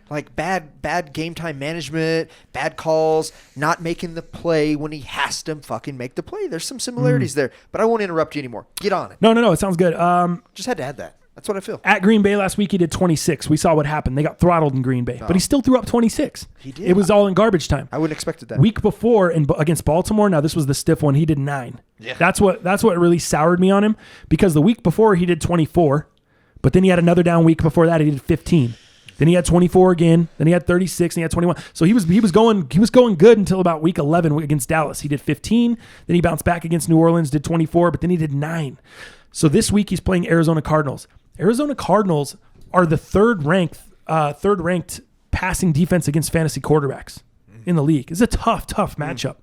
Speaker 2: Like bad game time management, bad calls, not making the play when he has to fucking make the play. There's some similarities there, but I won't interrupt you anymore. Get on it.
Speaker 1: No, it sounds good.
Speaker 2: Just had to add that. That's what I feel.
Speaker 1: At Green Bay last week, he did 26. We saw what happened. They got throttled in Green Bay, but he still threw up 26.
Speaker 2: He did.
Speaker 1: It was all in garbage time.
Speaker 2: I wouldn't expect that.
Speaker 1: Week before against Baltimore, now this was the stiff one, he did 9.
Speaker 2: Yeah.
Speaker 1: That's what really soured me on him because the week before he did 24, but then he had another down week before that, he did 15. Then he had 24 again. Then he had 36. And he had 21. So he was going good until about week 11 against Dallas. He did 15. Then he bounced back against New Orleans, did 24. But then he did 9. So this week he's playing Arizona Cardinals. Arizona Cardinals are the third ranked passing defense against fantasy quarterbacks in the league. It's a tough matchup.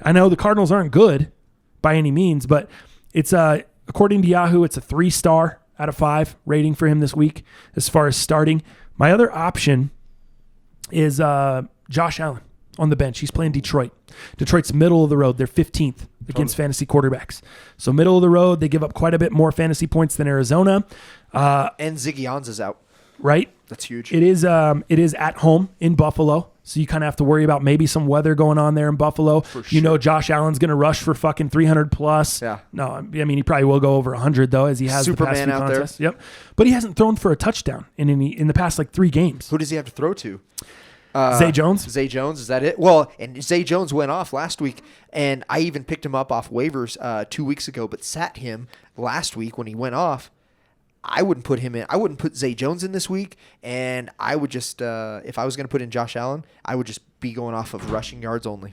Speaker 1: I know the Cardinals aren't good, by any means, but it's according to Yahoo, it's a 3-star out of 5 rating for him this week as far as starting. My other option is Josh Allen on the bench. He's playing Detroit. Detroit's middle of the road. They're 15th against fantasy quarterbacks. So middle of the road, they give up quite a bit more fantasy points than Arizona.
Speaker 2: And Ziggy Ansah's out.
Speaker 1: Right?
Speaker 2: That's huge.
Speaker 1: It is at home in Buffalo. So you kind of have to worry about maybe some weather going on there in Buffalo.
Speaker 2: For sure.
Speaker 1: You know Josh Allen's going to rush for fucking 300 plus.
Speaker 2: Yeah.
Speaker 1: No, I mean, he probably will go over 100 though, as he has
Speaker 2: Superman
Speaker 1: the past few
Speaker 2: out
Speaker 1: contests. Yep. But he hasn't thrown for a touchdown in the past like 3 games.
Speaker 2: Who does he have to throw to?
Speaker 1: Zay Jones?
Speaker 2: Zay Jones, is that it? Well, and Zay Jones went off last week, and I even picked him up off waivers 2 weeks ago, but sat him last week when he went off. I wouldn't put him in. I wouldn't put Zay Jones in this week, and I would just, if I was going to put in Josh Allen, I would just be going off of rushing yards only.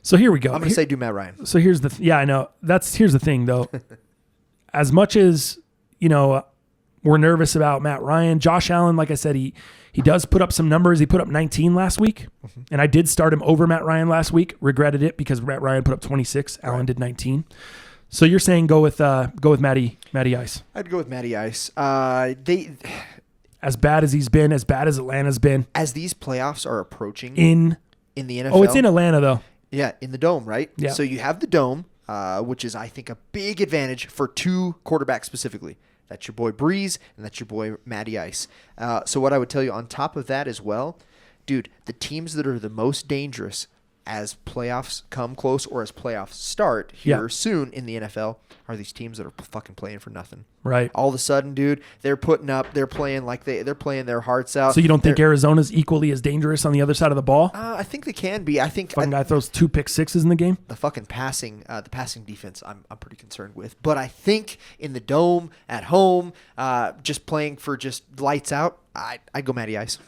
Speaker 1: So here we go.
Speaker 2: I'm going to say do Matt Ryan.
Speaker 1: So here's the I know. Here's the thing though. As much as, we're nervous about Matt Ryan, Josh Allen, like I said, he does put up some numbers. He put up 19 last week, and I did start him over Matt Ryan last week. Regretted it because Matt Ryan put up 26. Allen did 19. So you're saying go with Matty Ice.
Speaker 2: I'd go with Matty Ice.
Speaker 1: As bad as he's been, as bad as Atlanta's been.
Speaker 2: As these playoffs are approaching
Speaker 1: in
Speaker 2: the NFL.
Speaker 1: Oh, it's in Atlanta though.
Speaker 2: Yeah, in the Dome, right?
Speaker 1: Yeah.
Speaker 2: So you have the Dome, which is, I think, a big advantage for 2 quarterbacks specifically. That's your boy Breeze, and that's your boy Matty Ice. So what I would tell you on top of that as well, dude, the teams that are the most dangerous as playoffs come close or as playoffs start here soon in the NFL are these teams that are fucking playing for nothing.
Speaker 1: Right.
Speaker 2: All of a sudden, dude, they're playing like they're playing their hearts out.
Speaker 1: So you don't think Arizona's equally as dangerous on the other side of the ball?
Speaker 2: I think they can be. I think
Speaker 1: fucking guy throws 2 pick-6s in the game.
Speaker 2: The fucking passing defense, I'm pretty concerned with. But I think in the Dome at home, just playing for just lights out, I'd go Matty Ice.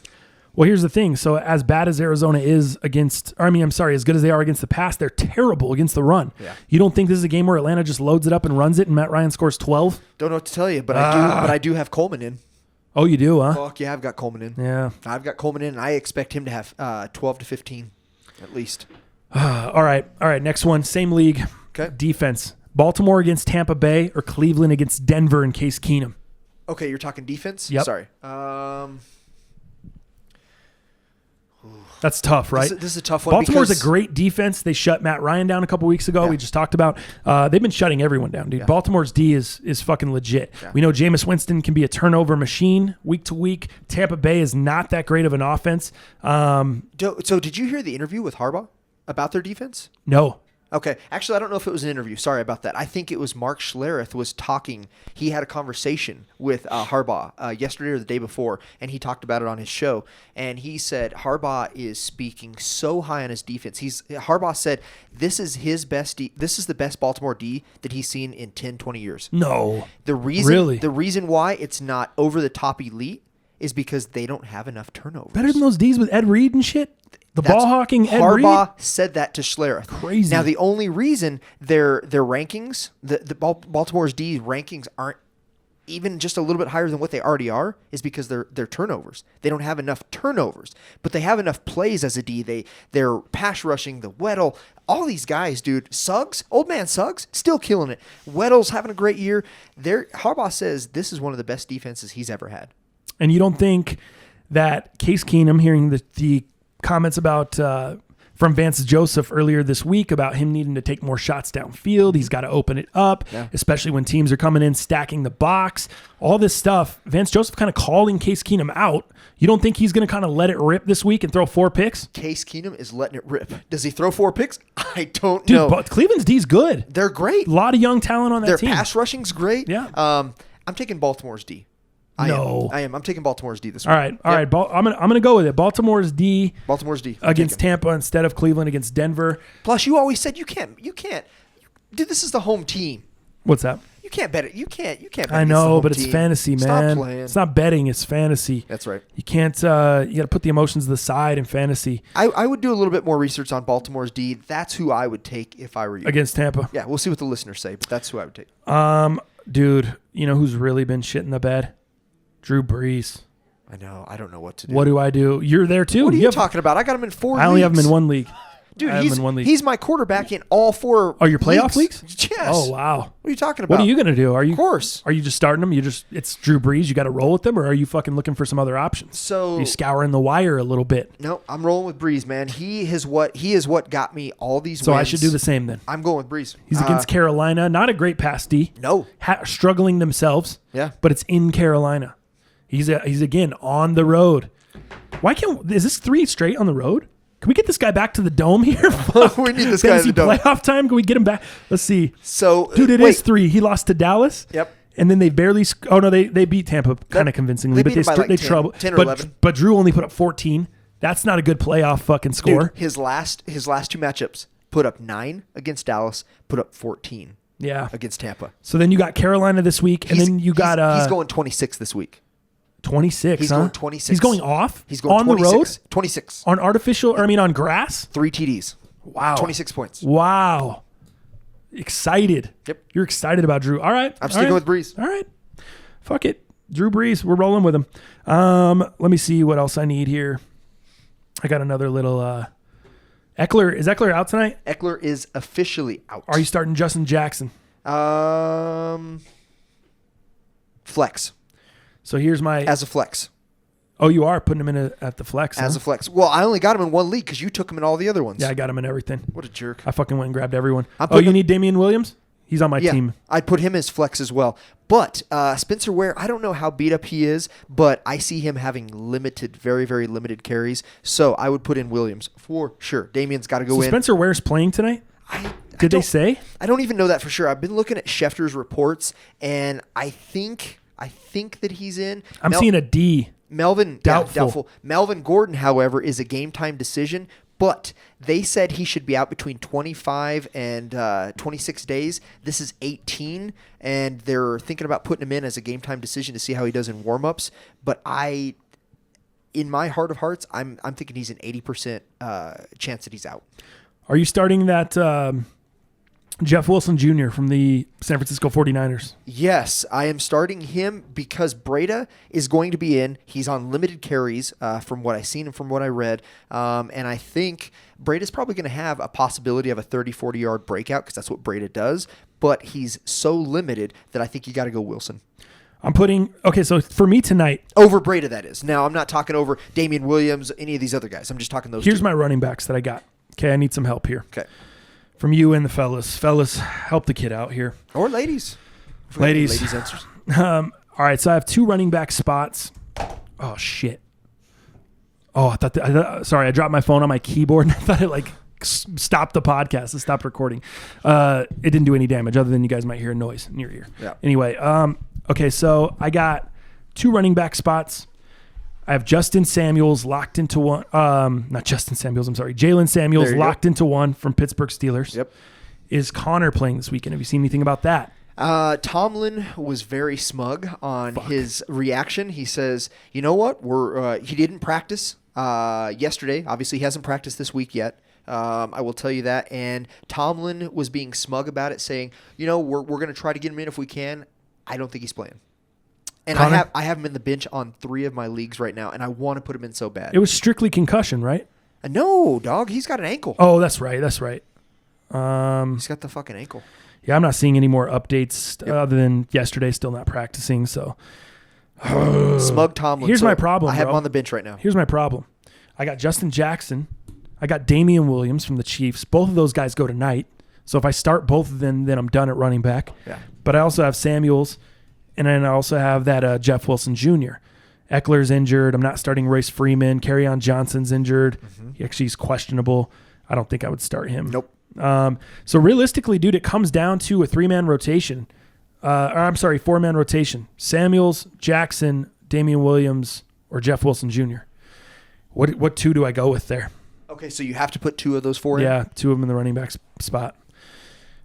Speaker 1: Well, here's the thing. So as bad as Arizona is as good as they are against the pass, they're terrible against the run.
Speaker 2: Yeah.
Speaker 1: You don't think this is a game where Atlanta just loads it up and runs it and Matt Ryan scores 12?
Speaker 2: Don't know what to tell you, but I do have Coleman in.
Speaker 1: Oh, you do, huh?
Speaker 2: Fuck yeah, I've got Coleman in.
Speaker 1: Yeah.
Speaker 2: I've got Coleman in, and I expect him to have 12 to 15 at least.
Speaker 1: All right. Next one, same league.
Speaker 2: Okay.
Speaker 1: Defense. Baltimore against Tampa Bay or Cleveland against Denver and Case Keenum?
Speaker 2: Okay, you're talking defense?
Speaker 1: Yep.
Speaker 2: Sorry.
Speaker 1: That's tough, right?
Speaker 2: This is a tough one.
Speaker 1: Baltimore's a great defense. They shut Matt Ryan down a couple weeks ago.
Speaker 2: Yeah.
Speaker 1: We just talked about. They've been shutting everyone down, dude.
Speaker 2: Yeah.
Speaker 1: Baltimore's D is fucking legit.
Speaker 2: Yeah.
Speaker 1: We know Jameis Winston can be a turnover machine week to week. Tampa Bay is not that great of an offense.
Speaker 2: So did you hear the interview with Harbaugh about their defense?
Speaker 1: No.
Speaker 2: Okay. Actually, I don't know if it was an interview. Sorry about that. I think it was Mark Schlereth was talking. He had a conversation with Harbaugh yesterday or the day before, and he talked about it on his show. And he said Harbaugh is speaking so high on his defense. Harbaugh said this is his best. This is the best Baltimore D that he's seen in 10, 20 years.
Speaker 1: No.
Speaker 2: The reason why it's not over the top elite is because they don't have enough turnovers.
Speaker 1: Better than those Ds with Ed Reed and shit? Ball hawking Ed Reed?
Speaker 2: Harbaugh said that to Schlereth.
Speaker 1: Crazy.
Speaker 2: Now, the only reason their rankings, the Baltimore's D rankings aren't even just a little bit higher than what they already are is because they're turnovers. They don't have enough turnovers, but they have enough plays as a D. They're pass rushing, the Weddle, all these guys, dude. Suggs, old man Suggs, still killing it. Weddle's having a great year. Harbaugh says this is one of the best defenses he's ever had.
Speaker 1: And you don't think that Case Keenum, hearing the comments about from Vance Joseph earlier this week about him needing to take more shots downfield. He's got to open it up, especially when teams are coming in, stacking the box, all this stuff. Vance Joseph kind of calling Case Keenum out. You don't think he's going to kind of let it rip this week and throw 4 picks?
Speaker 2: Case Keenum is letting it rip. Does he throw 4 picks? I don't know.
Speaker 1: But Cleveland's D's good.
Speaker 2: They're great.
Speaker 1: A lot of young talent on that team.
Speaker 2: Their pass rushing's great.
Speaker 1: Yeah.
Speaker 2: I'm taking Baltimore's D. I am. I'm taking Baltimore's D this week.
Speaker 1: All right. I'm gonna go with it. Baltimore's D. Against Tampa instead of Cleveland against Denver.
Speaker 2: Plus, you always said you can't. Dude, this is the home team.
Speaker 1: What's that?
Speaker 2: You can't bet it. You can't bet
Speaker 1: I know, but it's fantasy, man.
Speaker 2: Stop playing.
Speaker 1: It's not betting. It's fantasy.
Speaker 2: That's right.
Speaker 1: You can't. You got to put the emotions to the side in fantasy.
Speaker 2: I would do a little bit more research on Baltimore's D. That's who I would take if I were you.
Speaker 1: Against Tampa.
Speaker 2: Yeah, we'll see what the listeners say, but that's who I would take.
Speaker 1: Dude, you know who's really been shit in the bed? Drew Brees.
Speaker 2: I know. I don't know what to do.
Speaker 1: What do I do? You're there too.
Speaker 2: What are you talking about? I got him in 4 leagues.
Speaker 1: I only have him in 1 league.
Speaker 2: Dude,
Speaker 1: I have him in one league.
Speaker 2: he's my quarterback in all 4.
Speaker 1: Oh, your playoff leagues?
Speaker 2: Yes.
Speaker 1: Oh, wow.
Speaker 2: What are you talking about?
Speaker 1: What are you gonna do?
Speaker 2: Of course.
Speaker 1: Are you just starting him? It's Drew Brees. You got to roll with them, or are you fucking looking for some other options?
Speaker 2: So
Speaker 1: are you scouring the wire a little bit?
Speaker 2: No, I'm rolling with Breeze, man. He is what got me all these
Speaker 1: So
Speaker 2: wins.
Speaker 1: I should do the same then.
Speaker 2: I'm going with Breeze.
Speaker 1: He's against Carolina. Not a great pass D.
Speaker 2: No.
Speaker 1: Struggling themselves.
Speaker 2: Yeah.
Speaker 1: But it's in Carolina. He's again on the road. Is this 3 straight on the road? Can we get this guy back to the dome here?
Speaker 2: We need this guy in
Speaker 1: Fantasy
Speaker 2: the dome.
Speaker 1: playoff time. Can we get him back? Let's see.
Speaker 2: So,
Speaker 1: Dude, it
Speaker 2: wait.
Speaker 1: is 3. He lost to Dallas.
Speaker 2: Yep.
Speaker 1: And then they barely. Oh no, they beat Tampa kind of convincingly,
Speaker 2: they
Speaker 1: but
Speaker 2: beat him by like 10
Speaker 1: trouble.
Speaker 2: 10 or
Speaker 1: but
Speaker 2: 11.
Speaker 1: but Drew only put up 14. That's not a good playoff fucking score.
Speaker 2: Dude, his last 2 matchups put up 9 against Dallas, put up 14
Speaker 1: Yeah.
Speaker 2: against Tampa.
Speaker 1: So then you got Carolina this week, and then you got
Speaker 2: he's going 26 this week.
Speaker 1: 26.
Speaker 2: He's
Speaker 1: huh?
Speaker 2: going 26.
Speaker 1: He's going off.
Speaker 2: He's going
Speaker 1: on
Speaker 2: 26.
Speaker 1: the road
Speaker 2: 26
Speaker 1: on on grass.
Speaker 2: 3 TDs.
Speaker 1: Wow.
Speaker 2: 26 points.
Speaker 1: Wow. Excited.
Speaker 2: Yep.
Speaker 1: You're excited about Drew. All right.
Speaker 2: I'm sticking with Breeze.
Speaker 1: All right. Fuck it. Drew Brees. We're rolling with him. Let me see what else I need here. I got another little Eckler. Is Eckler out tonight?
Speaker 2: Eckler is officially out.
Speaker 1: Are you starting Justin Jackson?
Speaker 2: Flex.
Speaker 1: So here's my
Speaker 2: As a flex.
Speaker 1: Oh, you are putting him in at the flex.
Speaker 2: As
Speaker 1: huh?
Speaker 2: a flex. Well, I only got him in one league because you took him in all the other ones.
Speaker 1: Yeah, I got him in everything.
Speaker 2: What a jerk.
Speaker 1: I fucking went and grabbed everyone.
Speaker 2: I'm
Speaker 1: Oh,
Speaker 2: putting
Speaker 1: you
Speaker 2: him-
Speaker 1: need Damian Williams? He's on my team.
Speaker 2: I'd put him as flex as well. But Spencer Ware, I don't know how beat up he is, but I see him having limited, very, very limited carries. So I would put in Williams for sure. Damian's got to go
Speaker 1: So
Speaker 2: in.
Speaker 1: Spencer Ware's playing tonight? Did they say?
Speaker 2: I don't even know that for sure. I've been looking at Schefter's reports, and I think that he's in.
Speaker 1: I'm seeing a D.
Speaker 2: Melvin,
Speaker 1: Doubtful.
Speaker 2: doubtful. Melvin Gordon, however, is a game time decision, but they said he should be out between 25 and 26 days. This is 18, and they're thinking about putting him in as a game time decision to see how he does in warmups. But in my heart of hearts, I'm thinking he's an 80% chance that he's out.
Speaker 1: Are you starting that Jeff Wilson Jr. from the San Francisco 49ers?
Speaker 2: Yes, I am starting him because Breda is going to be in. He's on limited carries from what I've seen and from what I read. And I think Breda's probably going to have a possibility of a 30, 40-yard breakout because that's what Breda does. But he's so limited that I think you got to go Wilson.
Speaker 1: So for me tonight.
Speaker 2: Over Breda, that is. Now, I'm not talking over Damian Williams, any of these other guys. I'm just talking those
Speaker 1: Here's
Speaker 2: two.
Speaker 1: my running backs that I got. Okay, I need some help here.
Speaker 2: Okay.
Speaker 1: From you and the fellas. Fellas, help the kid out here.
Speaker 2: Or ladies.
Speaker 1: Ladies
Speaker 2: answers.
Speaker 1: All right, so I have 2 running back spots. Oh, shit. Oh, I thought sorry, I dropped my phone on my keyboard and I thought it stopped the podcast. It stopped recording. It didn't do any damage other than you guys might hear a noise in your ear.
Speaker 2: Yeah.
Speaker 1: Anyway, okay, so I got 2 running back spots. I have Justin Samuels locked into one. Not Justin Samuels, I'm sorry. Jalen Samuels locked into one from Pittsburgh Steelers.
Speaker 2: Yep.
Speaker 1: Is Connor playing this weekend? Have you seen anything about that?
Speaker 2: Tomlin was very smug on his reaction. He says, you know what? He didn't practice yesterday. Obviously, he hasn't practiced this week yet. I will tell you that. And Tomlin was being smug about it, saying, we're going to try to get him in if we can. I don't think he's playing. And
Speaker 1: Connor?
Speaker 2: I have him in the bench on 3 of my leagues right now, and I want to put him in so bad.
Speaker 1: It was strictly concussion, right?
Speaker 2: No, dog. He's got an ankle.
Speaker 1: Oh, that's right.
Speaker 2: He's got the fucking ankle.
Speaker 1: Yeah, I'm not seeing any more updates other than yesterday, still not practicing. So,
Speaker 2: Smug Tomlin.
Speaker 1: Here's my problem,
Speaker 2: I have
Speaker 1: bro.
Speaker 2: him on the bench right now.
Speaker 1: Here's my problem. I got Justin Jackson. I got Damian Williams from the Chiefs. Both of those guys go tonight. So if I start both of them, then I'm done at running back.
Speaker 2: Yeah.
Speaker 1: But I also have Samuels, and then I also have that Jeff Wilson Jr. Eckler's injured. I'm not starting Royce Freeman. Kerryon Johnson's injured. He's questionable. I don't think I would start him.
Speaker 2: Nope.
Speaker 1: So realistically, dude, it comes down to a 3-man rotation. 4-man rotation. Samuels, Jackson, Damian Williams, or Jeff Wilson Jr. What 2 do I go with there?
Speaker 2: Okay, so you have to put 2 of those 4 in?
Speaker 1: Yeah, 2 of them in the running back spot.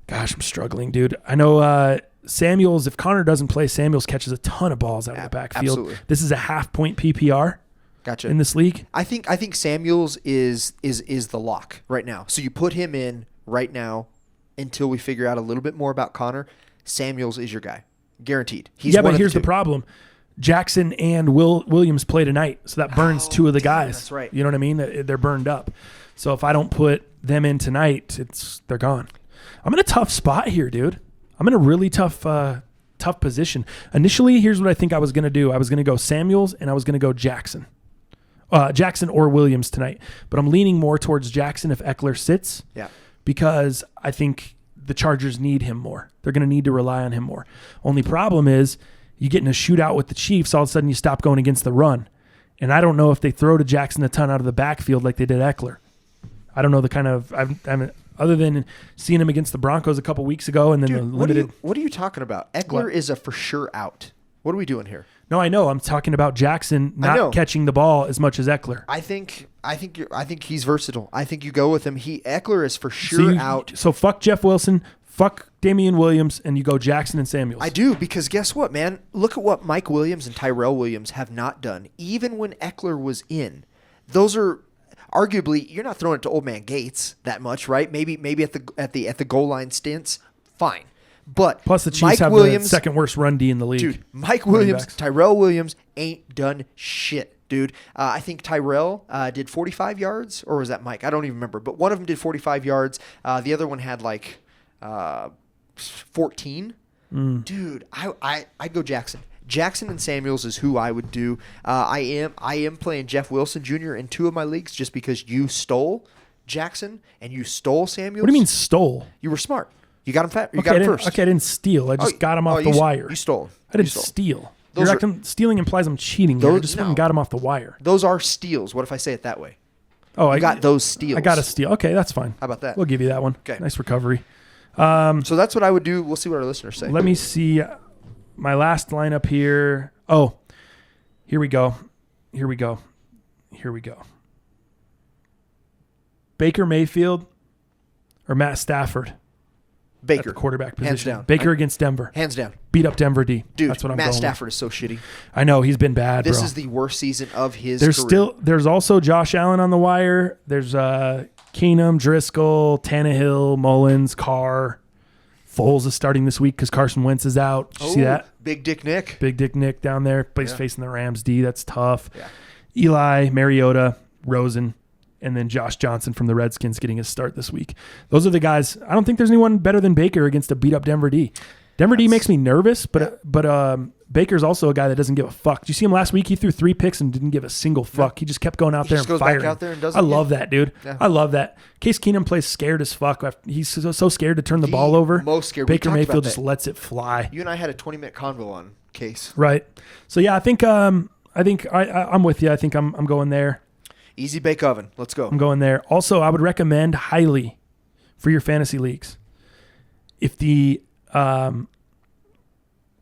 Speaker 1: Gosh, I'm struggling, dude. I know Samuels, if Connor doesn't play, Samuels catches a ton of balls out of the backfield.
Speaker 2: Absolutely.
Speaker 1: This is a half-point PPR.
Speaker 2: Gotcha.
Speaker 1: In this league.
Speaker 2: I think Samuels is the lock right now. So you put him in right now until we figure out a little bit more about Connor. Samuels is your guy. Guaranteed. He's
Speaker 1: but
Speaker 2: one of
Speaker 1: here's
Speaker 2: the
Speaker 1: the
Speaker 2: 2.
Speaker 1: problem. Jackson and Williams play tonight, so that burns 2 of the guys.
Speaker 2: That's right.
Speaker 1: You know what I mean? They're burned up. So if I don't put them in tonight, they're gone. I'm in a tough spot here, dude. I'm in a really tough position. Initially, here's what I think I was going to do. I was going to go Samuels and I was going to go Jackson. Jackson or Williams tonight. But I'm leaning more towards Jackson if Eckler sits.
Speaker 2: Yeah.
Speaker 1: Because I think the Chargers need him more. They're going to need to rely on him more. Only problem is you get in a shootout with the Chiefs, all of a sudden you stop going against the run. And I don't know if they throw to Jackson a ton out of the backfield like they did Eckler. I don't know the kind of other than seeing him against the Broncos a couple weeks ago and then the limited.
Speaker 2: What are you talking about? Eckler is a for sure out. What are we doing here?
Speaker 1: No, I know. I'm talking about Jackson not catching the ball as much as Eckler.
Speaker 2: I think he's versatile. I think you go with him. Eckler is for sure out.
Speaker 1: So fuck Jeff Wilson, fuck Damian Williams, and you go Jackson and Samuels.
Speaker 2: I do, because guess what, man? Look at what Mike Williams and Tyrell Williams have not done. Even when Eckler was in, those are arguably, you're not throwing it to old man Gates that much, right? Maybe at the goal line stints, fine. But
Speaker 1: plus the Chiefs
Speaker 2: Mike
Speaker 1: have
Speaker 2: Williams,
Speaker 1: the second worst run D in the league.
Speaker 2: Dude, Mike Williams, Tyrell Williams ain't done shit, dude. I think Tyrell did 45 yards, or was that Mike? I don't even remember. But one of them did 45 yards. The other one had like 14. Dude, I'd go Jackson. Jackson and Samuels is who I would do. I am playing Jeff Wilson Jr. in 2 of my leagues just because you stole Jackson and you stole Samuels.
Speaker 1: What do you mean stole?
Speaker 2: You were smart. You got him You got him first.
Speaker 1: Okay, I didn't steal. I just got him off the wire.
Speaker 2: You stole.
Speaker 1: I didn't steal. Stealing implies I'm cheating. I just went and got him off the wire.
Speaker 2: Those are steals. What if I say it that way?
Speaker 1: Oh,
Speaker 2: I got those steals.
Speaker 1: I got a steal. Okay, that's fine.
Speaker 2: How about that?
Speaker 1: We'll give you that one.
Speaker 2: Okay.
Speaker 1: Nice recovery.
Speaker 2: So that's what I would do. We'll see what our listeners say.
Speaker 1: Let me see my last lineup here. Oh, here we go. Baker Mayfield or Matt Stafford?
Speaker 2: Baker.
Speaker 1: At the quarterback position.
Speaker 2: Hands down.
Speaker 1: Baker against Denver.
Speaker 2: Hands down.
Speaker 1: Beat up Denver D.
Speaker 2: Dude,
Speaker 1: that's what I'm
Speaker 2: Matt
Speaker 1: going
Speaker 2: Stafford
Speaker 1: with.
Speaker 2: is so shitty.
Speaker 1: I know. He's been bad,
Speaker 2: This
Speaker 1: bro.
Speaker 2: is the worst season of his career.
Speaker 1: There's also Josh Allen on the wire. There's Keenum, Driscoll, Tannehill, Mullins, Carr. Foles is starting this week because Carson Wentz is out. Did you see that?
Speaker 2: Big Dick Nick.
Speaker 1: Big Dick Nick down there. But he's facing the Rams D. That's tough.
Speaker 2: Yeah.
Speaker 1: Eli, Mariota, Rosen, and then Josh Johnson from the Redskins getting his start this week. Those are the guys. I don't think there's anyone better than Baker against a beat-up Denver D. Denver D makes me nervous, but Baker's also a guy that doesn't give a fuck. Did you see him last week? He threw 3 picks and didn't give a single fuck. He just kept going out there and
Speaker 2: goes
Speaker 1: firing.
Speaker 2: Back out there and does
Speaker 1: I love that, dude.
Speaker 2: Yeah.
Speaker 1: I love that. Case Keenum plays scared as fuck. He's so scared to turn the ball over.
Speaker 2: Most scared.
Speaker 1: Baker Mayfield just lets it fly.
Speaker 2: You and I had a 20-minute convo on Case.
Speaker 1: Right. So yeah, I think I'm with you. I think I'm going there.
Speaker 2: Easy bake oven. Let's go.
Speaker 1: I'm going there. Also, I would recommend highly for your fantasy leagues. If the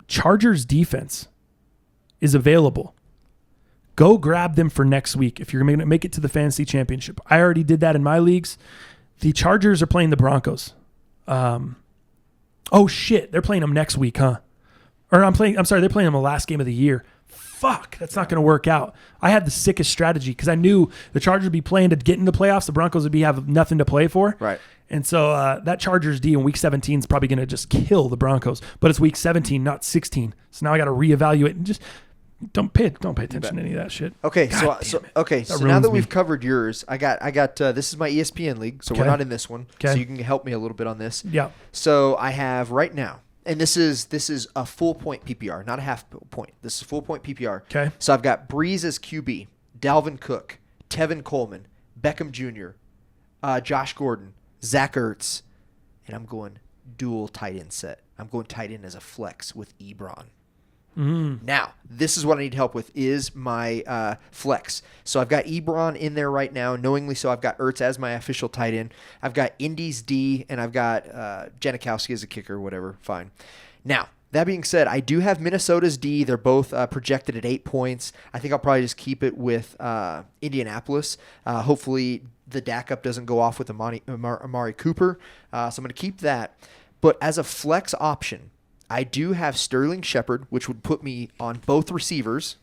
Speaker 1: Chargers defense is available, go grab them for next week if you're going to make it to the fantasy championship. I already did that in my leagues. The Chargers are playing the Broncos. Oh shit, they're playing them next week, huh? Or I'm sorry, they're playing them the last game of the year. Fuck, that's not going to work out. I had the sickest strategy because I knew the Chargers would be playing to get into the playoffs. The Broncos would have nothing to play for.
Speaker 2: Right.
Speaker 1: And so that Chargers D in week 17 is probably going to just kill the Broncos. But it's week 17, not 16. So now I got to reevaluate and just don't pay attention to any of that shit.
Speaker 2: Okay,
Speaker 1: God
Speaker 2: so
Speaker 1: that
Speaker 2: now that
Speaker 1: ruins
Speaker 2: we've
Speaker 1: me.
Speaker 2: covered yours, I got this is my ESPN league, so we're
Speaker 1: Okay.
Speaker 2: not in this one.
Speaker 1: Okay.
Speaker 2: So you can help me a little bit on this.
Speaker 1: Yeah.
Speaker 2: So I have right now, and this is a full point PPR, not a half point. This is full point PPR.
Speaker 1: Okay.
Speaker 2: So I've got Breeze as QB, Dalvin Cook, Tevin Coleman, Beckham Jr., Josh Gordon, Zach Ertz, and I'm going dual tight end set. I'm going tight end as a flex with Ebron. Now, this is what I need help with is my flex. So I've got Ebron in there right now, knowingly so. I've got Ertz as my official tight end. I've got Indy's D, and I've got Janikowski as a kicker, whatever, fine. Now, that being said, I do have Minnesota's D. They're both projected at 8 points. I think I'll probably just keep it with Indianapolis. Hopefully the DAC up doesn't go off with Amari Cooper. So I'm going to keep that. But as a flex option, I do have Sterling Shepard, which would put me on both receivers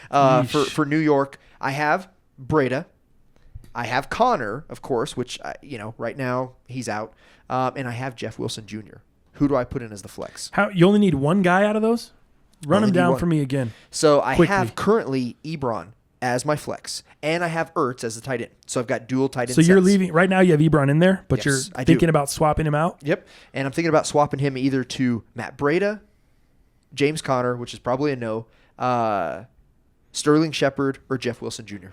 Speaker 2: for New York. I have Breda. I have Connor, of course, which, right now he's out. And I have Jeff Wilson Jr. Who do I put in as the flex?
Speaker 1: You only need one guy out of those? Run
Speaker 2: Only
Speaker 1: him down
Speaker 2: need
Speaker 1: for
Speaker 2: one.
Speaker 1: me again.
Speaker 2: So I
Speaker 1: Quickly.
Speaker 2: have currently Ebron as my flex, and I have Ertz as the tight end. So I've got dual tight end.
Speaker 1: So you're
Speaker 2: sets.
Speaker 1: leaving right now. You have Ebron in there, but
Speaker 2: Yes,
Speaker 1: you're
Speaker 2: I do.
Speaker 1: thinking about swapping him out.
Speaker 2: Yep, and I'm thinking about swapping him either to Matt Breida, James Conner, which is probably a no, Sterling Shepard, or Jeff Wilson Jr.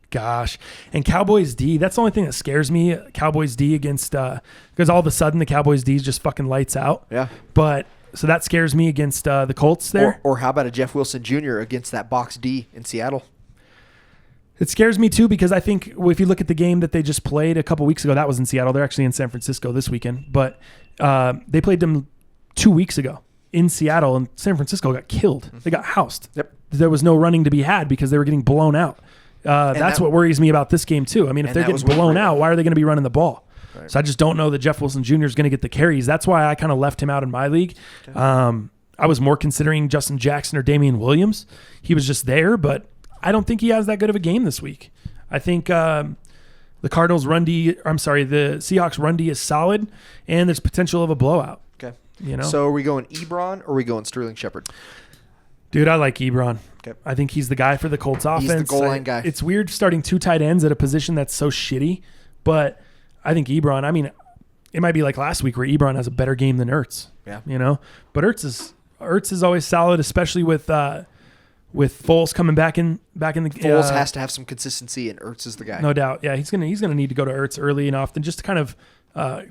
Speaker 1: Gosh, and Cowboys D. That's the only thing that scares me. Cowboys D against because all of a sudden the Cowboys D is just fucking lights out.
Speaker 2: Yeah.
Speaker 1: But so that scares me against the Colts there.
Speaker 2: Or how about a Jeff Wilson Jr. against that box D in Seattle?
Speaker 1: It scares me too because I think if you look at the game that they just played a couple weeks ago, that was in Seattle. They're actually in San Francisco this weekend, but they played them 2 weeks ago in Seattle, and San Francisco got killed. They got housed.
Speaker 2: Yep.
Speaker 1: There was no running to be had because they were getting blown out. That's what worries me about this game too. I mean, if they're getting blown out, why are they going to be running the ball? Right. So I just don't know that Jeff Wilson Jr. is going to get the carries. That's why I kind of left him out in my league. Okay. I was more considering Justin Jackson or Damian Williams. He was just there, but I don't think he has that good of a game this week. I think the Seahawks run D is solid, and there's potential of a blowout.
Speaker 2: Okay.
Speaker 1: So
Speaker 2: are we going Ebron or are we going Sterling Shepard?
Speaker 1: Dude, I like Ebron.
Speaker 2: Okay.
Speaker 1: I think he's the guy for the Colts offense.
Speaker 2: He's the goal line guy.
Speaker 1: It's weird starting two tight ends at a position that's so shitty, but I think Ebron, it might be like last week where Ebron has a better game than Ertz.
Speaker 2: Yeah.
Speaker 1: But Ertz is always solid, especially with Foles coming back in the
Speaker 2: Foles has to have some consistency, and Ertz is the guy.
Speaker 1: No doubt. Yeah, he's gonna need to go to Ertz early and often just to kind of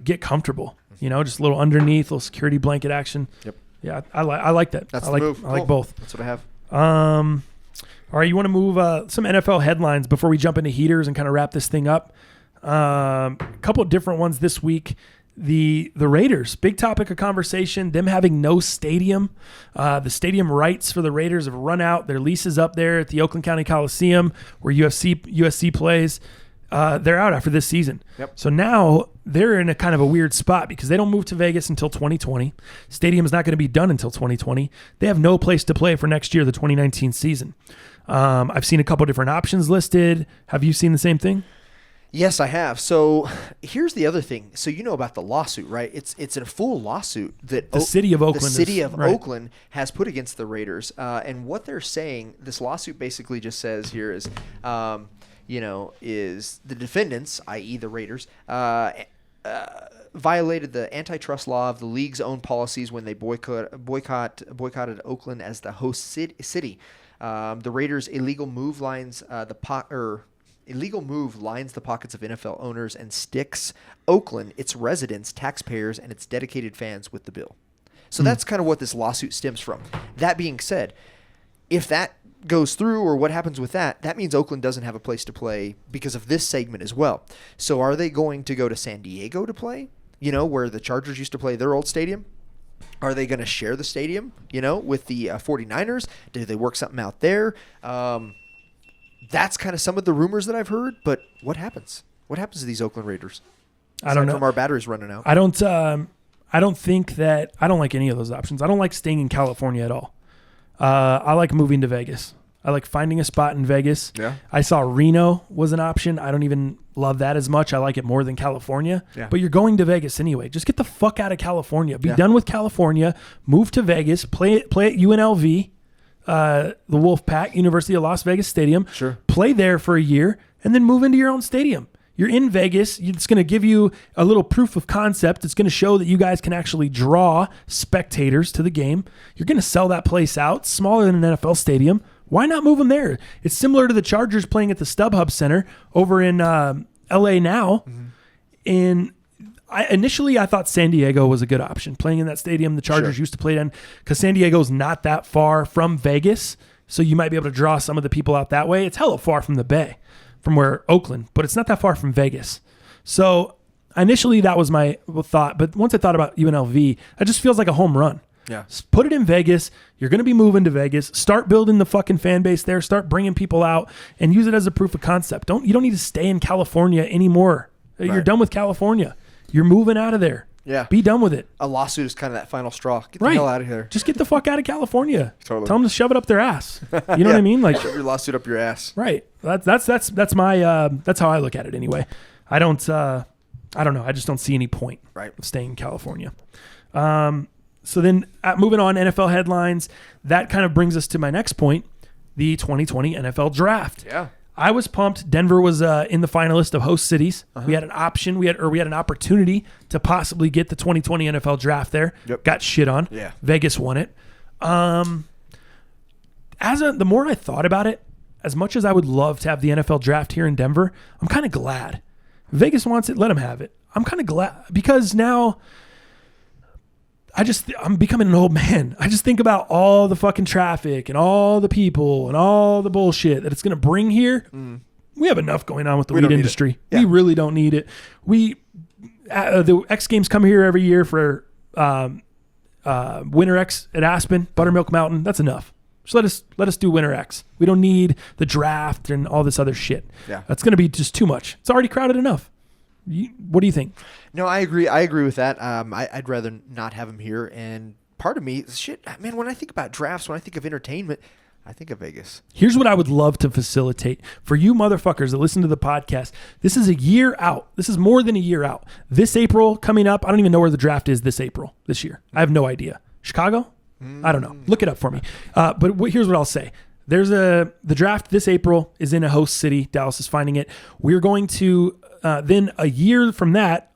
Speaker 1: get comfortable. Just a little underneath, little security blanket action.
Speaker 2: Yep.
Speaker 1: Yeah, I like that.
Speaker 2: That's the move.
Speaker 1: I like both.
Speaker 2: That's what I have.
Speaker 1: All right, you want to move some NFL headlines before we jump into heaters and kind of wrap this thing up? A couple of different ones this week. The Raiders, big topic of conversation, them having no stadium. The stadium rights for the Raiders have run out. Their lease is up there at the Oakland County Coliseum where USC plays. They're out after this season.
Speaker 2: Yep.
Speaker 1: So now they're in a kind of a weird spot because they don't move to Vegas until 2020. Stadium is not going to be done until 2020. They have no place to play for next year, the 2019 season. I've seen a couple different options listed. Have you seen the same thing?
Speaker 2: Yes, I have. So here's the other thing. So you know about the lawsuit, right? It's a full lawsuut that
Speaker 1: the city of Oakland
Speaker 2: Oakland has put against the Raiders. And what they're saying, this lawsuit basically just says here is, is the defendants, i.e. the Raiders, violated the antitrust law of the league's own policies when they boycotted Oakland as the host city. The Raiders' illegal move lines the pockets of NFL owners and sticks Oakland, its residents, taxpayers, and its dedicated fans with the bill. So that's kind of what this lawsuit stems from. That being said, if that goes through or what happens with that means Oakland doesn't have a place to play because of this segment as well. So are they going to go to San Diego to play, where the Chargers used to play their old stadium? Are they going to share the stadium, with the 49ers? Do they work something out there? That's kind of some of the rumors that I've heard, but what happens? What happens to these Oakland Raiders?
Speaker 1: I don't know.
Speaker 2: From our batteries running out.
Speaker 1: I don't think that I don't like any of those options. I don't like staying in California at all. I like moving to Vegas. I like finding a spot in Vegas.
Speaker 2: Yeah.
Speaker 1: I saw Reno was an option. I don't even love that as much. I like it more than California.
Speaker 2: Yeah.
Speaker 1: But you're going to Vegas anyway. Just get the fuck out of California. Be done with California. Move to Vegas. Play at UNLV. The Wolfpack, University of Las Vegas Stadium.
Speaker 2: Sure.
Speaker 1: Play there for a year and then move into your own stadium. You're in Vegas. It's going to give you a little proof of concept. It's going to show that you guys can actually draw spectators to the game. You're going to sell that place out, smaller than an NFL stadium. Why not move them there? It's similar to the Chargers playing at the StubHub Center over in LA now. Mm-hmm. And initially, I thought San Diego was a good option. Playing in that stadium the Chargers used to play in, because San Diego's not that far from Vegas, so you might be able to draw some of the people out that way. It's hella far from the Bay, from where Oakland, but it's not that far from Vegas. So initially, that was my thought. But once I thought about UNLV, it just feels like a home run.
Speaker 2: Yeah.
Speaker 1: Put it in Vegas. You're going to be moving to Vegas. Start building the fucking fan base there. Start bringing people out and use it as a proof of concept. You don't need to stay in California anymore. Right. You're done with California. You're moving out of there.
Speaker 2: Yeah.
Speaker 1: Be done with it.
Speaker 2: A lawsuit is kind of that final straw. Get the hell out of here.
Speaker 1: Just get the fuck out of California.
Speaker 2: Totally.
Speaker 1: Tell them to shove it up their ass. You know what I mean? Like,
Speaker 2: shove your lawsuit up your ass.
Speaker 1: Right. That's my that's how I look at it anyway. I don't know. I just don't see any point of staying in California. So then moving on, NFL headlines, that kind of brings us to my next point. the 2020 NFL Draft.
Speaker 2: Yeah.
Speaker 1: I was pumped. Denver was in the finalist of host cities. We had an option. We had an opportunity to possibly get the 2020 NFL Draft there.
Speaker 2: Yep.
Speaker 1: Got shit on.
Speaker 2: Yeah.
Speaker 1: Vegas won it. The more I thought about it, as much as I would love to have the NFL Draft here in Denver, I'm kind of glad. Vegas wants it. Let them have it. I'm kind of glad because now I'm becoming an old man. I just think about all the fucking traffic and all the people and all the bullshit that it's going to bring here. We have enough going on with the weed industry.
Speaker 2: Yeah.
Speaker 1: We really don't need it. The X Games come here every year for Winter X at Aspen, Buttermilk Mountain. That's enough. Just let us do Winter X. We don't need the draft and all this other shit.
Speaker 2: Yeah.
Speaker 1: That's going to be just too much. It's already crowded enough. What do you think?
Speaker 2: No, I agree. I agree with that. I'd rather not have him here. And part of me, man, when I think about drafts, when I think of entertainment, I think of Vegas.
Speaker 1: Here's what I would love to facilitate for you motherfuckers that listen to the podcast. This is a year out. This is more than a year out. This April coming up, I don't even know where the draft is this year. I have no idea. Chicago? I don't know. Look it up for me. But here's what I'll say. The draft this April is in a host city. Dallas is finding it. We're going to, then a year from that,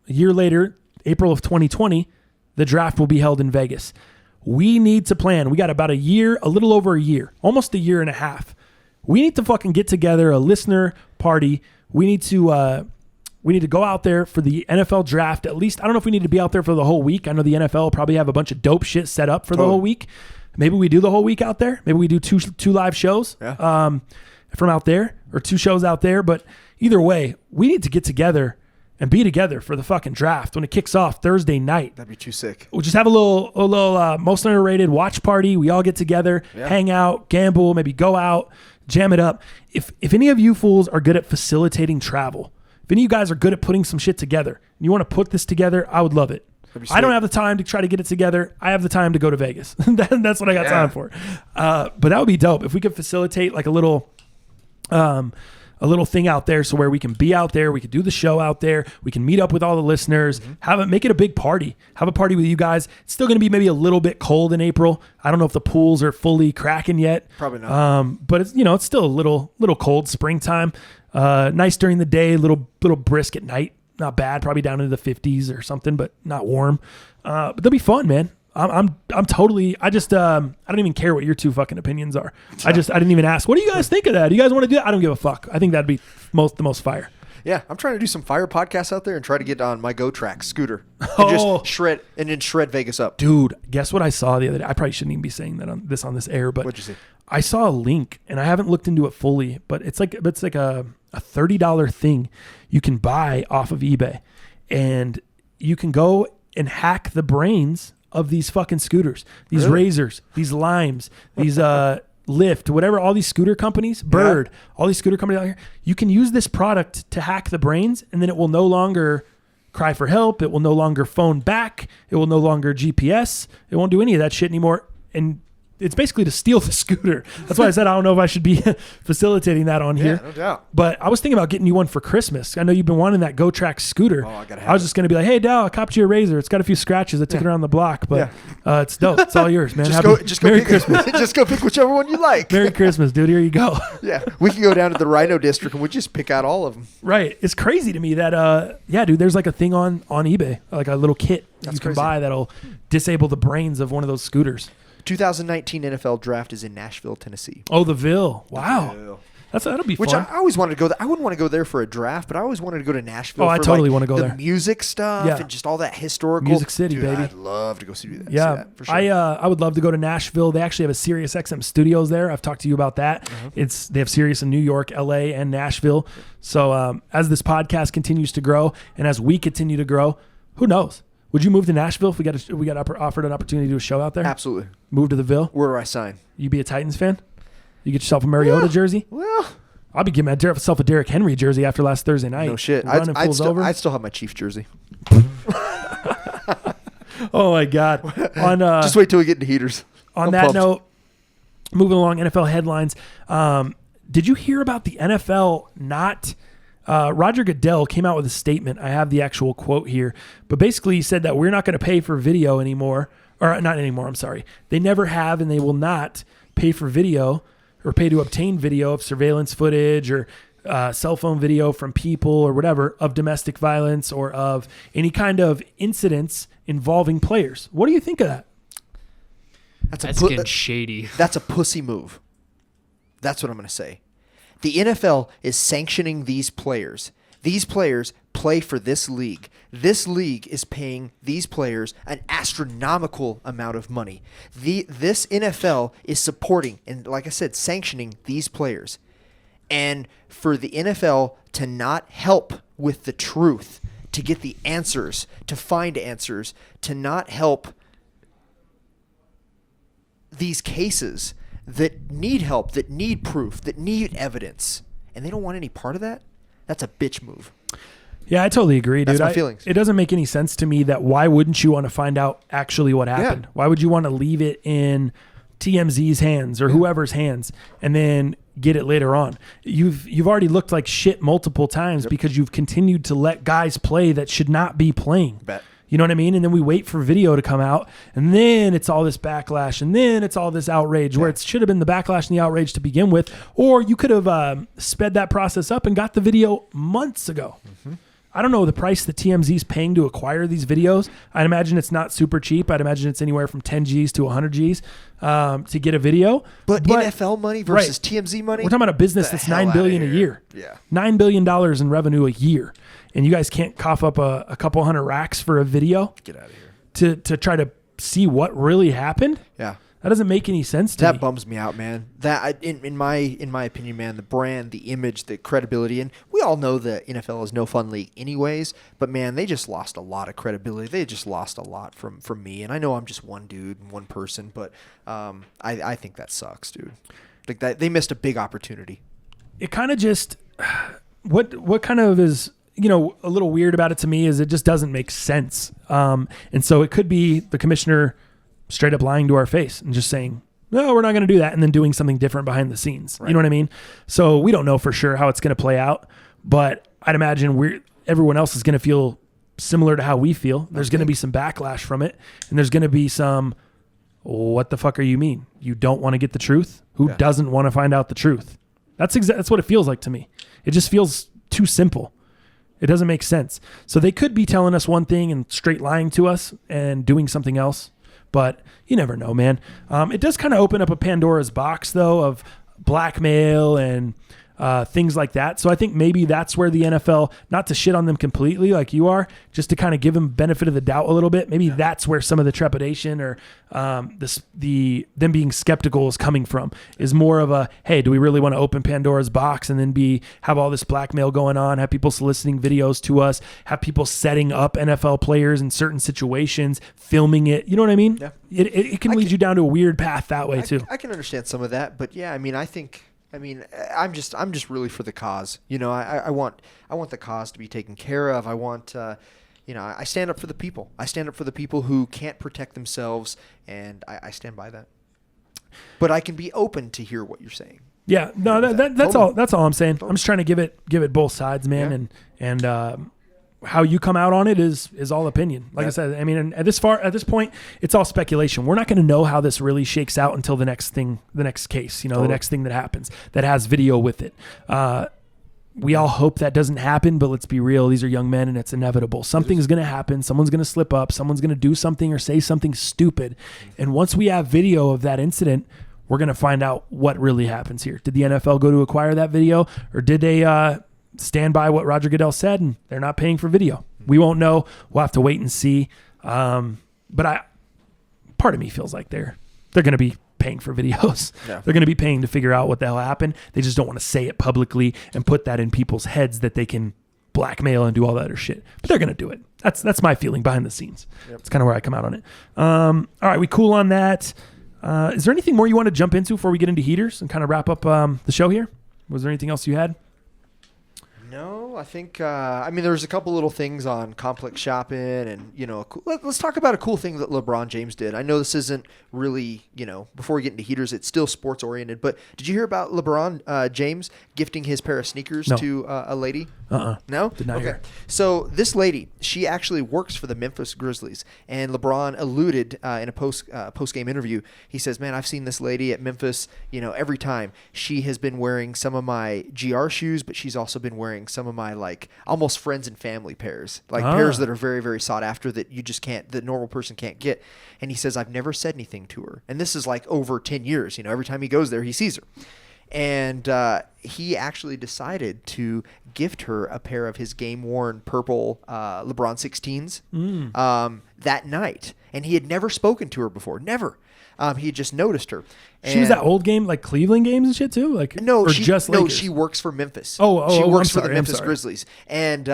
Speaker 1: a year later, April of 2020, the draft will be held in Vegas. We need to plan. We got about a year, a little over a year, almost a year and a half. We need to fucking get together a listener party. We need to go out there for the NFL draft. At least, I don't know if we need to be out there for the whole week. I know the NFL will probably have a bunch of dope shit set up for the whole week. Maybe we do the whole week out there. Maybe we do two live shows from out there or 2 shows out there. But either way, we need to get together and be together for the fucking draft when it kicks off Thursday night.
Speaker 2: That'd be too sick.
Speaker 1: We'll just have a little most underrated watch party. We all get together, hang out, gamble, maybe go out, jam it up. If any of you fools are good at facilitating travel, if any of you guys are good at putting some shit together and you want to put this together, I would love it. I don't have the time to try to get it together. I have the time to go to Vegas. That's what I got time for. But that would be dope if we could facilitate like a little thing out there, so where we can be out there, we could do the show out there, we can meet up with all the listeners, make it a big party. Have a party with you guys. It's still going to be maybe a little bit cold in April. I don't know if the pools are fully cracking yet.
Speaker 2: Probably not.
Speaker 1: But it's still a little cold springtime. Nice during the day, little brisk at night. Not bad, probably down into the 50s or something, but not warm. But they'll be fun, man. I'm totally. I don't even care what your 2 fucking opinions are. I didn't even ask. What do you guys think of that? Do you guys want to do that? I don't give a fuck. I think that'd be the most fire.
Speaker 2: Yeah, I'm trying to do some fire podcasts out there and try to get on my Go Track scooter and just shred Vegas up.
Speaker 1: Dude, guess what I saw the other day? I probably shouldn't even be saying that on this air, but
Speaker 2: What'd you see?
Speaker 1: I saw a link and I haven't looked into it fully, but it's like a $30 thing you can buy off of eBay, and you can go and hack the brains of these fucking scooters, these Razors, these Limes, these Lyft, whatever, all these scooter companies, Bird, all these scooter companies out here. You can use this product to hack the brains, and then it will no longer cry for help. It will no longer phone back. It will no longer GPS. It won't do any of that shit anymore. And it's basically to steal the scooter. That's why I said I don't know if I should be facilitating that on here.
Speaker 2: Yeah, no doubt.
Speaker 1: But I was thinking about getting you one for Christmas. I know you've been wanting that Go Track scooter.
Speaker 2: Oh, I gotta have
Speaker 1: I was just going to be like, hey, Dal, I copped you a Razor. It's got a few scratches. I took it around the block, but it's dope. It's all yours, man. Merry Christmas.
Speaker 2: Just go pick whichever one you like.
Speaker 1: Merry Christmas, dude. Here you go.
Speaker 2: Yeah, we can go down to the Rhino District and we just pick out all of them.
Speaker 1: Right. It's crazy to me that, dude, there's like a thing on eBay, like a little kit you can buy that'll disable the brains of one of those scooters.
Speaker 2: 2019 NFL Draft is in Nashville, Tennessee.
Speaker 1: Oh, the Ville. Wow. That'll be fun.
Speaker 2: Which I always wanted to go there. I wouldn't want to go there for a draft, but I always wanted to go to Nashville.
Speaker 1: Oh, I totally want to go
Speaker 2: the
Speaker 1: there.
Speaker 2: Music stuff and just all that historical.
Speaker 1: Music City,
Speaker 2: Dude,
Speaker 1: baby.
Speaker 2: I'd love to go see that.
Speaker 1: Yeah,
Speaker 2: see that, for sure.
Speaker 1: I would love to go to Nashville. They actually have a Sirius XM studios there. I've talked to you about that. They have Sirius in New York, LA, and Nashville. So as this podcast continues to grow and as we continue to grow, who knows? Would you move to Nashville if we got offered an opportunity to do a show out there?
Speaker 2: Absolutely.
Speaker 1: Move to the Ville?
Speaker 2: Where do I sign?
Speaker 1: You be a Titans fan? You get yourself a Mariota jersey?
Speaker 2: Well,
Speaker 1: I'll be getting myself a Derrick Henry jersey after last Thursday night.
Speaker 2: no shit. I'd still have my Chiefs jersey.
Speaker 1: Oh my God.
Speaker 2: Just wait till we get into heaters.
Speaker 1: On that note, moving along, NFL headlines. Did you hear about the NFL not... Roger Goodell came out with a statement. I have the actual quote here, but basically he said that we're not going to pay for video anymore, or not anymore. I'm sorry. They never have, and they will not pay for video or pay to obtain video of surveillance footage or cell phone video from people or whatever of domestic violence or of any kind of incidents involving players. What do you think of that?
Speaker 3: That's getting shady.
Speaker 2: That's a pussy move. That's what I'm going to say. The NFL is sanctioning these players. These players play for this league. This league is paying these players an astronomical amount of money. This NFL is supporting and, like I said, sanctioning these players. And for the NFL to not help with the truth, to get the answers, to find answers, to not help these cases that need help, that need proof, that need evidence, and they don't want any part of that, that's a bitch move.
Speaker 1: Yeah, I totally agree, dude.
Speaker 2: That's my feelings.
Speaker 1: It doesn't make any sense to me that why wouldn't you want to find out actually what happened?
Speaker 2: Yeah.
Speaker 1: Why would you want to leave it in TMZ's hands or whoever's hands and then get it later on? You've already looked like shit multiple times because you've continued to let guys play that should not be playing.
Speaker 2: Bet.
Speaker 1: You know what I mean? And then we wait for video to come out, and then it's all this backlash, and then it's all this outrage where it should have been the backlash and the outrage to begin with, or you could have sped that process up and got the video months ago. Mm-hmm. I don't know the price that TMZ's paying to acquire these videos. I'd imagine it's not super cheap. I'd imagine it's anywhere from 10 G's to 100 G's to get a video.
Speaker 2: But NFL money versus
Speaker 1: right.
Speaker 2: TMZ money?
Speaker 1: We're talking about a business that's $9 billion a year.
Speaker 2: Yeah.
Speaker 1: $9 billion in revenue a year. And you guys can't cough up a couple hundred racks for a video?
Speaker 2: Get out of here.
Speaker 1: To try to see what really happened?
Speaker 2: Yeah.
Speaker 1: That doesn't make any sense to me.
Speaker 2: That bums me out, man. That in my opinion, man, the brand, the image, the credibility, and we all know the NFL is no fun league anyways, but man, they just lost a lot of credibility. They just lost a lot from me, and I know I'm just one dude and one person, but I think that sucks, dude. Like that they missed a big opportunity.
Speaker 1: It kind of just what kind of is a little weird about it to me is it just doesn't make sense. And so it could be the commissioner straight up lying to our face and just saying, no, we're not going to do that. And then doing something different behind the scenes. Right. You know what I mean? So we don't know for sure how it's going to play out, but I'd imagine everyone else is going to feel similar to how we feel. There's going to be some backlash from it. And there's going to be some, what the fuck are you mean? You don't want to get the truth? Who doesn't want to find out the truth? That's what it feels like to me. It just feels too simple. It doesn't make sense. So they could be telling us one thing and straight lying to us and doing something else. But you never know, man. It does kind of open up a Pandora's box, though, of blackmail and things like that. So I think maybe that's where the NFL, not to shit on them completely like you are, just to kind of give them benefit of the doubt a little bit. Maybe that's where some of the trepidation or them being skeptical is coming from, is more of a, hey, do we really want to open Pandora's box and then have all this blackmail going on, have people soliciting videos to us, have people setting up NFL players in certain situations, filming it. You know what I mean? Yeah. It can lead you down to a weird path that way too.
Speaker 2: I can understand some of that, but yeah, I mean, I'm just really for the cause. I want the cause to be taken care of. I want, I stand up for the people. I stand up for the people who can't protect themselves, and I stand by that. But I can be open to hear what you're saying.
Speaker 1: Yeah, no, that's all. That's all I'm saying. I'm just trying to give it both sides, man, and how you come out on it is all opinion. Like I said, I mean, at this point, it's all speculation. We're not going to know how this really shakes out until the next case, the next thing that happens that has video with it. We all hope that doesn't happen, but let's be real. These are young men and it's inevitable. Something's going to happen. Someone's going to slip up. Someone's going to do something or say something stupid. And once we have video of that incident, we're going to find out what really happens here. Did the NFL go to acquire that video, or did they, stand by what Roger Goodell said and they're not paying for video? We won't know. We'll have to wait and see. But part of me feels like they're going to be paying for videos. Yeah. They're going to be paying to figure out what the hell happened. They just don't want to say it publicly and put that in people's heads that they can blackmail and do all that other shit. But they're going to do it. That's my feeling behind the scenes. Yep. That's kind of where I come out on it. All right, we cool on that. Is there anything more you want to jump into before we get into heaters and kind of wrap up the show here? Was there anything else you had?
Speaker 2: No, Well, I think there's a couple little things on complex shopping, and let's talk about a cool thing that LeBron James did. I know this isn't really before we get into heaters, it's still sports oriented. But did you hear about LeBron James gifting his pair of sneakers to a lady? No,
Speaker 1: did not hear.
Speaker 2: So this lady, she actually works for the Memphis Grizzlies, and LeBron alluded in a post game interview. He says, "Man, I've seen this lady at Memphis. Every time she has been wearing some of my GR shoes, but she's also been wearing some of my like almost friends and family pairs, like pairs that are very, very sought after that you just can't, the normal person can't get." And he says, "I've never said anything to her." And this is like over 10 years. Every time he goes there, he sees her. And he actually decided to gift her a pair of his game-worn purple LeBron 16s that night. And he had never spoken to her before. Never. He had just noticed her.
Speaker 1: She was at old game, like Cleveland games and shit too?
Speaker 2: She works for Memphis. She works for the Memphis Grizzlies. And,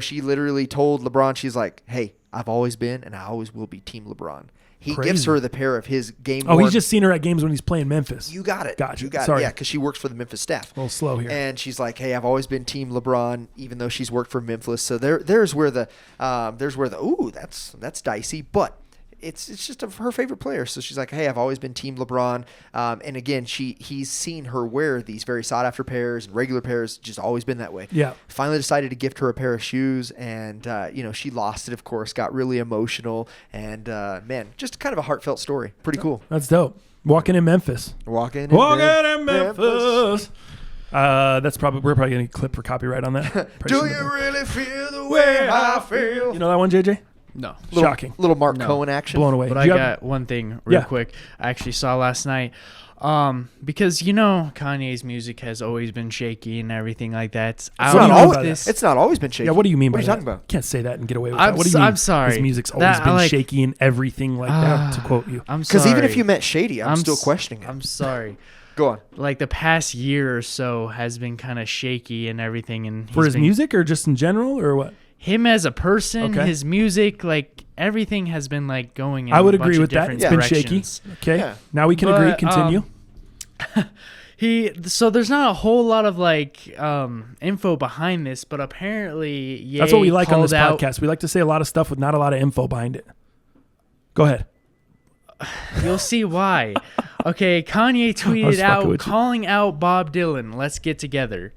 Speaker 2: she literally told LeBron, she's like, "Hey, I've always been and I always will be Team LeBron." He gives her the pair of his game.
Speaker 1: Oh, he's just seen her at games when he's playing Memphis.
Speaker 2: You got it.
Speaker 1: Gotcha.
Speaker 2: You got
Speaker 1: Sorry.
Speaker 2: it. Yeah, because she works for the Memphis staff.
Speaker 1: A little slow here.
Speaker 2: And she's like, "Hey, I've always been Team LeBron, even though she's worked for Memphis." So there's where the that's dicey, but it's just her favorite player. So she's like, "Hey, I've always been Team LeBron." And again, he's seen her wear these very sought after pairs and regular pairs, just always been that way.
Speaker 1: Yeah.
Speaker 2: Finally decided to gift her a pair of shoes, and she lost it, of course, got really emotional, and man, just kind of a heartfelt story. Pretty cool.
Speaker 1: That's dope. Walking in Memphis.
Speaker 2: Walking in Memphis.
Speaker 1: That's probably we're probably getting a clip for copyright on that.
Speaker 2: Do you really feel the way I feel?
Speaker 1: You know that one, JJ?
Speaker 3: No.
Speaker 1: Shocking.
Speaker 2: Little Mark Cohen action.
Speaker 1: Blown away.
Speaker 3: But I got one thing real quick I actually saw last night. Because Kanye's music has always been shaky and everything like that.
Speaker 2: It's not always been shaky.
Speaker 1: Yeah, what do you mean by
Speaker 2: what are you talking about?
Speaker 1: You can't say that and get away with that. What do you mean?
Speaker 3: I'm sorry.
Speaker 1: His music's always been shaky and everything like that, to quote you.
Speaker 3: I'm sorry.
Speaker 2: Because even if you meant shady, I'm still questioning it.
Speaker 3: I'm sorry.
Speaker 2: Go on.
Speaker 3: Like the past year or so has been kind of shaky and everything. And
Speaker 1: for his music or just in general or what?
Speaker 3: Him as a person, his music, like everything has been like going in
Speaker 1: I would
Speaker 3: a bunch
Speaker 1: agree
Speaker 3: of
Speaker 1: with that.
Speaker 3: different
Speaker 1: It's been
Speaker 3: directions.
Speaker 1: shaky. Okay. Yeah. Now we can agree. Continue.
Speaker 3: So there's not a whole lot of like info behind this, but apparently Ye
Speaker 1: that's what we like on this
Speaker 3: out,
Speaker 1: podcast. We like to say a lot of stuff with not a lot of info behind it. Go ahead.
Speaker 3: You'll see why. Okay, Kanye tweeted out calling out Bob Dylan. Let's get together.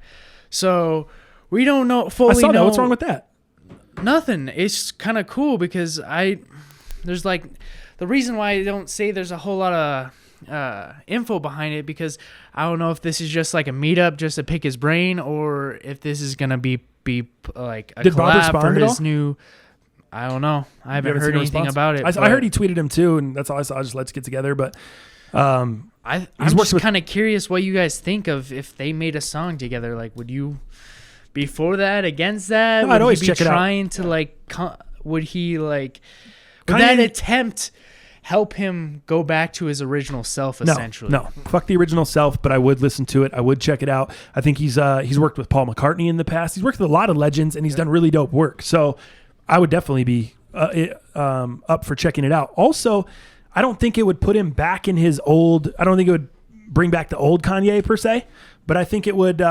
Speaker 3: So we don't know fully.
Speaker 1: I saw that. What's wrong with that?
Speaker 3: Nothing. It's kind of cool because there's like the reason why I don't say there's a whole lot of info behind it, because I don't know if this is just like a meetup just to pick his brain, or if this is gonna be like a collab for his new. I don't know. I haven't heard anything about it.
Speaker 1: I heard he tweeted him too, and that's all I saw. Just let's get together. But
Speaker 3: I'm just kind of curious what you guys think of if they made a song together. Like, would you be for that, against that?
Speaker 1: No, I'd always check it out.
Speaker 3: Trying to like, would he like? Would that attempt help him go back to his original self? Essentially,
Speaker 1: no, fuck the original self. But I would listen to it. I would check it out. I think he's worked with Paul McCartney in the past. He's worked with a lot of legends, and he's done really dope work. So I would definitely be up for checking it out. Also, I don't think it would put him back in his old. I don't think it would bring back the old Kanye per se, but I think it would.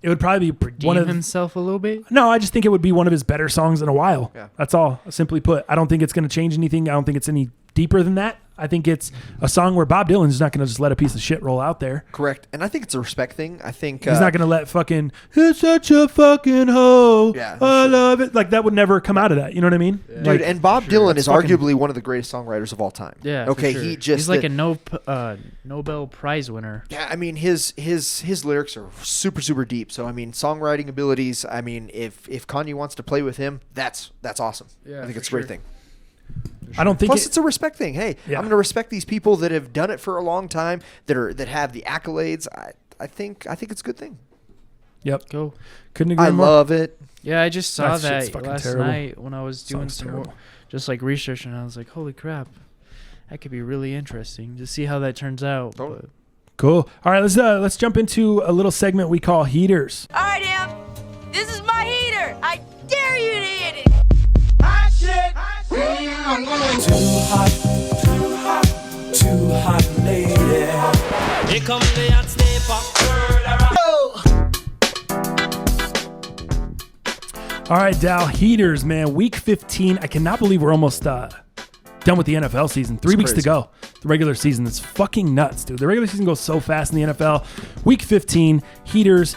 Speaker 1: It would probably be one of
Speaker 3: himself a little bit.
Speaker 1: No, I just think it would be one of his better songs in a while.
Speaker 2: Yeah.
Speaker 1: That's all. Simply put, I don't think it's going to change anything. I don't think it's any deeper than that. I think it's a song where Bob Dylan's not going to just let a piece of shit roll out there.
Speaker 2: Correct. And I think it's a respect thing. I think
Speaker 1: he's not going to let fucking "it's such a fucking hoe, I love it." Like that would never come out of that. You know what I mean?
Speaker 2: Yeah. Dude, and Bob Dylan is arguably one of the greatest songwriters of all time.
Speaker 3: Yeah.
Speaker 2: Okay.
Speaker 3: Sure.
Speaker 2: He's
Speaker 3: like a Nobel Prize winner.
Speaker 2: Yeah. I mean, his lyrics are super, super deep. So I mean, songwriting abilities. I mean, if Kanye wants to play with him, that's awesome. Yeah, I think it's a great thing.
Speaker 1: I don't think.
Speaker 2: Plus, it's a respect thing. Hey, I'm going to respect these people that have done it for a long time, that have the accolades. I think it's a good thing.
Speaker 1: Yep.
Speaker 3: Cool.
Speaker 1: Couldn't agree more.
Speaker 2: I love it.
Speaker 3: Yeah, I just saw that
Speaker 1: last
Speaker 3: night when I was doing some more, just like research, and I was like, holy crap, that could be really interesting to see how that turns out.
Speaker 2: Totally.
Speaker 1: Cool. All right, let's jump into a little segment we call Heaters.
Speaker 7: All right, Em, this is my heater. I dare you to hit it.
Speaker 8: Too hot, lady. Here comes the hot stepper.
Speaker 1: All right, Dal, heaters, man. Week 15. I cannot believe we're almost done with the NFL season. 3 weeks to go. The regular season. It's fucking nuts, dude. The regular season goes so fast in the NFL. Week 15, heaters.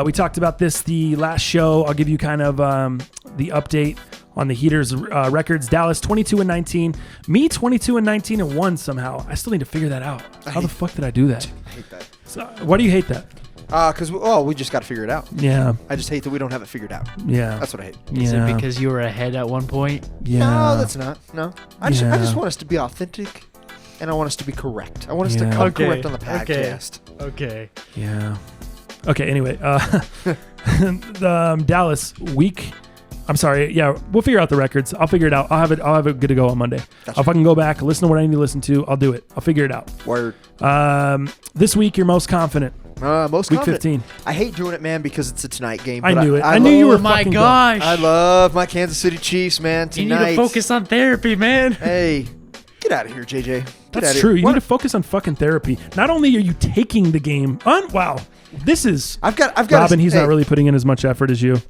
Speaker 1: We talked about this the last show. I'll give you kind of the update on the heaters records. Dallas 22-19. Me 22-19-1 somehow. I still need to figure that out. How the fuck did I do that?
Speaker 2: I hate that.
Speaker 1: So, why do you hate that?
Speaker 2: Because we just got to figure it out.
Speaker 1: Yeah.
Speaker 2: I just hate that we don't have it figured out.
Speaker 1: Yeah.
Speaker 2: That's what I hate.
Speaker 3: Is
Speaker 1: Yeah.
Speaker 3: it because you were ahead at one point?
Speaker 1: Yeah.
Speaker 2: No, that's not. No. I
Speaker 1: Yeah.
Speaker 2: just want us to be authentic, and I want us to be correct. I want us to
Speaker 1: Yeah.
Speaker 2: come
Speaker 3: Okay.
Speaker 2: correct on the podcast.
Speaker 3: Okay.
Speaker 1: Yeah. Okay, anyway. The Dallas week. I'm sorry. Yeah, we'll figure out the records. I'll figure it out. I'll have it good to go on Monday.
Speaker 2: Gotcha.
Speaker 1: I'll fucking go back, listen to what I need to listen to. I'll do it. I'll figure it out.
Speaker 2: Word.
Speaker 1: This week, you're most confident.
Speaker 2: Most
Speaker 1: Week
Speaker 2: confident.
Speaker 1: 15.
Speaker 2: I hate doing it, man, because it's a tonight game.
Speaker 1: I
Speaker 2: but
Speaker 1: knew it. I knew you were
Speaker 3: Oh my
Speaker 1: fucking
Speaker 3: gosh.
Speaker 2: I love my Kansas City Chiefs, man.
Speaker 3: You
Speaker 2: Tonight.
Speaker 3: need to focus on therapy, man.
Speaker 2: Hey, get out of here, JJ. Get
Speaker 1: That's
Speaker 2: outta
Speaker 1: true.
Speaker 2: Here.
Speaker 1: You
Speaker 2: What?
Speaker 1: need to focus on fucking therapy. Not only are you taking the game. Wow. This is.
Speaker 2: I've got.
Speaker 1: Robin, he's not really putting in as much effort as you.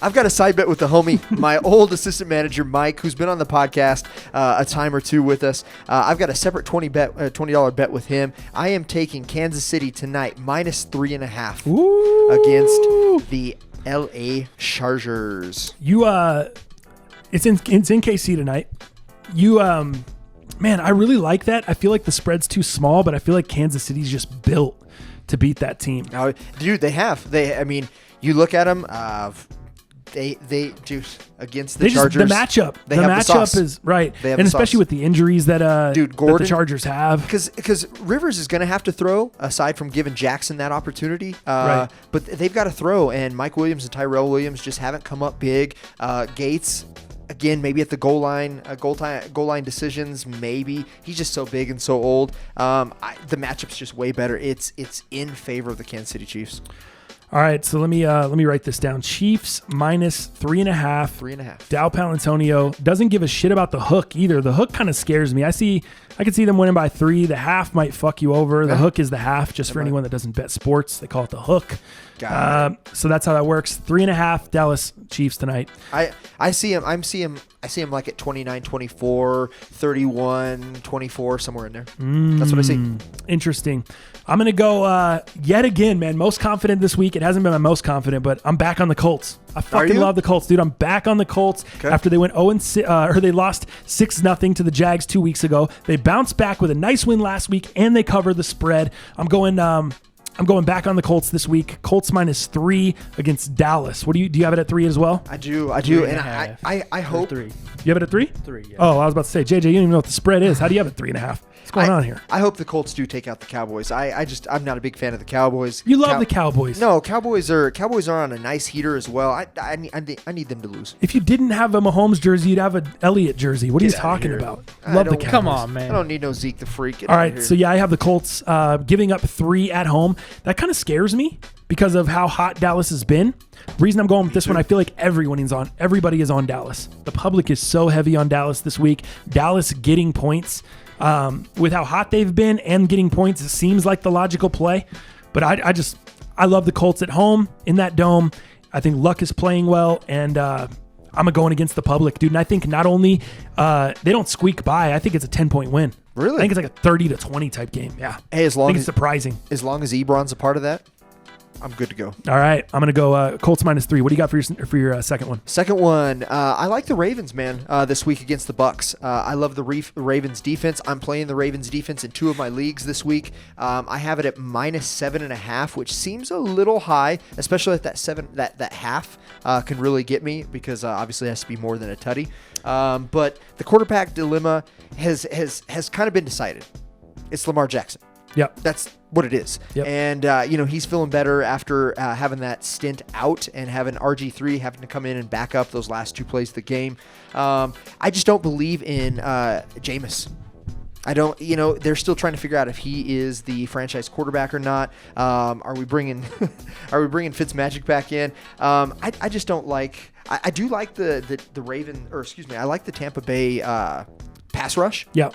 Speaker 2: I've got a side bet with the homie, my old assistant manager, Mike, who's been on the podcast a time or two with us. I've got a separate $20 bet with him. I am taking Kansas City tonight -3.5
Speaker 1: Ooh.
Speaker 2: against the LA Chargers.
Speaker 1: You it's in KC tonight. You man, I really like that. I feel like the spread's too small, but I feel like Kansas City's just built to beat that team.
Speaker 2: Dude, they have. I mean, you look at them. They do against the Chargers.
Speaker 1: The matchup.
Speaker 2: They
Speaker 1: the
Speaker 2: have the sauce.
Speaker 1: matchup is right,
Speaker 2: They have
Speaker 1: and
Speaker 2: the
Speaker 1: especially
Speaker 2: sauce.
Speaker 1: with the injuries that
Speaker 2: Dude,
Speaker 1: that
Speaker 2: Gordon,
Speaker 1: the Chargers have.
Speaker 2: Because Rivers is going to have to throw, aside from giving Jackson that opportunity.
Speaker 1: Right.
Speaker 2: But they've got to throw, and Mike Williams and Tyrell Williams just haven't come up big. Gates, again, maybe at the goal line decisions, maybe. He's just so big and so old. The matchup's just way better. It's in favor of the Kansas City Chiefs.
Speaker 1: All right, so let me write this down. Chiefs -3.5.
Speaker 2: 3.5.
Speaker 1: Dow Palantonio doesn't give a shit about the hook either. The hook kind of scares me. I can see them winning by 3. The half might fuck you over. The hook is the half, just for anyone that doesn't bet sports. They call it the hook. So that's how that works. 3.5 Dallas Chiefs tonight.
Speaker 2: I see him. I see him like at 29-24, 31-24, somewhere in there. That's what I see.
Speaker 1: Interesting. I'm going to go yet again, man. Most confident this week. It hasn't been my most confident, but I'm back on the Colts. I fucking
Speaker 2: you?
Speaker 1: love the Colts, dude. I'm back on the Colts after they went 0-6, or they lost 6-0 to the Jags 2 weeks ago. They bounced back with a nice win last week, and they covered the spread. I'm going back on the Colts this week. Colts -3 against Dallas. Do you have it at 3 as well?
Speaker 2: I do,
Speaker 3: 3.5.
Speaker 2: and I hope.
Speaker 3: 3.
Speaker 1: You have it at 3?
Speaker 3: 3. Yeah.
Speaker 1: Oh, I was about to say, JJ, you don't even know what the spread is. How do you have it 3.5? What's going on here?
Speaker 2: I hope the Colts do take out the Cowboys. I'm not a big fan of the Cowboys.
Speaker 1: You love the Cowboys.
Speaker 2: No, Cowboys are on a nice heater as well. I need them to lose.
Speaker 1: If you didn't have a Mahomes jersey, you'd have an Elliott jersey. What are you
Speaker 2: Get outta
Speaker 1: talking
Speaker 2: here.
Speaker 1: about?
Speaker 2: I
Speaker 1: Love the
Speaker 2: don't-
Speaker 1: Cowboys.
Speaker 3: Come on, man.
Speaker 2: I don't need no Zeke the Freak. Get
Speaker 1: All
Speaker 2: outta
Speaker 1: right,
Speaker 2: here.
Speaker 1: so yeah, I have the Colts giving up 3 at home. That kind of scares me because of how hot Dallas has been. Reason I'm going with this one, I feel like everybody is on Dallas. The public is so heavy on Dallas this week. Dallas getting points. With how hot they've been and getting points, it seems like the logical play. But I love the Colts at home in that dome. I think Luck is playing well, and I'm going against the public, dude. And I think not only they don't squeak by, I think it's a 10-point win.
Speaker 2: Really?
Speaker 1: I think it's like a 30-20 type game. Yeah.
Speaker 2: Hey,
Speaker 1: I think it's surprising.
Speaker 2: as long as Ebron's a part of that, I'm good to go.
Speaker 1: All right, I'm gonna go Colts -3. What do you got for your second one?
Speaker 2: Second one, I like the Ravens, man, this week against the Bucks. I love the Ravens defense. I'm playing the Ravens defense in 2 of my leagues this week. I have it at -7.5, which seems a little high, especially at that half can really get me because obviously it has to be more than a tutty. But the quarterback dilemma has kind of been decided. It's Lamar Jackson.
Speaker 1: Yep.
Speaker 2: That's what it is.
Speaker 1: Yep.
Speaker 2: And, he's feeling better after having that stint out and having RG3 having to come in and back up those last 2 plays of the game. I just don't believe in Jameis. I don't, they're still trying to figure out if he is the franchise quarterback or not. Are we bringing Fitzmagic back in? I just don't like, I do like the Raven, or excuse me, I like the Tampa Bay pass rush.
Speaker 1: Yep.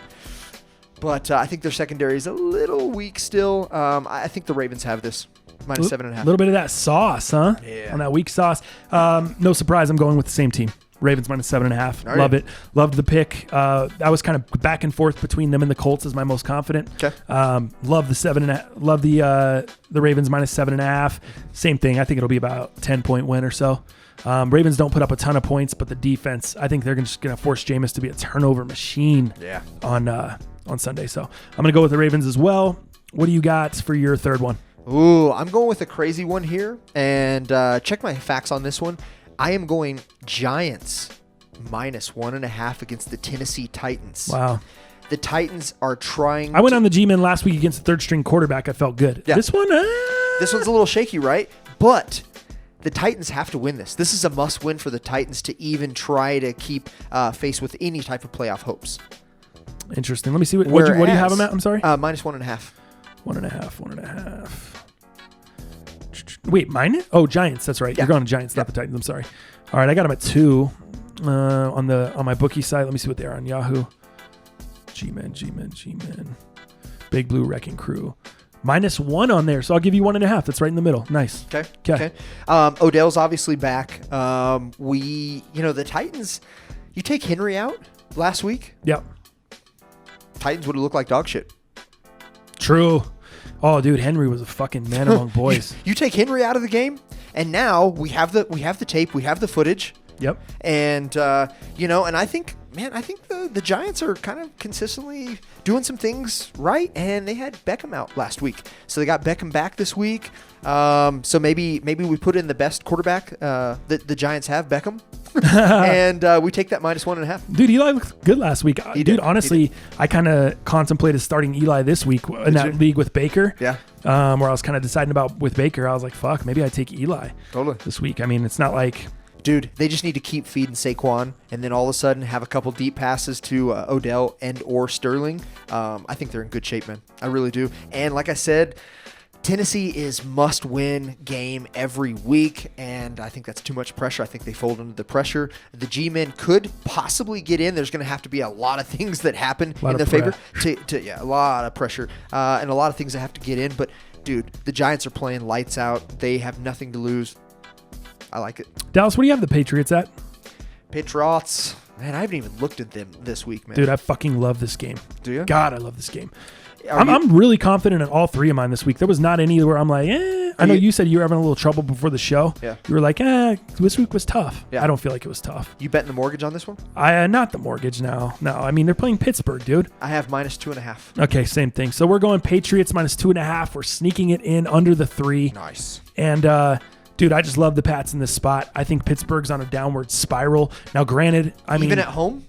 Speaker 2: But I think their secondary is a little weak still. I think the Ravens have this. Minus 7.5.
Speaker 1: A little bit of that sauce, huh?
Speaker 2: Yeah.
Speaker 1: On that weak sauce. No surprise, I'm going with the same team. Ravens minus 7.5. Love it. Loved the pick. I was kind of back and forth between them and the Colts as my most confident.
Speaker 2: Okay.
Speaker 1: Love the 7.5. Love the Ravens minus 7.5. Same thing. I think it'll be about 10-point win or so. Ravens don't put up a ton of points, but the defense, I think they're just going to force Jameis to be a turnover machine. On Sunday. So I'm going to go with the Ravens as well. What do you got for your third one?
Speaker 2: Ooh, I'm going with a crazy one here. And check my facts on this one. I am going Giants minus 1.5 against the Tennessee Titans.
Speaker 1: Wow.
Speaker 2: The Titans are trying.
Speaker 1: I went on the G-Men last week against the third-string quarterback. I felt good.
Speaker 2: Yeah.
Speaker 1: This one's
Speaker 2: a little shaky, right? But the Titans have to win this. This is a must-win for the Titans to even try to keep face with any type of playoff hopes.
Speaker 1: Interesting. Let me see. What do you have them at? I'm sorry?
Speaker 2: Minus 1.5.
Speaker 1: 1.5. Wait, mine? Oh, Giants. That's right.
Speaker 2: Yeah.
Speaker 1: You're going to Giants, not the Titans. I'm sorry. All right, I got them at 2 on my bookie site. Let me see what they are on Yahoo. G-Men. Big Blue Wrecking Crew. Minus 1 on there, so I'll give you 1.5. That's right in the middle. Nice.
Speaker 2: Okay. Odell's obviously back. The Titans, you take Henry out last week.
Speaker 1: Yep.
Speaker 2: Titans would have looked like dog shit.
Speaker 1: True. Oh, dude, Henry was a fucking man among boys.
Speaker 2: You take Henry out of the game, and now we have the tape, we have the footage.
Speaker 1: Yep.
Speaker 2: And and I think the Giants are kind of consistently doing some things right, and they had Beckham out last week, so they got Beckham back this week. So maybe we put in the best quarterback that the Giants have, Beckham, and we take that minus 1.5.
Speaker 1: Dude, Eli looked good last week. Honestly, I kind of contemplated starting Eli this week in that league with Baker.
Speaker 2: Yeah.
Speaker 1: Where I was kind of deciding about with Baker. I was like, fuck, maybe I take Eli this week. I mean, it's not like...
Speaker 2: Dude, they just need to keep feeding Saquon, and then all of a sudden have a couple deep passes to Odell and or Sterling. I think they're in good shape, man. I really do. And like I said, Tennessee is must-win game every week, and I think that's too much pressure. I think they fold under the pressure. The G-Men could possibly get in. There's going to have to be a lot of things that happen in their favor. A lot of pressure and a lot of things that have to get in. But, dude, the Giants are playing lights out. They have nothing to lose. I like it.
Speaker 1: Dallas, what do you have the Patriots at?
Speaker 2: Patriots. Man, I haven't even looked at them this week, man.
Speaker 1: Dude, I fucking love this game.
Speaker 2: Do you?
Speaker 1: God, I love this game. I'm really confident in all three of mine this week. There was not any where I'm like, I know you said you were having a little trouble before the show.
Speaker 2: Yeah.
Speaker 1: You were like, this week was tough.
Speaker 2: Yeah.
Speaker 1: I don't feel like it was tough.
Speaker 2: You betting the mortgage on this one?
Speaker 1: Not the mortgage now. No, I mean, they're playing Pittsburgh, dude.
Speaker 2: I have minus 2.5.
Speaker 1: Okay, same thing. So we're going Patriots minus 2.5. We're sneaking it in under the 3.
Speaker 2: Nice.
Speaker 1: And, dude, I just love the Pats in this spot. I think Pittsburgh's on a downward spiral. Now, granted,
Speaker 2: even at home?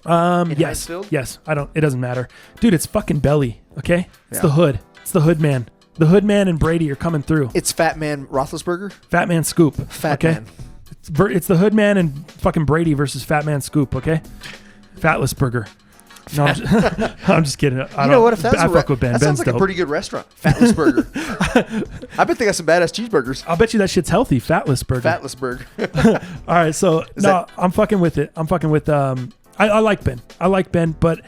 Speaker 1: Yes. It doesn't matter. Dude, it's fucking Belly, okay? It's the hood. It's the hood man. The hood man and Brady are coming through.
Speaker 2: It's Fat Man Roethlisberger?
Speaker 1: Fat Man Scoop.
Speaker 2: Fat Man.
Speaker 1: It's the hood man and fucking Brady versus Fat Man Scoop, okay? Fatless No, I'm just kidding.
Speaker 2: You know what? If that's
Speaker 1: I fuck with Ben.
Speaker 2: That sounds like a pretty good restaurant. Fatless Burger. I bet they got some badass cheeseburgers.
Speaker 1: I'll bet you that shit's healthy. Fatless Burger.
Speaker 2: Fatless Burger.
Speaker 1: All right, so I'm fucking with it. I'm fucking with I like Ben. But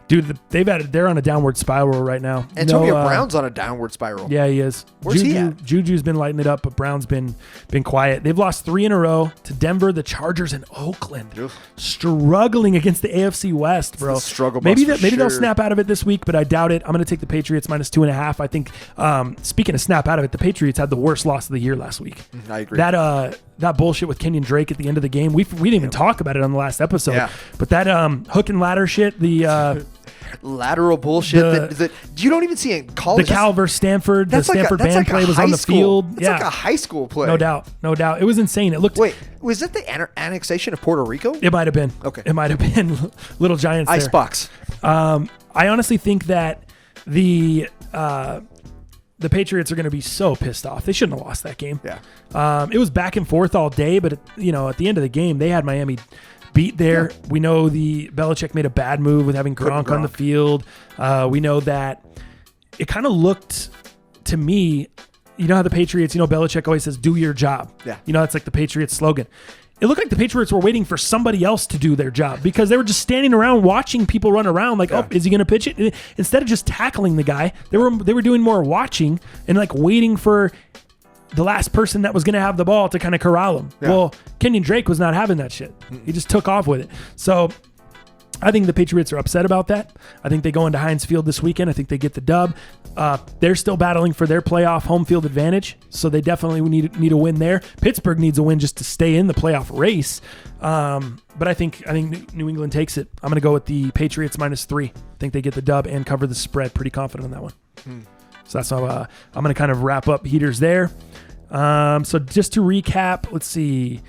Speaker 1: dude, they're on a downward spiral right now.
Speaker 2: Antonio Brown's on a downward spiral.
Speaker 1: Yeah, he is.
Speaker 2: Where's he at?
Speaker 1: Juju's been lighting it up, but Brown's been quiet. They've lost 3 in a row to Denver, the Chargers, and Oakland.
Speaker 2: Ugh.
Speaker 1: Struggling against the AFC West, bro.
Speaker 2: Struggle bus
Speaker 1: maybe
Speaker 2: for
Speaker 1: they'll
Speaker 2: sure.
Speaker 1: snap out of it this week, but I doubt it. I'm going to take the Patriots minus 2.5. I think. Speaking of snap out of it, the Patriots had the worst loss of the year last week.
Speaker 2: I agree.
Speaker 1: That bullshit with Kenyon Drake at the end of the game. We didn't even talk about it on the last episode.
Speaker 2: Yeah.
Speaker 1: But that hook and ladder shit, the
Speaker 2: lateral bullshit that you don't even see in college.
Speaker 1: The Cal versus Stanford, the Stanford
Speaker 2: that's
Speaker 1: band
Speaker 2: like
Speaker 1: play was on the field.
Speaker 2: It's like a high school play.
Speaker 1: No doubt. It was insane. It looked.
Speaker 2: Wait, was that the annexation of Puerto Rico?
Speaker 1: It might have been.
Speaker 2: Okay.
Speaker 1: It might have been Little Giants there.
Speaker 2: Icebox.
Speaker 1: I honestly think that the Patriots are going to be so pissed off. They shouldn't have lost that game.
Speaker 2: Yeah.
Speaker 1: It was back and forth all day, but at the end of the game, they had Miami beat there. Yeah. We know Belichick made a bad move with having Gronk on the field. We know that it kind of looked to me, you know how the Patriots, Belichick always says, do your job.
Speaker 2: Yeah.
Speaker 1: That's like the Patriots slogan. it looked like the Patriots were waiting for somebody else to do their job because they were just standing around watching people run around like, oh, is he going to pitch it? Instead of just tackling the guy, they were doing more watching and like waiting for the last person that was going to have the ball to kind of corral him. Yeah. Well, Kenyon Drake was not having that shit. He just took off with it. So I think the Patriots are upset about that. I think they go into Heinz Field this weekend. I think they get the dub. They're still battling for their playoff home field advantage, so they definitely need a win there. Pittsburgh needs a win just to stay in the playoff race. But I think New England takes it. I'm going to go with the Patriots -3. I think they get the dub and cover the spread. Pretty confident on that one. So that's how I'm going to kind of wrap up heaters there. So just to recap, let's see.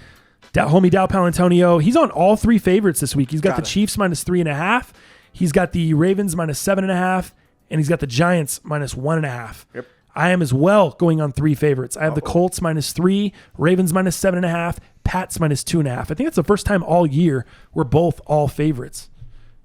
Speaker 1: Homie Dow Palantonio, he's on all 3 favorites this week. He's got the Chiefs -3.5. He's got the Ravens -7.5. And he's got the Giants -1.5. Yep. I am as well going on 3 favorites. I have the Colts -3, Ravens -7.5, Pats -2.5. I think that's the first time all year we're both all favorites.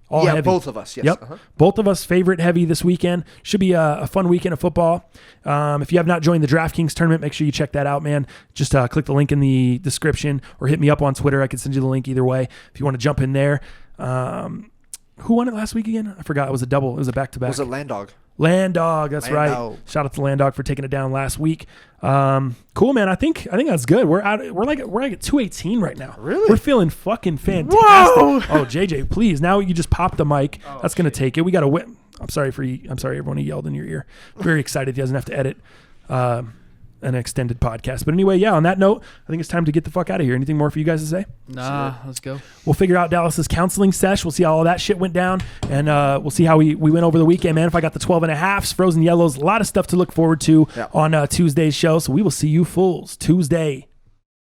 Speaker 1: All heavy.
Speaker 2: Both of us, yes.
Speaker 1: Yep. Both of us favorite heavy this weekend. Should be a fun weekend of football. If you have not joined the DraftKings tournament, make sure you check that out, man. Just click the link in the description or hit me up on Twitter. I can send you the link either way if you want to jump in there. Who won it last week again? I forgot. It was a double. It was a back-to-back.
Speaker 2: Was it Landog?
Speaker 1: Landog, that's right. Shout out to Landog for taking it down last week. Cool, man. I think that's good. We're like at 218 right now.
Speaker 2: Really?
Speaker 1: We're feeling fucking fantastic.
Speaker 3: Whoa!
Speaker 1: Oh, JJ, please. Now you just popped the mic. That's gonna take it. We got to win. I'm sorry everyone who yelled in your ear. Very excited. He doesn't have to edit an extended podcast. But anyway, yeah, on that note, I think it's time to get the fuck out of here. Anything more for you guys to say?
Speaker 3: Nah, let's go.
Speaker 1: We'll figure out Dallas's counseling sesh. We'll see how all that shit went down. And we'll see how we went over the weekend, man. If I got the 12.5s, frozen yellows, a lot of stuff to look forward to on Tuesday's show. So we will see you fools Tuesday.